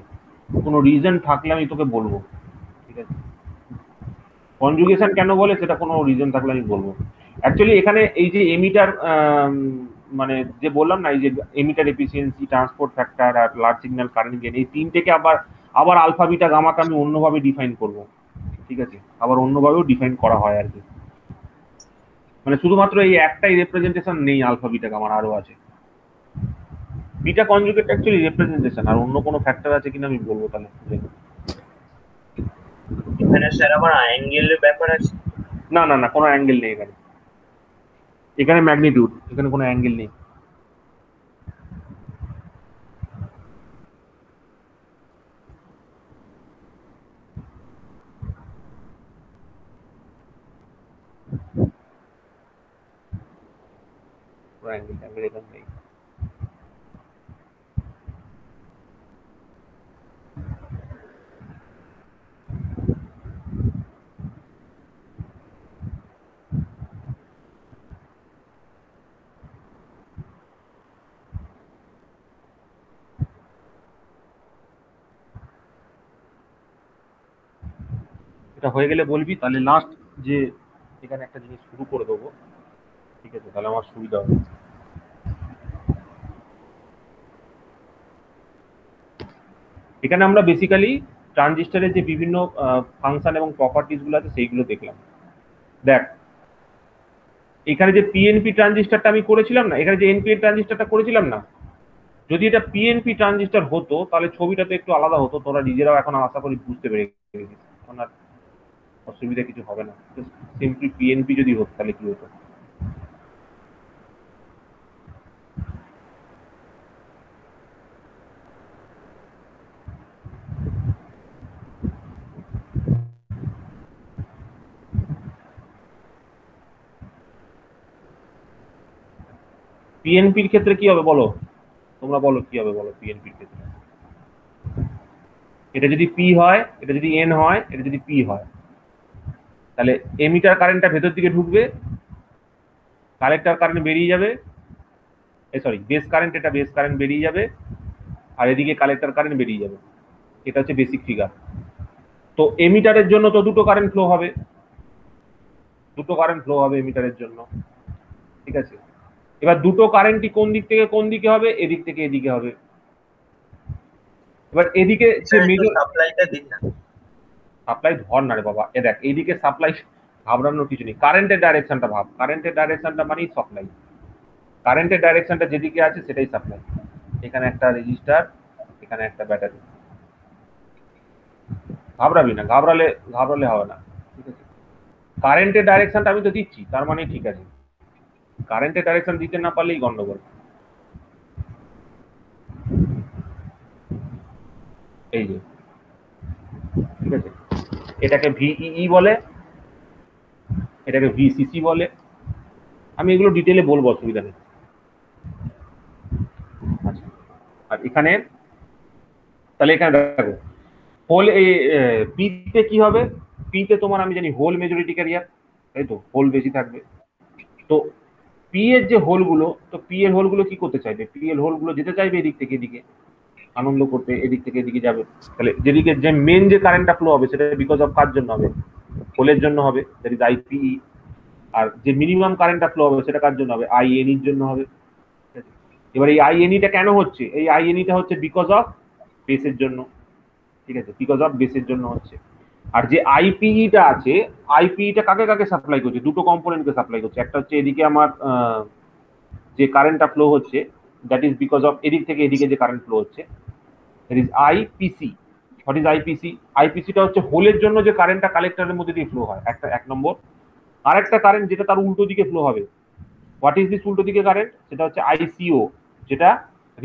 কোনো রিজন থাকলে আমি তোকে বলবো, ঠিক আছে। কনজুগেশন কেন বলে সেটা কোনো রিজন থাকলে আমি বলবো। অ্যাকচুয়ালি এখানে এই যে এমিটার মানে যে বললাম না, এই যে এমিটার এফিসিয়েন্সি, ট্রান্সপোর্ট ফ্যাক্টর আর লার্জ সিগন্যাল কারেন্ট গেইন, এই তিনটেকে আবার আলফা বিটা গামাকে আমি অন্যভাবে ডিফাইন করব, ঠিক আছে। আবার অন্যভাবেও ডিফাইন করা হয় আর কি, মানে শুধুমাত্র এই একটাই রিপ্রেজেন্টেশন নেই আলফা বিটা গামার, আরো আছে। বিটা কনজুগেট অ্যাকচুয়ালি রিপ্রেজেন্টেশন, আর অন্য কোনো ফ্যাক্টর আছে কিনা আমি বলবো তাহলে। এখানে স্যার আবার অ্যাঙ্গেলের ব্যাপার আছে? না না না, কোনো অ্যাঙ্গেল নেই এখানে। এখানে ম্যাগনিটিউড, এখানে কোনো অ্যাঙ্গেল নেই। পুরো অ্যাঙ্গেলটা আমি এরকম নেই। এটা হয়ে গেলে বলবি, তাহলে লাস্ট যে এখানে একটা জিনিস শুরু করে দেবো, ঠিক আছে? তাহলে আমার সুবিধা হবে। এখানে আমরা বেসিক্যালি ট্রানজিস্টরের যে বিভিন্ন ফাংশন এবং প্রপার্টিজ গুলো আছে সেইগুলো দেখলাম। দেখ, এখানে যে পিএনপি ট্রানজিস্টরটা আমি করেছিলাম না, এখানে যে এনপিএন ট্রানজিস্টরটা করেছিলাম না, যদি এটা পিএনপি ট্রানজিস্টর হতো তাহলে ছবিটা তো একটু আলাদা হতো। তোরা নিজেরাও এখন আশা করি বুঝতে পেরে গেছিস, এখন আর অসুবিধা কিছু হবে না। সিম্পলি পিএনপি যদি হতো তাহলে কি হতো? পিএনপির ক্ষেত্রে কি হবে বলো, তোমরা বলো কি হবে বলো পিএনপির ক্ষেত্রে। এটা যদি পি হয়, এটা যদি এন হয়, এটা যদি পি হয়, তাহলে এমিটার কারেন্টটা ভেতর দিকে ঢুকবে, কালেক্টর কারেন্ট বেরিয়ে যাবে, সরি বেস কারেন্ট, এটা বেস কারেন্ট বেরিয়ে যাবে, আর এদিকে কালেক্টর কারেন্ট বেরিয়ে যাবে। এটা হচ্ছে বেসিক ফিগার। তো এমিটারের জন্য তো দুটো কারেন্ট ফ্লো হবে, দুটো কারেন্ট ফ্লো হবে এমিটারের জন্য, ঠিক আছে? এবার দুটো কারেন্টই কোন দিক থেকে কোন দিকে হবে? এদিক থেকে এদিকে হবে। এবার এদিকে যে মেজর সাপ্লাইটা দিন না, সাপ্লাই ধর না রে বাবা, এ দেখ এইদিকে সাপ্লাই, ঘাবড়ানোর কিছু নেই। কারেন্টের ডাইরেকশনটা ভাব, কারেন্টের ডাইরেকশনটা মানেই সাপ্লাই, কারেন্টের ডাইরেকশনটা যেদিকে আছে সেটাই সাপ্লাই। এখানে একটা রেজিস্টার, এখানে একটা ব্যাটারি। ঘাবড়াবি না, ঘাবড়ালে হবে না, ঠিক আছে? কারেন্টের ডাইরেকশনটা আমি তো দিচ্ছি, তার মানে ঠিক আছে। কারেন্টের ডাইরেকশন দিতে না পারলেই গন্ডগোল। এই যে, ঠিক আছে, এটাকে ভিই বলে, এটাকে ভিসিসি বলে। আমি এগুলো ডিটেলে বলবো, অসুবিধা নেই। আচ্ছা, আর এখানে তাহলে এখানে দেখো হোল, এই পিতে কি হবে? পিতে তোমার আমি জানি হোল মেজরিটি ক্যারিয়ার, তাই তো, হোল বেশি থাকবে। তো পি এর যে হোলগুলো, তো পি এর হোলগুলো কি করতে চাইবে? পি এর হোলগুলো যেতে চাইবে এদিক থেকে এদিকে, আনন্দ করতে এদিক থেকে এদিকে যাবে। তাহলে যেদিকে যে মেন যে কারেন্টটা ফ্লো হবে সেটা বিকজ অফ কার জন্য হবে? হোলের জন্য হবে, দ্যাট ইজ আইপিই। আর যে মিনিমাম কারেন্টটা ফ্লো হবে সেটা কার জন্য হবে? আইএন এর জন্য হবে। এবার এই আইএনইটা কেন হচ্ছে? এই আইএনইটা হচ্ছে বিকজ অফ বেসের জন্য, ঠিক আছে? বিকজ অফ বেসের জন্য হচ্ছে। আর যে আইপিইটা আছে, আইপিইটা কাকে কাকে সাপ্লাই করছে? দুটো কম্পোনেন্টকে সাপ্লাই করছে। একটা হচ্ছে এদিকে আমার যে কারেন্টটা ফ্লো হচ্ছে, দ্যাট ইজ বিকজ অফ এদিক থেকে এদিকে যে কারেন্ট ফ্লো হচ্ছে, that is IPC. What is IPC? আইপিসিটা হচ্ছে হোলের জন্য যে কারেন্টটা কালেক্টরের মধ্যে দিয়ে ফ্লো হয়, একটা এক নম্বর। আর একটা কারেন্ট যেটা তার উল্টো দিকে ফ্লো হবে। হোয়াট ইজ দিস উল্টো দিকে কারেন্ট? সেটা হচ্ছে আইসিও, যেটা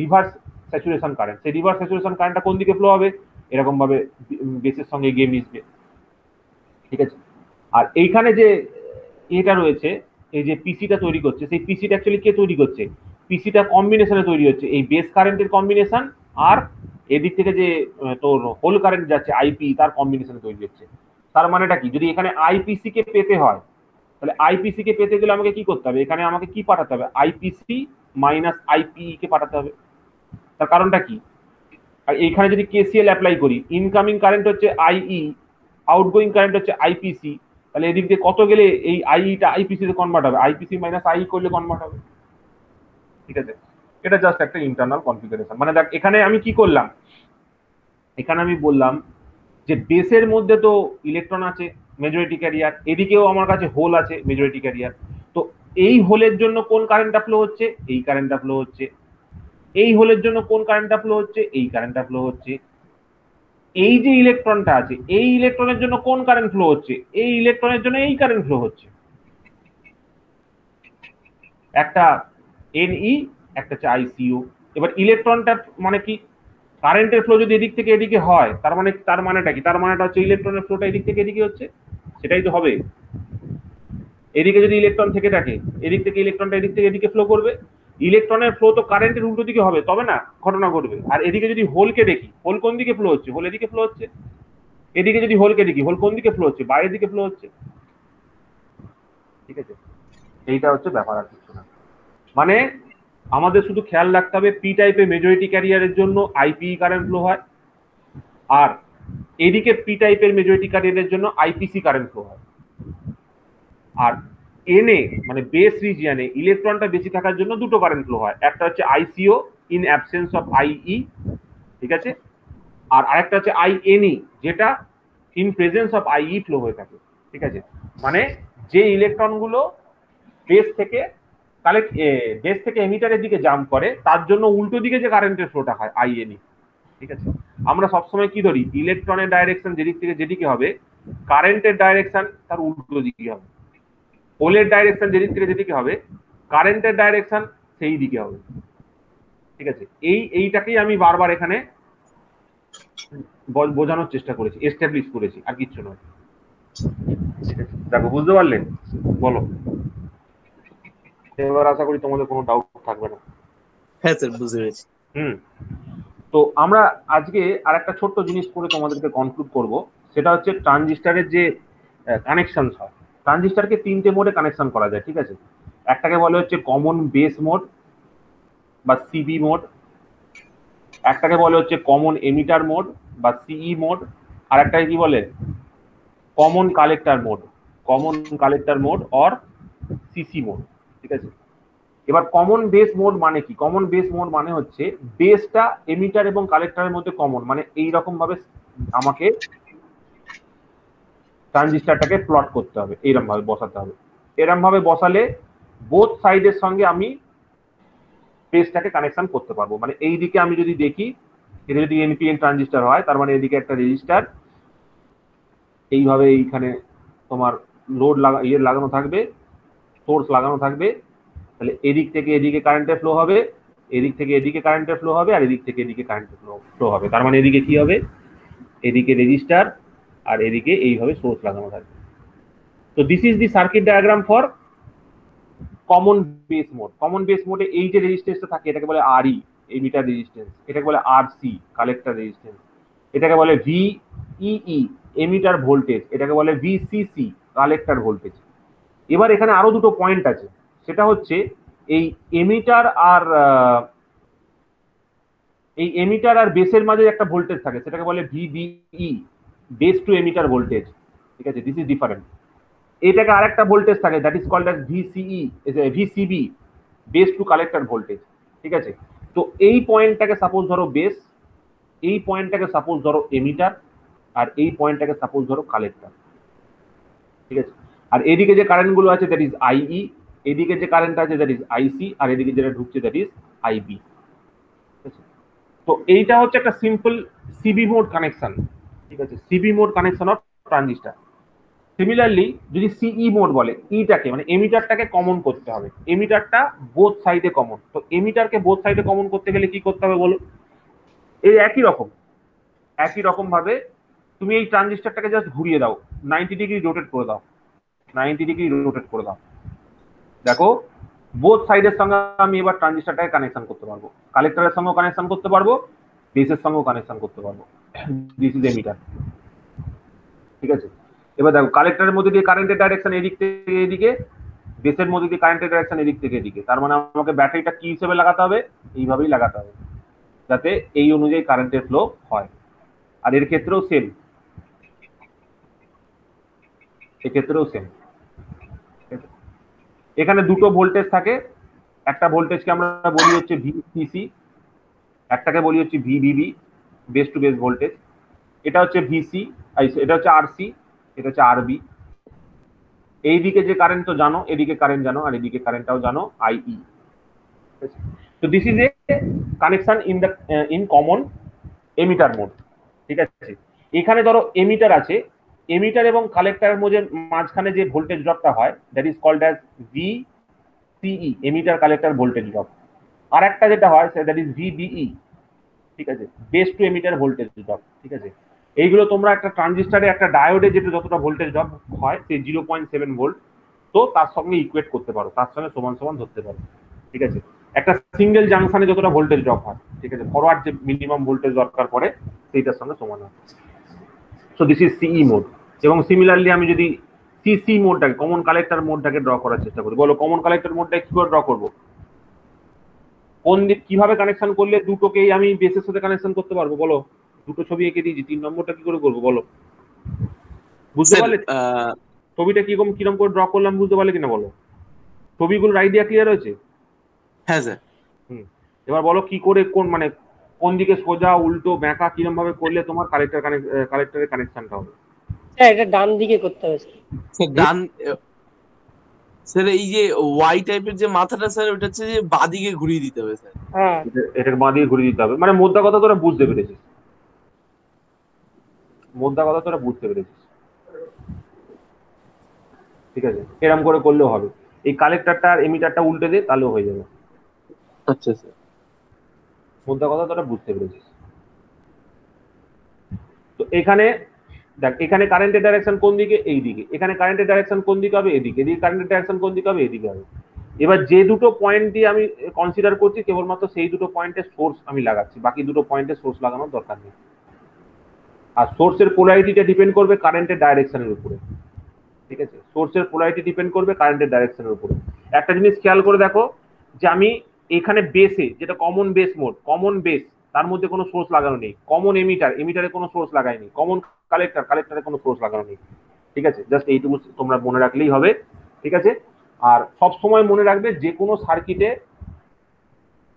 রিভার্স স্যাচুরেশন কারেন্ট। সেই রিভার্স স্যাচুরেশন কারেন্টটা কোন দিকে ফ্লো হবে? এরকম ভাবে বেসের সঙ্গে গিয়ে মিশবে, ঠিক আছে? আর এইখানে যে এটা রয়েছে, এই যে পিসিটা তৈরি করছে, সেই পিসিটা অ্যাকচুয়ালি কে তৈরি করছে? পিসিটা কম্বিনেশনে তৈরি হচ্ছে, এই বেস কারেন্টের কম্বিনেশন আর এদিক থেকে যে তোর হোল কারেন্ট যাচ্ছে আইপি, তার কম্বিনেশনে তৈরি হচ্ছে। তার মানেটা কি? যদি এখানে আইপিসি কে পেতে হয়, তাহলে আইপিসি কে পেতে গেলে আমাকে কি করতে হবে? এখানে আমাকে কি পাঠাতে হবে? আইপিসি মাইনাস আইপিই কে পাঠাতে হবে। তার কারণটা কি? আর এইখানে যদি কেসিএল অ্যাপ্লাই করি, ইনকামিং কারেন্ট হচ্ছে আইই, আউটগোয়িং কারেন্ট হচ্ছে আইপিসি, তাহলে এদিক দিয়ে কত গেলে এই আইইটা আইপিসি তে কনভার্ট হবে? আইপিসি মাইনাস আই করলে কনভার্ট হবে, ঠিক আছে? এটা জাস্ট একটা ইন্টারনাল কনফিগারেশন। মানে দেখ এখানে আমি কি করলাম, এখানে আমি বললাম যে বেসের মধ্যে তো ইলেকট্রন আছে মেজরিটি ক্যারিয়ার, এদিকেও আমার কাছে হোল আছে মেজরিটি ক্যারিয়ার। তো এই হোলের জন্য কোন কারেন্টটা ফ্লো হচ্ছে? এই কারেন্টটা ফ্লো হচ্ছে। এই হোলের জন্য কোন কারেন্টটা ফ্লো হচ্ছে? এই কারেন্টটা ফ্লো হচ্ছে। এই যে ইলেকট্রনটা আছে, এই ইলেকট্রনের জন্য কোন কারেন্ট ফ্লো হচ্ছে? এই ইলেকট্রনের জন্য এই কারেন্ট ফ্লো হচ্ছে। একটা এনই, একটা হচ্ছে আইসিও। এবার ইলেকট্রনটা মানে কি? কারেন্টের ফ্লো যদি এদিক থেকে এদিকে হয়, তার মানেটা কি? তার মানেটা হচ্ছে ইলেকট্রনের ফ্লোটা এদিক থেকে এদিকে হচ্ছে, সেটাই তো হবে। এদিকে যদি ইলেকট্রন থেকে থাকে, এদিক থেকে ইলেকট্রনটা এদিক থেকে এদিকে ফ্লো করবে। ইলেকট্রনের ফ্লো তো কারেন্টের উল্টো দিকে হবে, তবে না ঘটনা ঘটবে। আর এদিকে যদি হোলকে দেখি, হোল কোন দিকে ফ্লো হচ্ছে? হোল এদিকে ফ্লো হচ্ছে। এদিকে যদি হোলকে দেখি, হোল কোন দিকে ফ্লো হচ্ছে? বাইরের দিকে ফ্লো হচ্ছে। ঠিক আছে, এইটা হচ্ছে ব্যাপার, আর কিছু না। মানে আমাদের শুধু খেয়াল রাখতে হবে পি টাইপের মেজরিটি ক্যারিয়ারের জন্য আইপি কারেন্ট ফ্লো হয়, আর এদিকে পি টাইপের মেজরিটি ক্যারিয়ারের জন্য আইপিসি কারেন্ট ফ্লো হয়। আর এনএ মানে বেস রিজিয়নে ইলেকট্রনটা বেশি থাকার জন্য দুটো কারেন্ট ফ্লো হয়, একটা হচ্ছে আইসিও ইন অ্যাবসেন্স অফ আইই, ঠিক আছে, আর আরেকটা হচ্ছে আইএনই যেটা ইন প্রেজেন্স অফ আইই ফ্লো হয়ে থাকে। ঠিক আছে, মানে যে ইলেকট্রনগুলো বেস থেকে বেস থেকে এমিটারের দিকে জাম্প করে তার জন্য উল্টো দিকে যে কারেন্টের ফ্লোটা হয় আইএনই। ঠিক আছে, আমরা সবসময় কি ধরি, ইলেকট্রনের ডাইরেকশন যেদিক থেকে যেদিকে হবে কারেন্টের ডাইরেকশন তার উল্টো দিকে হবে। হোলের ডাইরেকশন যেদিক থেকে যেদিকে হবে কারেন্টের ডাইরেকশন সেই দিকে হবে। ঠিক আছে, এইটাকেই আমি বারবার এখানে বোঝানোর চেষ্টা করেছি, এস্টাবলিশ করেছি, আর কিচ্ছু নয়। ঠিক আছে, দেখো বুঝতে পারলেন? বলো, এবার আশা করি তোমাদের কোনো ডাউট থাকবে না। হ্যাঁ স্যার, বুঝতে পেরেছি। তো আমরা আজকে আর একটা ছোট্ট জিনিস করে তোমাদেরকে কনক্লুড করব, সেটা হচ্ছে ট্রানজিস্টারের যে কানেকশন হয়। ট্রানজিস্টারকে তিনটে মোডে কানেকশন করা যায়। ঠিক আছে, একটাকে বলে হচ্ছে কমন বেস মোড বা সিবি মোড, একটাকে বলে হচ্ছে কমন এমিটার মোড বা সিই মোড, আর একটাকে কি বলে common collector mode, common collector mode or CC mode. ঠিক আছে, এবার কমন বেস মোড মানে কি? কমন বেস মোড মানে হচ্ছে বেসটা এমিটার এবং কালেক্টরের মধ্যে কমন, মানে এই রকম ভাবে আমাকে ট্রানজিস্টারটাকে প্লট করতে হবে, এইরকম ভাবে বসাতে হবে। এরকম ভাবে বসালে বোথ সাইডের সঙ্গে আমি বেসটাকে কানেকশন করতে পারবো। মানে এই দিকে আমি যদি দেখি, এটা যদি এনপিএন ট্রানজিস্টার হয় তার মানে এদিকে একটা রেজিস্টার এইভাবে এইখানে তোমার লোড লাগানো থাকবে, সোর্স লাগানো থাকবে, তাহলে এদিক থেকে এদিকে কারেন্টের ফ্লো হবে, এদিক থেকে এদিকে কারেন্টের ফ্লো হবে, আর এদিক থেকে এদিকে কারেন্টের ফ্লো হবে। তার মানে এদিকে কি হবে, এদিকে রেজিস্টার আর এদিকে এইভাবে সোর্স লাগানো থাকবে। তো this is the circuit diagram for common base mode. Common base মোডে এই যে রেজিস্ট্যান্সটা থাকে এটাকে বলে আরই, এমিটার রেজিস্ট্যান্স, এটাকে বলে আরসি, কালেক্টর রেজিস্ট্যান্স, এটাকে বলে ভিইই, এমিটার ভোল্টেজ, এটাকে বলে ভিসিসি, কালেক্টর ভোল্টেজ। এবার এখানে আরো দুটো পয়েন্ট আছে, সেটা হচ্ছে এই এমিটার আর বেসের মাঝে একটা ভোল্টেজ থাকে, সেটাকে বলে VBE, base to emitter voltage. ঠিক আছে, দিস ইজ ডিফারেন্ট। এটাকে আরেকটা ভোল্টেজ থাকে, that is called as VCB, base to collector voltage. ঠিক আছে, তো এই পয়েন্টটাকে সাপোজ ধরো বেস, এই পয়েন্টটাকে সাপোজ ধরো এমিটার, আর এই পয়েন্টটাকে সাপোজ ধরো কালেক্টর। ঠিক আছে, আর এদিকে যে কারেন্ট গুলো আছে দ্যাট ইজ আইই, এদিকে যে কারেন্ট আছে দ্যাট ইজ আইসি, আর এদিকে যেটা ঢুকছে দ্যাট ইজ আইবি। তো এইটা হচ্ছে একটা সিম্পল সিবি মোড কানেকশন। ঠিক আছে, CB mode connection of transistor. Similarly যদি সিই মোড বলে, ইটাকে মানে এমিটারটাকে কমন করতে হবে, এমিটারটা বোথ সাইডে কমন। তো এমিটারকে বোথ সাইডে কমন করতে গেলে কি করতে হবে বলো? এই একই রকম ভাবে তুমি এই ট্রানজিস্টারটাকে জাস্ট ঘুরিয়ে দাও, 90 ডিগ্রি রোটেট করে দাও, 90 ডিগ্রি রোটেট করে দাও। দেখো বোথ সাইডের সঙ্গে আমি এবার ট্রানজিস্টারটাকে কানেকশন করতে পারবো, কালেক্টরের সঙ্গেও কানেকশন করতে পারবো, বেসের সঙ্গেও কানেকশন করতে পারবো। This is emitter. ঠিক আছে, এবার দেখো কালেক্টরের মধ্যে দিয়ে কারেন্টের ডাইরেকশন এদিক থেকে এদিকে, বেসের মধ্যে দিয়ে কারেন্টের ডাইরেকশন এদিক থেকে এদিকে। তার মানে আমাকে ব্যাটারিটা কি হিসেবে লাগাতে হবে? এইভাবেই লাগাতে হবে, যাতে এই অনুযায়ী কারেন্টের ফ্লো হয়। আর এর ক্ষেত্রেও সেম, এক্ষেত্রেও সেম। এখানে দুটো ভোল্টেজ থাকে, একটা ভোল্টেজকে আমরা বলি হচ্ছে ভিসিসি, একটাকে বলি হচ্ছে ভিভিবি, বেস টু বেস ভোল্টেজ। এটা হচ্ছে ভিসি, এটা হচ্ছে আরসি, এটা হচ্ছে আরবি। এইদিকে যে কারেন্ট তো জানো, এদিকে কারেন্ট জানো, আর এদিকে কারেন্টটাও জানো, আইই। তো this is A connection in common emitter mode. ঠিক আছে, এখানে ধরো এমিটার আছে, এমিটার এবং কালেক্টরের মাঝখানে যে ভোল্টেজ ড্রপটা হয় that is called as VCE, emitter collector voltage drop. আর একটা যেটা হয় দ্যাট ইজ ভিবিই, ঠিক আছে, base to emitter voltage drop. ঠিক আছে, এইগুলো তোমরা একটা ট্রানজিস্টারে একটা ডায়োডে যেটা যতটা ভোল্টেজ ড্রপ হয় সেই 0.7 ভোল্ট, তো তার সঙ্গে ইকুয়েট করতে পারো, তার সঙ্গে সমান সমান ধরতে পারো। ঠিক আছে, একটা সিঙ্গেল জাংশনে যতটা ভোল্টেজ ড্রপ হয়, ঠিক আছে, ফরওয়ার্ড যে মিনিমাম ভোল্টেজ দরকার পড়ে সেইটার সঙ্গে সমান হয়। সো দিস ইজ সিই মোড। এবং সিমিলারলি আমি যদি সিসি মোডটাকে, কমন কালেক্টর মোডটাকে ড্র করার চেষ্টা করি, বলো কমন কালেক্টর মোডটা কি করে ড্র করবো? কোন দিক কিভাবে কানেকশন করলে দুটোকেই আমি বেসের সাথে কানেকশন করতে পারবো? বলো, দুটো ছবি এঁকে দিয়েছি, 3 নম্বরটা কি করে করবো বলো? বুঝতে পারলে ছবিটা কিরকম কিরকম করে ড্র করলাম? বুঝতে পারলে কিনা বলো? ছবিগুলোর আইডিয়া ক্লিয়ার হয়েছে? হ্যাঁ স্যার। এবার বলো কি করে, কোন মানে কোন দিকে সোজা উল্টো ব্যাঁকা কিরকম ভাবে করলে তোমার কালেক্টরের কানেকশনটা হবে? হ্যাঁ, এটা ডান দিকে করতে হবে স্যার। ডান স্যার, এই যে ওয়াই টাইপের যে মাথাটা স্যার, ওটা হচ্ছে যে বাঁদিকে ঘুরিয়ে দিতে হবে স্যার। হ্যাঁ, এটাকে বাঁদিকে ঘুরিয়ে দিতে হবে, মানে মোদ্দা কথা তোরা বুঝতে পেরেছিস, মোদ্দা কথা তোরা বুঝতে পেরেছিস। ঠিক আছে, এরকম করে করলেও হবে। এই কালেক্টরটা আর এমিটারটা উল্টে দে, তাহলেও হয়ে যাবে। আচ্ছা স্যার, মোদ্দা কথা তোরা বুঝতে পেরেছিস। তো এখানে দেখ, এখানে কারেন্টের ডাইরেকশন কোন দিকে? এই দিকে। এখানে কারেন্টের ডাইরেকশন কোন দিকে হবে? এদিকে। এদিকে কারেন্টের ডাইরেকশন কোন দিকে হবে? এদিকে হবে। এবার যে দুটো পয়েন্ট দিয়ে আমি কনসিডার করছি, কেবলমাত্র সেই দুটো পয়েন্টের সোর্স আমি লাগাচ্ছি, বাকি দুটো পয়েন্টের সোর্স লাগানোর দরকার নেই। আর সোর্সের পোলারিটিটা ডিপেন্ড করবে কারেন্টের ডাইরেকশনের উপরে। ঠিক আছে, সোর্সের পোলারিটি ডিপেন্ড করবে কারেন্টের ডাইরেকশনের উপরে। একটা জিনিস খেয়াল করে দেখো যে আমি এখানে বেসে, যেটা common base mode, common base, তার মধ্যে কোনো সোর্স লাগানো নেই। কমন এমিটারে কোনো সোর্স লাগাইনি। কমন কালেক্টরে কোনো সোর্স লাগানো নেই। ঠিক আছে, জাস্ট এইটুকু তোমরা মনে রাখলেই হবে। ঠিক আছে, আর সব সময় মনে রাখবে যে কোনো সার্কিটে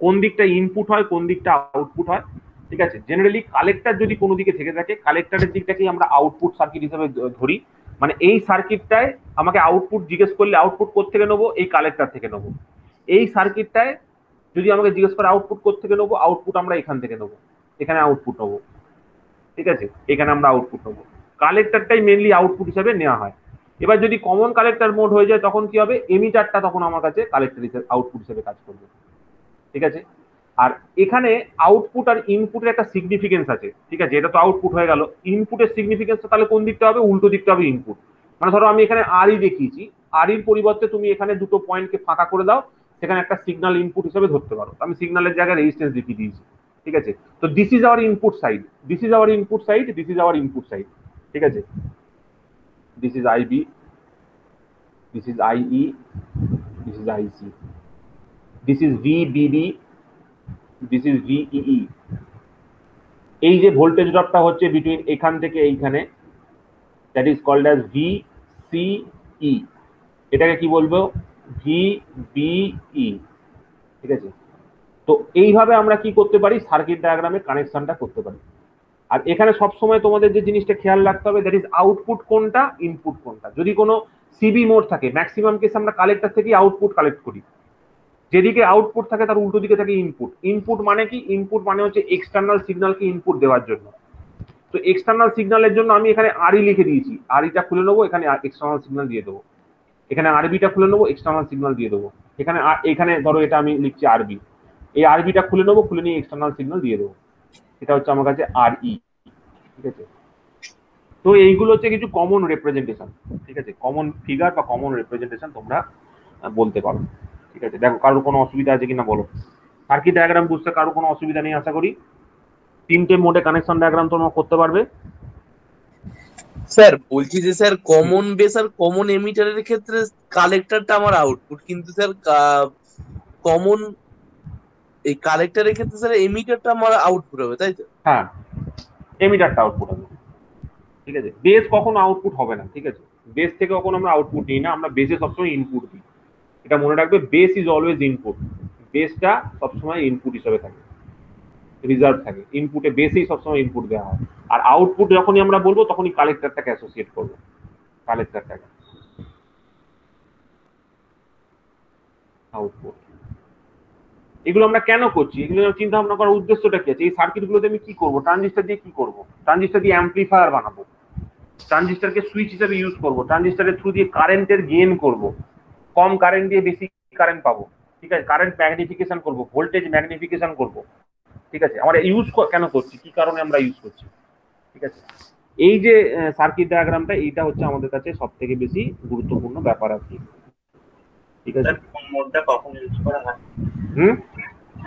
কোন দিকটা ইনপুট হয়, কোন দিকটা আউটপুট হয়। ঠিক আছে, জেনারেলি কালেক্টর যদি কোনো দিকে থেকে থাকে, কালেক্টরের দিকটাকেই আমরা আউটপুট সার্কিট হিসেবে ধরি। মানে এই সার্কিটটায় আমাকে আউটপুট জিজ্ঞেস করলে আউটপুট কোত্থেকে নেবো? এই কালেক্টর থেকে নেবো। এই সার্কিটটায় যদি আমাকে জিজ্ঞেস করে আউটপুট কোত্থেকে নেবো, আউটপুট আমরা এখান থেকে নেবো, এখানে আউটপুট নেবো। ঠিক আছে, এখানে আমরা আউটপুট নেবো। কালেক্টরটাই মেনলি আউটপুট হিসেবে নেওয়া হয়। এবার যদি কমন কালেক্টর মোড হয়ে যায়, তখন কি হবে? এমিটারটা তখন আমার কাছে কালেক্টর হিসেবে, আউটপুট হিসেবে কাজ করবে। ঠিক আছে, আর এখানে আউটপুট আর ইনপুটের একটা সিগনিফিকেন্স আছে। ঠিক আছে, এটা তো আউটপুট হয়ে গেল। ইনপুটের সিগনিফিকেন্সটা তাহলে কোন দিকটা হবে? উল্টো দিকটা হবে ইনপুট। মানে ধরো আমি এখানে আরই দেখিয়েছি, আরইর পরিবর্তে তুমি এখানে দুটো পয়েন্টকে ফাঁকা করে দাও, সেখানে একটা সিগন্যাল ইনপুট হিসেবে ধরতে পারো। আমি সিগন্যালের জায়গায় রেজিস্ট্যান্স দেখিয়ে দিয়েছি। ঠিক আছে, তো this is our input side, this is our input side, this is our input side. ঠিক আছে, this is IB, this is IE, this is IC, this is VBB, this is VEE. এই যে ভোল্টেজ ড্রপটা হচ্ছে বিটুইন এখান থেকে এইখানে, that is called as VCE. এটাকে কি বলবো? ভিবিই। ঠিক আছে, তো এইভাবে আমরা কি করতে পারি? সার্কিট ডায়াগ্রামে কানেকশনটা করতে পারি। আর এখানে সবসময় তোমাদের যে জিনিসটা খেয়াল রাখতে হবে, দ্যাট ইজ আউটপুট কোনটা, ইনপুট কোনটা। যদি কোনো সিবি মোড থাকে, ম্যাক্সিমাম কেস আমরা কালেক্টর থেকে আউটপুট কালেক্ট করি। যেদিকে আউটপুট থাকে তার উল্টো দিকে থাকে ইনপুট। ইনপুট মানে কি? ইনপুট মানে হচ্ছে এক্সটার্নাল সিগন্যালকে ইনপুট দেওয়ার জন্য। তো এক্সটার্নাল সিগন্যালের জন্য আমি এখানে আরই লিখে দিয়েছি, আরইটা খুলে নেবো, এখানে এক্সটার্নাল সিগন্যাল দিয়ে দেবো। এখানে আরবিটা খুলে নেবো, এক্সটার্নাল সিগন্যাল দিয়ে দেবো। এখানে এখানে ধরো এটা আমি লিখছি আরবি, এই আরবিটা খুলে নেবো, খুলে নিয়ে এক্সটার্নাল সিগন্যাল দিয়ে দেবো। এটা হচ্ছে আমার কাছে আরই। ঠিক আছে, তো এইগুলো হচ্ছে কিছু কমন রিপ্রেজেন্টেশন। ঠিক আছে, কমন ফিগার বা কমন রিপ্রেজেন্টেশন তোমরা বলতে পারো। ঠিক আছে, দেখো কারোর কোনো অসুবিধা আছে কিনা বলো। সার্কিট ডায়াগ্রাম বুঝতে কারো কোনো অসুবিধা নেই আশা করি। 3টে মোডে কানেকশন ডায়াগ্রাম তোমরা করতে পারবে। স্যার বলছি যে স্যার, কমন বেস আর কমন এমিটারের ক্ষেত্রে কালেক্টরটা আমার আউটপুট, কিন্তু স্যার কমন এই কালেক্টরের ক্ষেত্রে স্যার এমিটারটা আমার আউটপুট হবে, তাই তো? হ্যাঁ, এমিটারটা আউটপুট হবে। ঠিক আছে, বেস কখনো আউটপুট হবে না। ঠিক আছে, বেস থেকে কখনো আমরা আউটপুট নিই না, আমরা বেসে সবসময় ইনপুট দিই। এটা মনে রাখবে, বেস ইজ অলওয়েজ ইনপুট। বেসটা সবসময় ইনপুট হিসেবে থাকে, রিজার্ভ থাকে। ইনপুটে বেসেই সবসময় ইনপুট দেওয়া হয়। আর আউটপুট যখনই আমরা বলবো তখনই কালেক্টরটাকে অ্যাসোসিয়েট করবো, কালেক্টরটাকে আউটপুট। এগুলো আমরা কেন করছি? এগুলো চিন্তা ভাবনা করার উদ্দেশ্যটা কি আছে? এই সার্কিটগুলোতে আমি কি করবো? ট্রানজিস্টর দিয়ে কি করবো? ট্রানজিস্টর দিয়ে অ্যাম্পলিফায়ার বানাবো, ট্রানজিস্টরকে সুইচ হিসেবে ইউজ করবো, ট্রানজিস্টরের থ্রু দিয়ে কারেন্টের গেইন করব, কম কারেন্ট দিয়ে বেশি কারেন্ট পাবো। ঠিক আছে, কারেন্ট ম্যাগনিফিকেশন করব, ভোল্টেজ ম্যাগনিফিকেশন করব। ঠিক আছে, আমরা ইউজ কেন করছি, কি কারণে আমরা ইউজ করছি? ঠিক আছে, এই যে সার্কিট ডায়াগ্রামটা, এইটা হচ্ছে আমাদের কাছে সব থেকে বেশি গুরুত্বপূর্ণ ব্যাপার আর কি। ঠিক আছে। কোন মোডটা কখন ইউজ করা হয়? হুম,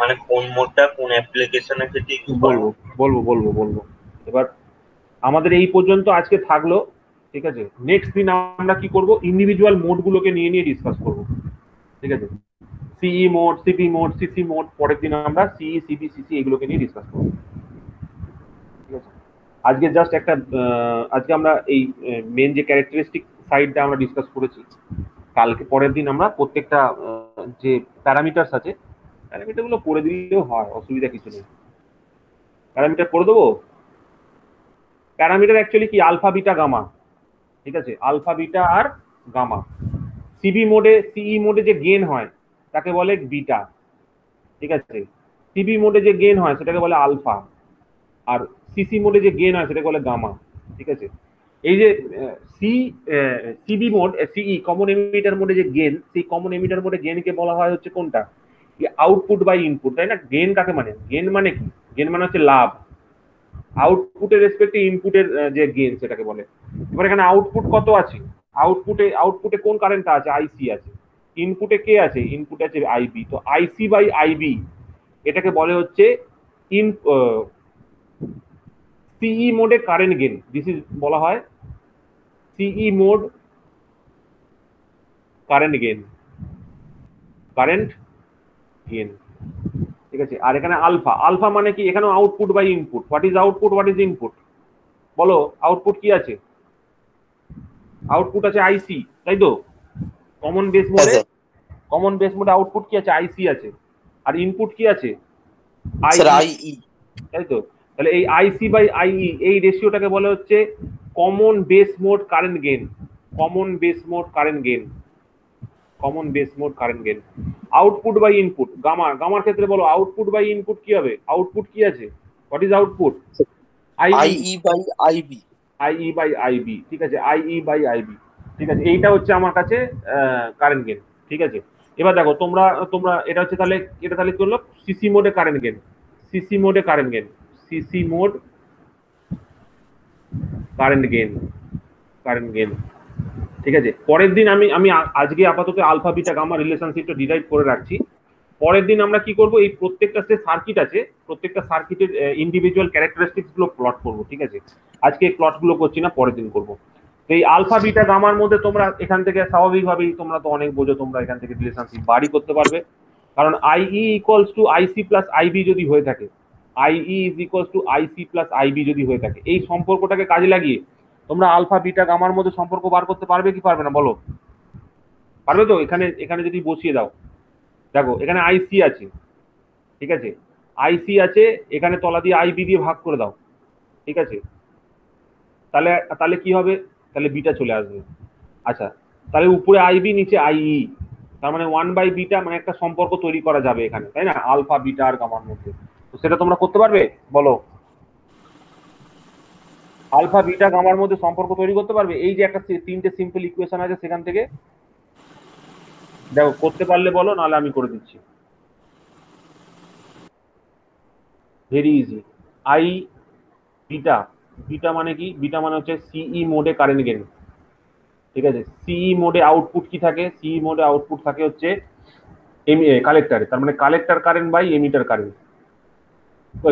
মানে কোন মোডটা কোন অ্যাপ্লিকেশনের ক্ষেত্রে ইউজ করা বলবো হয়? বলবো। এবার আমাদের এই পর্যন্ত আজকে থাকলো, ঠিক আছে। নেক্সট দিন আমরা কি করব, ইন্ডিভিজুয়াল মোডগুলোকে নিয়ে নিয়ে ডিসকাস করব, ঠিক আছে। সিই mode, CP mode, CC mode, পরের দিন আমরা সিই, সিপি, সিসি এগুলোকে নিয়ে ডিসকাস করব, ঠিক আছে। আজকে জাস্ট একটা আজকে আমরা এই মেন যে ক্যারেক্টারিস্টিক সাইডটা আমরা ডিসকাস করেছি। কালকে পরের দিন আমরা প্রত্যেকটা যে প্যারামিটারস আছে প্যারামিটারগুলো পড়ে দিলেও হয়, অসুবিধা কিছু নেই। প্যারামিটার পড়ে দেবো। প্যারামিটার অ্যাকচুয়ালি কি, আলফা বিটা গামা, ঠিক আছে। আলফা বিটা আর গামা। সিই মোডে যে গেন হয় তাকে বলে বিটা, ঠিক আছে। সিবি মোডে যে গেন হয় সেটাকে বলে আলফা, আর সিসি মোডে যে গেন হয় সেটাকে বলে গামা, ঠিক আছে। এই যে সিবি মোড, সিই কমন এমিটার মোডে যে গেন, সেই কমন এমিটার মোডে গেনকে বলা হয় হচ্ছে কোনটা, আউটপুট বাই ইনপুট, তাই না। গেন কাকে মানে, গেন মানে কি, গেন মানে হচ্ছে লাভ। আউটপুটের রেসপেক্টে ইনপুটের যে গেন সেটাকে বলে। এবার এখানে আউটপুট কত আছে, আউটপুটে কোন কারেন্টটা আছে, আইসি আছে। ইনপুটে কে আছে, ইনপুটে আছে আইবি। তো আইসি বাই আইবি এটাকে বলে হচ্ছে ইন সিই মোডে কারেন্ট গেন। দিস ইজ বলা হয় সিই মোড কারেন্ট গেন, ঠিক আছে। আর এখানে আলফা, আলফা মানে কি, এখানে output by input. What is output, what is input, বলো। আউটপুট কি আছে, আউটপুট আছে আইসি, তাই তো। কমন বেস মোডে আউটপুট কি আছে, আইসি আছে। আর ইনপুট কি আছে, আইই, তাই তো। তাহলে এই আইসি বাই আইই এই রেশিওটাকে বলে হচ্ছে common base mode current gain, common base mode current gain. Output by input, গামার ক্ষেত্রে বলো আউটপুট বাই ইনপুট কি হবে, আউটপুট কি আছে, what is output, IE by IB, ঠিক আছে। আইই বাই আইবি, ঠিক আছে। এইটা হচ্ছে আমার কাছে কারেন্ট গেন, ঠিক আছে। এবার দেখো তোমরা এটা হচ্ছে তাহলে, এটা তাহলে চললো সিসি মোডে current gain, CC mode current gain, ঠিক আছে। পরের দিন আমি আজকে আপাতত আলফা বিটা গামা রিলেশনশিপটা ডিরাইভ করে রাখছি। পরের দিন আমরা কি করব, এই প্রত্যেকটা যে সার্কিট আছে প্রত্যেকটা সার্কিটের ইন্ডিভিজুয়াল ক্যারেক্টারিস্টিক্স গুলো প্লট করব, ঠিক আছে। আজকে এই প্লট গুলো করছি না, পরের দিন করব। তো এই আলফা বিটা গামার মধ্যে তোমরা এখান থেকে স্বাভাবিকভাবেই তোমরা তো অনেক বোঝো, তোমরা এখান থেকে রিলেশনশিপ বাড়ি করতে পারবে। কারণ IE equals to IC plus IB যদি হয়ে থাকে, IE is equals to IC plus IB যদি হয়ে থাকে, এই সম্পর্কটাকে কাজে লাগিয়ে তোমরা আলফা বিটা গামার মধ্যে সম্পর্ক বার করতে পারবে কি পারবে না, বলো। পারবে তো। এখানে যদি বসিয়ে দাও, দেখো এখানে আইসি আছে, ঠিক আছে। আইসি আছে, এখানে তলা দিয়ে আইবি দিয়ে ভাগ করে দাও, ঠিক আছে। তাহলে কি হবে, তাহলে বিটা চলে আসবে। আচ্ছা, তাহলে উপরে আইবি নিচে আইই, তার মানে 1 বাই বিটা, মানে একটা সম্পর্ক তৈরি করা যাবে এখানে, তাই না, আলফা বিটা আর গামার মধ্যে। তো সেটা তোমরা করতে পারবে, বলো। আলফা বিটা গামার মধ্যে সম্পর্ক তৈরি করতে পারবে। এই যে একটা তিনটে সিম্পল ইকুয়েশন আছে সেখান থেকে, দেখো করতে পারলে বলো, নাহলে আমি করে দিচ্ছি। Very easy. I beta, beta মানে কি, বিটা মানে হচ্ছে সিই মোডে কারেন্ট গেন, ঠিক আছে। সিই মোডে আউটপুট কি থাকে, সিই মোডে আউটপুট থাকে হচ্ছে কালেক্টারে, তার মানে collector current by emitter current,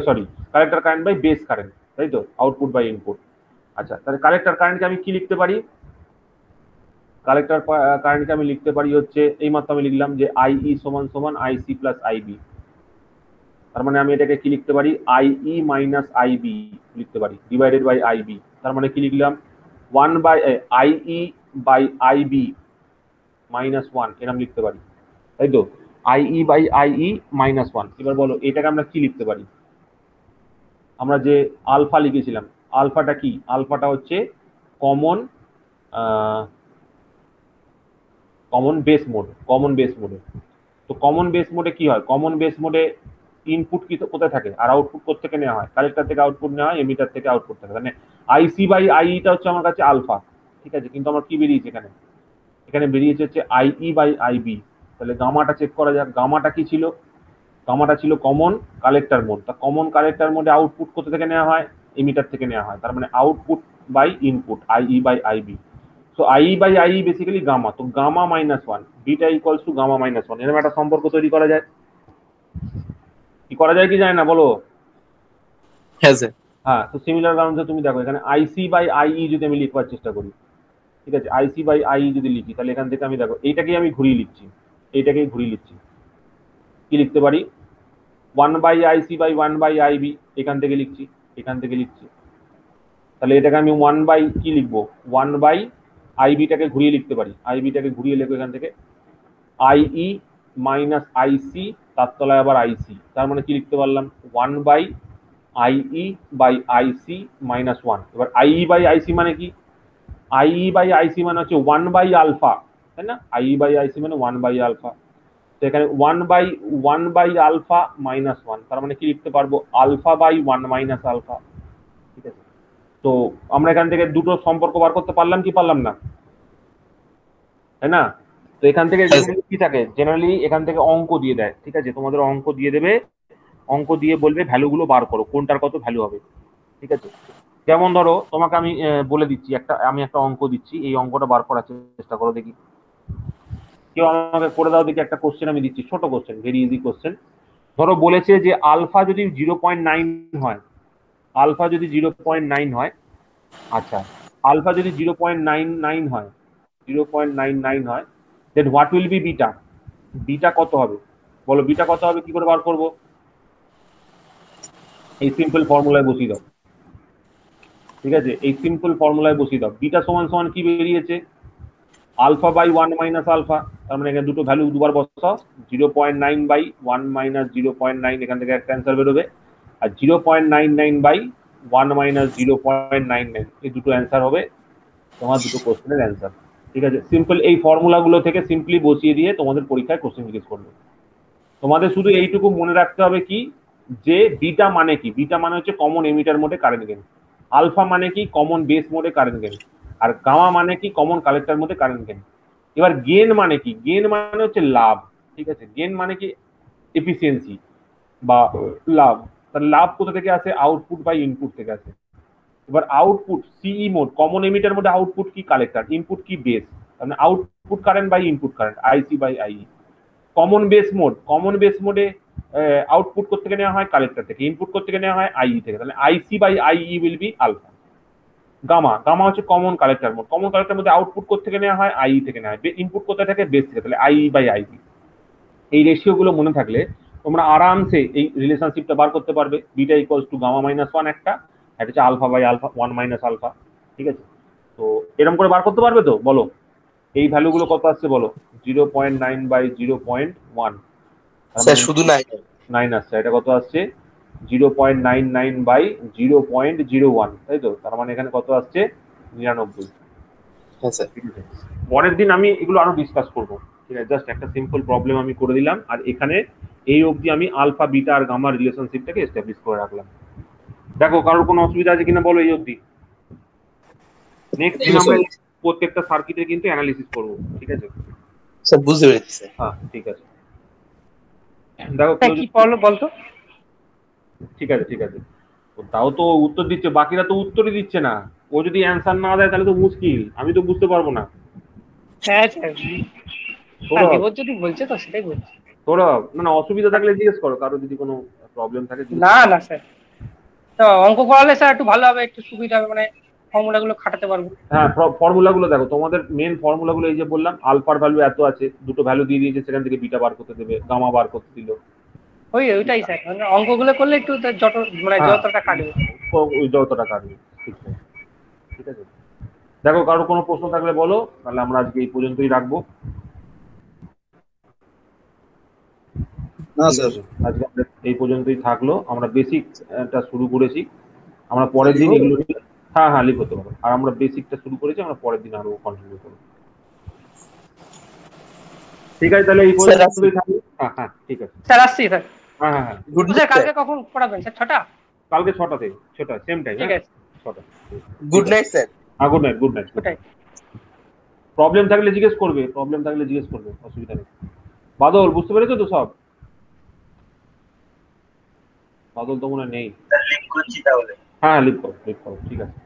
sorry, collector current by base current, তাই তো, আউটপুট বাই ইনপুট। আচ্ছা, তাহলে কালেক্টর কারেন্টকে আমি কি লিখতে পারি, কালেক্টর কারেন্টকে আমি লিখতে পারি হচ্ছে, এইমাত্র আমি লিখলাম যে আইই সমান সমান আইসি প্লাস আইবি। তার মানে আমি এটাকে কি লিখতে পারি, আইই মাইনাস আইবি লিখতে পারি, ডিভাইডেড বাই আইবি। তার মানে কি লিখলাম, 1 by IE by IB minus 1 এরকম লিখতে পারি, তাই তো। IE by IE minus 1। এবার বলো এটাকে আমরা কি লিখতে পারি, আমরা যে আলফা লিখেছিলাম, আলফাটা কি, আলফাটা হচ্ছে কমন বেস মোডে। তো কমন বেস মোডে কি হয়, কমন বেস মোডে ইনপুট কি কোথায় থাকে আর আউটপুট কোথেকে নেওয়া হয়, কালেক্টর থেকে আউটপুট নেওয়া হয়, এমিটার থেকে আউটপুট থাকে। মানে আইসি বাই আইইটা হচ্ছে আমার কাছে আলফা, ঠিক আছে। কিন্তু আমার কি বেরিয়েছে এখানে বেরিয়েছে হচ্ছে আইই বাই আইবি। তাহলে গামাটা চেক করা যাক, গামাটা কি ছিল, গামাটা ছিল কমন কালেক্টর মোড। তা কমন কালেক্টর মোডে আউটপুট কোথা থেকে নেওয়া হয়, এমিটার থেকে নেওয়া হয়। তার মানে output by input, IE by IB. So I by I basically gamma, তো gamma minus one, beta equals to gamma minus one, এরকম একটা সম্পর্ক তৈরি করা যায়। কি করা যায় কি যায় না বলো? হ্যাঁ স্যার। হ্যাঁ, তো সিমিলার গ্রাউন্ডে তুমি দেখো এখানে আইসি বাই আইই যদি আমি লিখবার চেষ্টা করি, ঠিক আছে, আইসি বাই আইই যদি লিখি, তাহলে এখান থেকে আমি দেখো এইটাকেই আমি ঘুরিয়ে লিখছি, এইটাকেই ঘুরিয়ে লিখছি, কি লিখতে পারি? 1 by IC by 1 by IB, এখান থেকে লিখছি, এখান থেকে লিখছি, তাহলে এটাকে আমি 1 বাই কি লিখবো? 1 বাই আইবিটাকে ঘুরিয়ে লিখতে পারি, আইবিটাকে ঘুরিয়ে লিখবো এখান থেকে আইই মাইনাস আইসি, তার তলায় আবার আইসি, তার মানে কি লিখতে পারলাম? 1 by IE by IC minus 1। এবার আইই বাই আইসি মানে কি? আইই বাই আইসি মানে হচ্ছে 1 বাই আলফা, তাই না? আইই বাই আইসি মানে 1 বাই আলফা, তো এখানে 1 বাই আলফা মাইনাস 1, তার মানে কি লিখতে পারবো? আলফা বাই 1 মাইনাস আলফা, ঠিক আছে। তো আমরা এখান থেকে দুটো সম্পর্ক বার করতে পারলাম কি পারলাম না, তাই না? তো এখান থেকে কি থাকে জেনারেলি, এখান থেকে অঙ্ক দিয়ে দেয়, ঠিক আছে, তোমাদের অঙ্ক দিয়ে দেবে, অঙ্ক দিয়ে বলবে ভ্যালুগুলো বার করো, কোনটার কত ভ্যালু হবে, ঠিক আছে। যেমন ধরো তোমাকে আমি বলে দিচ্ছি, আমি একটা অঙ্ক দিচ্ছি, এই অঙ্কটা বার করার চেষ্টা করো দেখি, কেউ আমাকে করে দাও দেখি একটা কোশ্চেন আমি দিচ্ছি, ছোট কোশ্চেন, ভেরি ইজি কোশ্চেন। ধরো বলেছে যে আলফা যদি 0.9 হয়, আলফা যদি 0.9 হয়, আচ্ছা আলফা যদি 0.99 হয়, 0.99 হয়, then what will be beta? Beta কত হবে বলো? বিটা কত হবে, কি করে বার করবো? এই সিম্পল ফর্মুলায় বসিয়ে দাও, ঠিক আছে, এই সিম্পল ফর্মুলায় বসিয়ে দাও। বিটা সমান সমান কি বেরিয়েছে? আলফা বাই 1 মাইনাস আলফা, তার মানে এখানে দুটো ভ্যালু দুবার বসাও, 0.9 বাই 1 মাইনাস 0.9, এখান থেকে একটা অ্যান্সার বেরোবে, আর 0.99 বাই 1 মাইনাস 0.99, এই দুটো অ্যান্সার হবে তোমার দুটো কোশ্চেনের অ্যান্সার, ঠিক আছে। সিম্পল এই ফর্মুলাগুলো থেকে সিম্পলি বসিয়ে দিয়ে তোমাদের পরীক্ষায় কোশ্চেন জিজ্ঞেস করবে। তোমাদের শুধু এইটুকু মনে রাখতে হবে কি, যে বিটা মানে কি? বিটা মানে হচ্ছে কমন এমিটার মোডে কারেন্ট গেন, আলফা মানে কি? কমন বেস মোডে কারেন্ট গেন, আর গামা মানে কি? কমন কালেক্টর মধ্যে কারেন্ট গেন। এবার গেন মানে কি? গেন মানে হচ্ছে লাভ, ঠিক আছে, গেন মানে কি? এফিসিয়েন্সি বা লাভ। তার লাভ কোথা থেকে আসে? আউটপুট বাই ইনপুট থেকে আসে। এবার output CE mode, common emitter মধ্যে আউটপুট কি? কালেক্টর, ইনপুট কি? বেস, মানে output current by input current, IC by I. Common base mode, common base মোডে আউটপুট করতে নেওয়া হয় কালেক্টর থেকে, ইনপুট করতে নেওয়া হয় আইই থেকে, তাহলে IC by IE will be alpha. Gamma, gamma হচ্ছে common collector mode, common collector মধ্যে আউটপুট করতে নেওয়া হয় আইই থেকে নেওয়া হয়, ইনপুট কোথায় থাকে? বেস থেকে, তাহলে আইই বাই আইবি। এই রেশিও গুলো মনে থাকলে তোমরা আরামসে এই রিলেশনশিপটা বার করতে পারবে। Beta equals to gamma minus 1 একটা, এটা হচ্ছে alpha by alpha 1 minus alpha, ঠিক আছে। তো এরকম করে বার করতে পারবে তো? বলো এই ভ্যালুগুলো কত আসছে বলো? 0.9 বাই 0.1, স্যার শুধু 9 আসছে। এটা কত আসছে? 0.99 বাই 0.01, তাই তো? তার মানে এখানে কত আসছে? 99। হ্যাঁ স্যার। ঠিক আছে, পরের দিন আমি এগুলো আরো ডিসকাস করবো, ঠিক আছে। জাস্ট একটা সিম্পল প্রবলেম আমি করে দিলাম, আর এখানে এই অবধি আমি আলফা বিটা আর গামার রিলেশনশিপটাকে এস্টাবলিশ করে রাখলাম। দেখো কারোর কোনো অসুবিধা আছে কিনা বলো এই অবধি? নেক্সট দিন আমরা প্রত্যেকটা সার্কিটের কিন্তু অ্যানালিসিস করবো, ঠিক আছে স্যার? বুঝতে পেরেছি স্যার। হ্যাঁ ঠিক আছে। দেখো কি বলো বলতো? ঠিক আছে ঠিক আছে, তাও তো উত্তর দিচ্ছে, বাকিরা তো উত্তরই দিচ্ছে না। ও যদি অ্যান্সার না দেয় তাহলে তো মুশকিল, আমি তো বুঝতে পারবো না। হ্যাঁ স্যার, যদি বলছে তো সেটাই বলছি। তোরা না অসুবিধা থাকলে জিজ্ঞেস করো, কারো যদি কোনো প্রবলেম থাকে। না না স্যার, তো অঙ্ক করালে স্যার একটু ভালো হবে, একটু সুবিধা হবে, মানে ফর্মুলাগুলো খাটাতে পারবো। হ্যাঁ ফর্মুলাগুলো দেখো, তোমাদের মেন ফর্মুলাগুলো এই যে বললাম, আলফার ভ্যালু এত আছে, দুটো ভ্যালু দিয়ে দিয়েছে, সেখান থেকে বিটা বার করতে দেবে, গামা বার করতে দিল। ওইটাই স্যার, মানে অঙ্কগুলো করলে একটু যতটা কাটবে ওই যতটা কাটবে, ঠিক আছে। দেখো কারো কোনো প্রশ্ন থাকলে বলো, তাহলে আমরা আজকে এই পর্যন্তই রাখবো। না স্যার, আজকে এই পর্যন্তই থাকলো, আমরা বেসিকটা শুরু করেছি, আমরা পরের দিন এগুলো হ্যাঁ হ্যাঁ লিখ হতে পারো, আর আমরা বেসিকটা শুরু করেছি, আমরা পরের দিন আরো কন্টিনিউ করবো। ঠিক আছে, তাহলে এই পর্যন্তই থাকলো। হ্যাঁ হ্যাঁ ঠিক আছে স্যার, আসছি স্যার। হ্যাঁ হ্যাঁ হ্যাঁ, স্যার কালকে কখন পড়াবেন স্যার? 6টা? কালকে 6টা থেকে 6টা সেম টাইম। ঠিক আছে, 6টা। Good night sir. হ্যাঁ good night, good night. Problem থাকলে জিজ্ঞেস করবে, অসুবিধা নেই। বাদল বুঝতে পেরেছো তো সব? বাদল তো মনে নেই। লিখ করছি তাহলে। হ্যাঁ লিখ করো, ঠিক আছে।